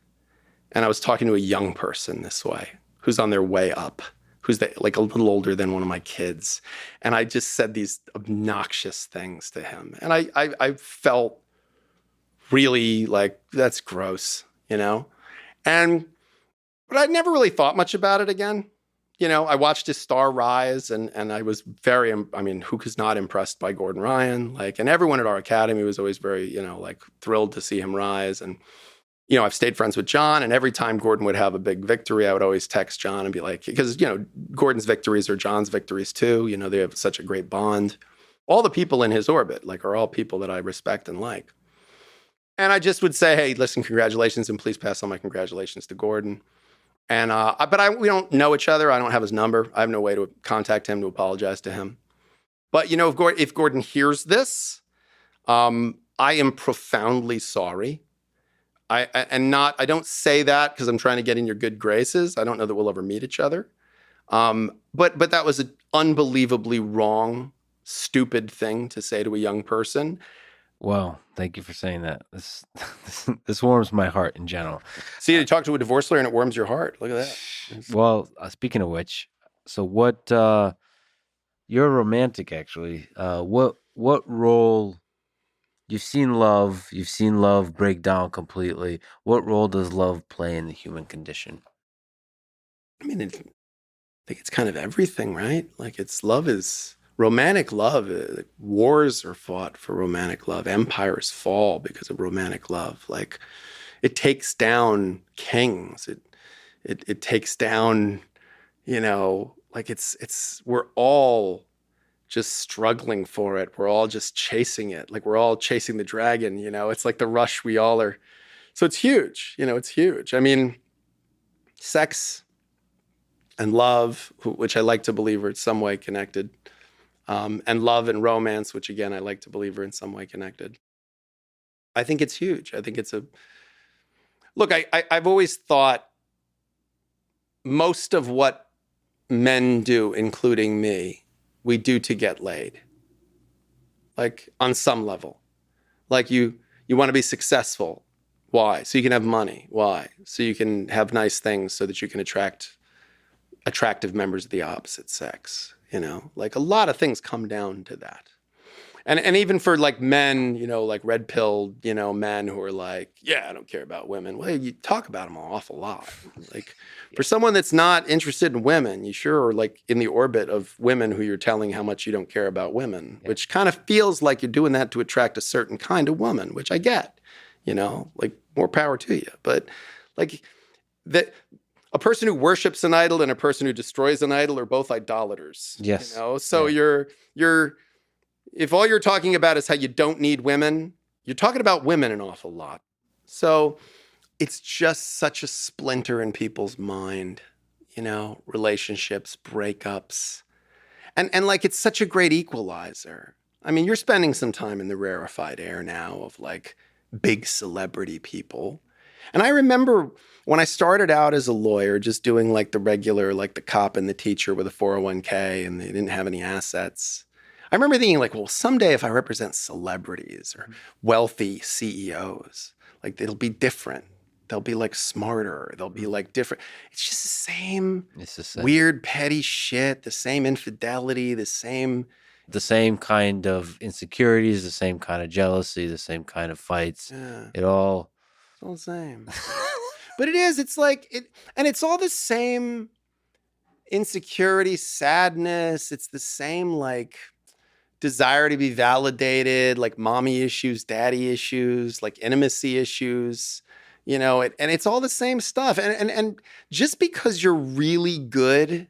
B: and I was talking to a young person this way who's on their way up, who's like a little older than one of my kids. And I just said these obnoxious things to him. And I felt really like, that's gross, But I never really thought much about it again. I watched his star rise, and I was very, who was not impressed by Gordon Ryan? Like, and everyone at our academy was always very, like thrilled to see him rise. And I've stayed friends with John, and every time Gordon would have a big victory, I would always text John and be like, because, Gordon's victories are John's victories too. They have such a great bond. All the people in his orbit, are all people that I respect and like. And I just would say, hey, listen, congratulations, and please pass on my congratulations to Gordon. And we don't know each other. I don't have his number. I have no way to contact him to apologize to him. But if Gordon hears this, I am profoundly sorry. I don't say that because I'm trying to get in your good graces. I don't know that we'll ever meet each other. But that was an unbelievably wrong, stupid thing to say to a young person.
A: Well, thank you for saying that. This warms my heart in general.
B: See, you talk to a divorce lawyer and it warms your heart. Look at that.
A: Well, speaking of which, so what? You're a romantic, actually. What role? You've seen love break down completely. What role does love play in the human condition?
B: I mean, I think it's kind of everything, right? Romantic love. Wars are fought for romantic love. Empires fall because of romantic love. It takes down kings. It takes down, we're all just struggling for it. We're all just chasing it. We're all chasing the dragon, it's like the rush we all are. So it's huge, it's huge. I mean, sex and love, which I like to believe are in some way connected, and love and romance, which again, I like to believe are in some way connected. I think it's huge. I think look, I've always thought most of what men do, including me, we do to get laid. On some level. You want to be successful. Why? So you can have money. Why? So you can have nice things so that you can attract attractive members of the opposite sex. A lot of things come down to that. And even for men, red pilled, men who are I don't care about women. Well, you talk about them an awful lot. For someone that's not interested in women, you sure are in the orbit of women who you're telling how much you don't care about women, which kind of feels like you're doing that to attract a certain kind of woman, which I get, more power to you. But a person who worships an idol and a person who destroys an idol are both idolaters.
A: Yes.
B: So you're if all you're talking about is how you don't need women, you're talking about women an awful lot. So it's just such a splinter in people's mind, relationships, breakups. And it's such a great equalizer. I mean, you're spending some time in the rarefied air now of big celebrity people. And I remember when I started out as a lawyer, just doing the regular, the cop and the teacher with a 401k, and they didn't have any assets. I remember thinking well, someday if I represent celebrities or wealthy CEOs, it'll be different. They'll be smarter. They'll be different. It's just the same weird, petty shit, the same infidelity, the same
A: kind of insecurities, the same kind of jealousy, the same kind of fights.
B: Yeah.
A: It's all
B: the same. But it is. It's and it's all the same insecurity, sadness. It's the same desire to be validated, mommy issues, daddy issues, intimacy issues, and it's all the same stuff. And just because you're really good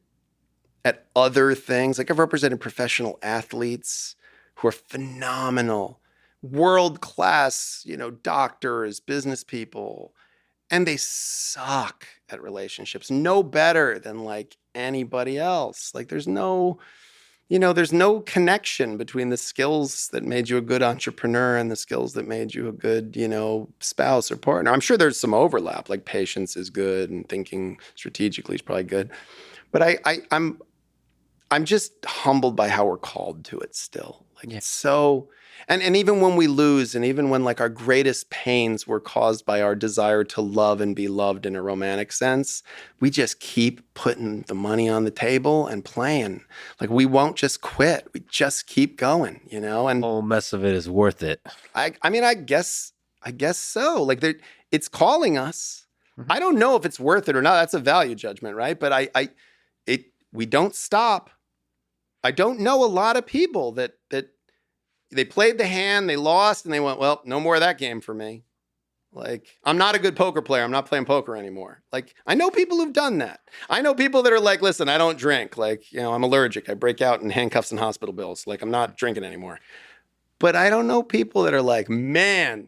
B: at other things, I've represented professional athletes who are phenomenal, world-class, doctors, business people, and they suck at relationships, no better than anybody else. There's no connection between the skills that made you a good entrepreneur and the skills that made you a good, spouse or partner. I'm sure there's some overlap, patience is good and thinking strategically is probably good. But I'm just humbled by how we're called to it still. It's so, and even when we lose, and even when our greatest pains were caused by our desire to love and be loved in a romantic sense, we just keep putting the money on the table and playing. We won't just quit. We just keep going, and
A: the whole mess of it is worth it.
B: I mean, I guess so. It's calling us. Mm-hmm. I don't know if it's worth it or not. That's a value judgment, right? But we don't stop. I don't know a lot of people that they played the hand, they lost, and they went, well, no more of that game for me. Like, I'm not a good poker player. I'm not playing poker anymore. Like, I know people who've done that. I know people that are like, listen, I don't drink. Like, you know, I'm allergic. I break out in handcuffs and hospital bills. Like, I'm not drinking anymore. But I don't know people that are like, man,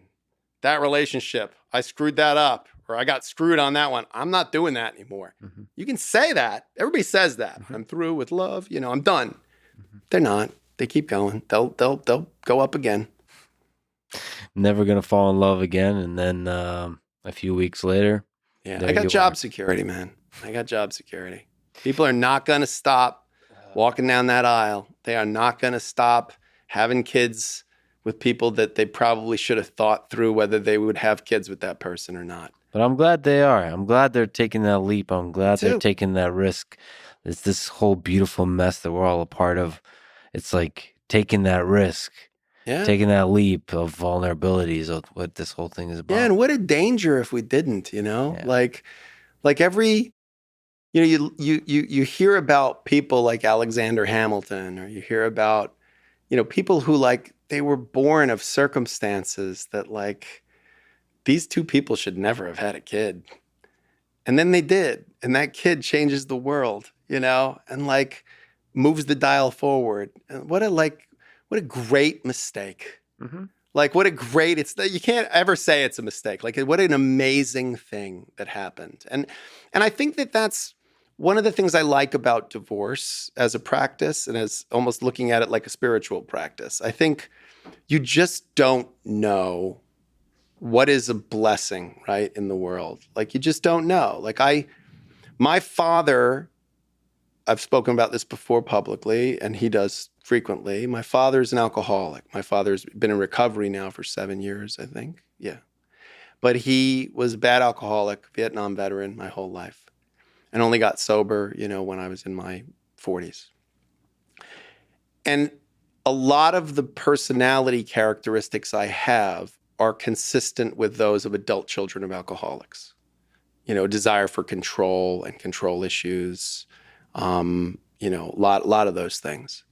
B: that relationship, I screwed that up, or I got screwed on that one. I'm not doing that anymore.
A: Mm-hmm.
B: You can say that. Everybody says that.
A: Mm-hmm.
B: I'm through with love. You know, I'm done.
A: Mm-hmm.
B: They're not. They keep going. They'll go up again.
A: Never gonna fall in love again, and then a few weeks later,
B: Yeah,
A: there
B: I got
A: you
B: job
A: are.
B: security, man. I got job security. People are not going to stop walking down that aisle. They are not going to stop having kids with people that they probably should have thought through whether they would have kids with that person or not.
A: But I'm glad they are. I'm glad they're taking that leap. I'm glad they're
B: too.
A: taking that risk. It's this whole beautiful mess that we're all a part of. It's like taking that risk,
B: Yeah.
A: taking that leap of vulnerabilities of what this whole thing is about.
B: Yeah, and what a danger if we didn't, you know?
A: Yeah.
B: Like every you hear about people like Alexander Hamilton, or you hear about, you know, people who like they were born of circumstances that like these two people should never have had a kid. And then they did. And that kid changes the world, you know, and like moves the dial forward. And what a great mistake.
A: Mm-hmm.
B: Like what a great, you can't ever say it's a mistake. Like what an amazing thing that happened. And I think that that's one of the things I like about divorce as a practice and as almost looking at it like a spiritual practice. I think you just don't know what is a blessing, right, in the world. Like you just don't know. Like my father, I've spoken about this before publicly, and he does frequently. My father's an alcoholic. My father's been in recovery now for 7 years, I think. Yeah. But he was a bad alcoholic, Vietnam veteran my whole life, and only got sober, you know, when I was in my 40s. And a lot of the personality characteristics I have are consistent with those of adult children of alcoholics. You know, desire for control and control issues, you know, a lot of those things.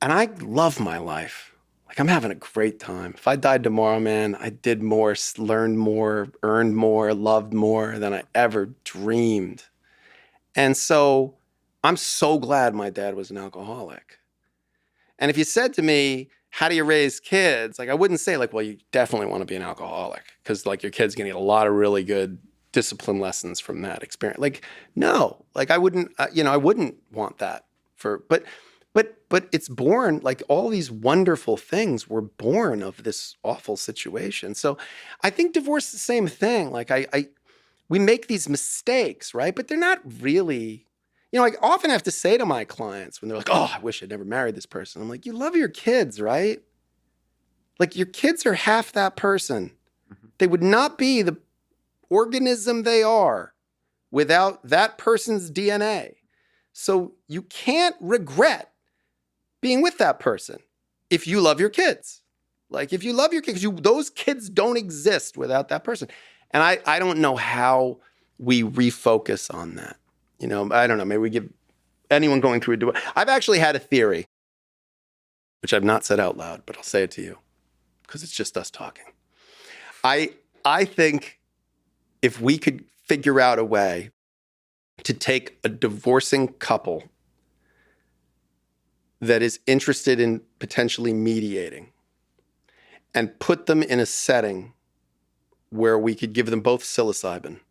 B: And I love my life. Like I'm having a great time. If I died tomorrow, man, I did more, learned more, earned more, loved more than I ever dreamed. And so I'm so glad my dad was an alcoholic. And if you said to me, how do you raise kids? Like I wouldn't say like, well, you definitely want to be an alcoholic because like your kid's going to get a lot of really good discipline lessons from that experience. Like, no, like I wouldn't, you know, I wouldn't want that but it's born, like all these wonderful things were born of this awful situation. So I think divorce is the same thing. Like we make these mistakes, right? But they're not really, you know, I often have to say to my clients when they're like, oh, I wish I'd never married this person. I'm like, you love your kids, right? Like your kids are half that person. Mm-hmm. They would not be the organism they are without that person's DNA. So you can't regret being with that person if you love your kids. Like if you love your kids, those kids don't exist without that person. And I don't know how we refocus on that. You know, I don't know. Maybe we give anyone going through a divorce. I've actually had a theory, which I've not said out loud, but I'll say it to you because it's just us talking. I think if we could figure out a way to take a divorcing couple that is interested in potentially mediating and put them in a setting where we could give them both psilocybin,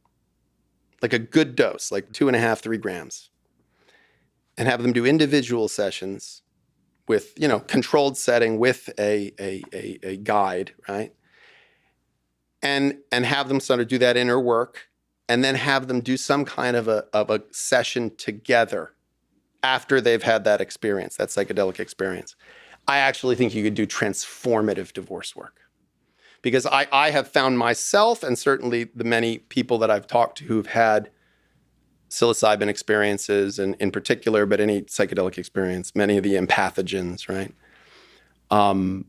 B: like a good dose, like 2.5, 3 grams, and have them do individual sessions with, you know, controlled setting with a guide, right? And have them sort of do that inner work and then have them do some kind of a session together after they've had that experience, that psychedelic experience. I actually think you could do transformative divorce work. Because I have found myself, and certainly the many people that I've talked to who've had psilocybin experiences, and in particular, but any psychedelic experience, many of the empathogens, right? Or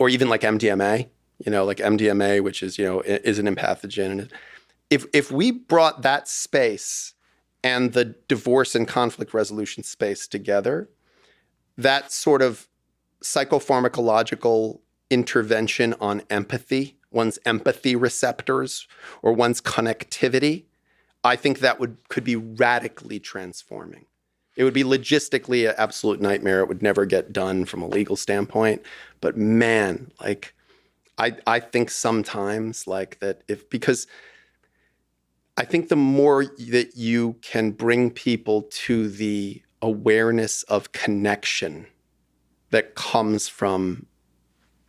B: even like MDMA, you know, like MDMA, which is, you know, is an empathogen. If we brought that space and the divorce and conflict resolution space together, that sort of psychopharmacological intervention on empathy, one's empathy receptors, or one's connectivity, I think that could be radically transforming. It would be logistically an absolute nightmare. It would never get done from a legal standpoint. But man, like, I think sometimes like that because I think the more that you can bring people to the awareness of connection that comes from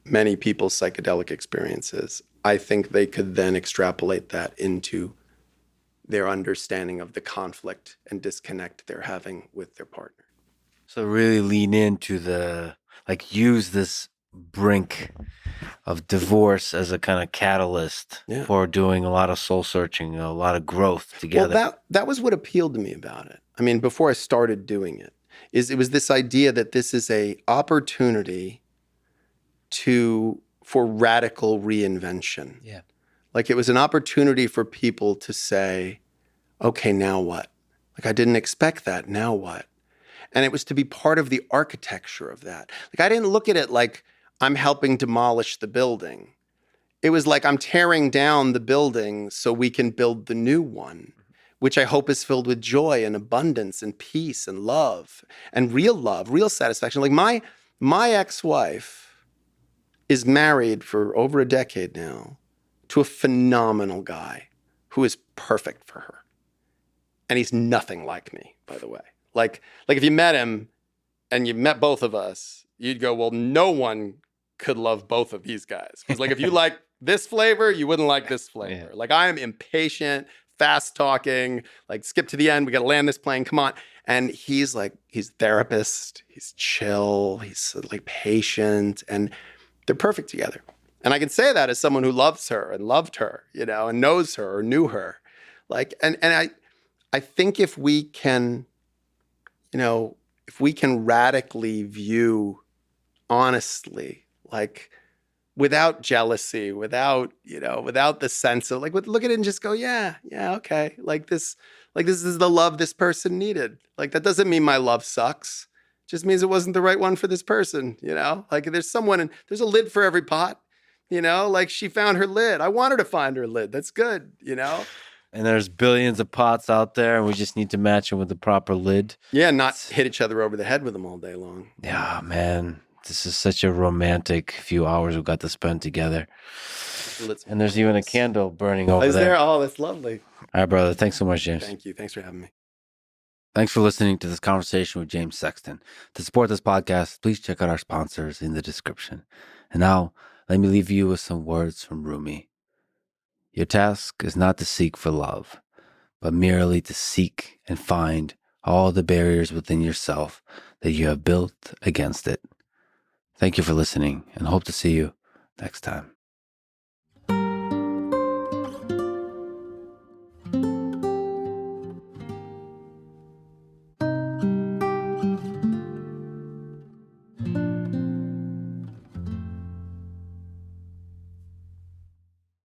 B: many people's psychedelic experiences, I think they could then extrapolate that into their understanding of the conflict and disconnect they're having with their partner.
A: So really lean into use this brink of divorce as a kind of catalyst for doing a lot of soul searching, a lot of growth together.
B: Well, that was what appealed to me about it. I mean, before I started doing it, it was this idea that this is a opportunity for radical reinvention.
A: Yeah.
B: Like it was an opportunity for people to say, okay, now what? Like I didn't expect that, now what? And it was to be part of the architecture of that. Like I didn't look at it like I'm helping demolish the building. It was like I'm tearing down the building so we can build the new one, which I hope is filled with joy and abundance and peace and love, real satisfaction. Like my ex-wife is married for over a decade now to a phenomenal guy who is perfect for her. And he's nothing like me, by the way. Like if you met him and you met both of us, you'd go, well, no one could love both of these guys. Because like if you like this flavor, you wouldn't like this flavor. Yeah. Like I am impatient, fast talking, like skip to the end, we got to land this plane, come on. And he's therapist, he's chill, he's like patient, and they're perfect together. And I can say that as someone who loves her and loved her, and knows her or knew her. Like, and I think if we can radically view honestly, like without jealousy, without the sense of like, look at it and just go, yeah, okay. Like this is the love this person needed. Like that doesn't mean my love sucks. It just means it wasn't the right one for this person, Like there's a lid for every pot, Like she found her lid. I want her to find her lid. That's good,
A: And there's billions of pots out there, and we just need to match them with the proper lid.
B: Yeah, not hit each other over the head with them all day long.
A: Yeah, man. This is such a romantic few hours we've got to spend together. And there's even a candle burning over there.
B: Is there? Oh, that's lovely.
A: All right, brother. Thanks so much, James.
B: Thank you. Thanks for having me.
A: Thanks for listening to this conversation with James Sexton. To support this podcast, please check out our sponsors in the description. And now, let me leave you with some words from Rumi. Your task is not to seek for love, but merely to seek and find all the barriers within yourself that you have built against it. Thank you for listening, and hope to see you next time.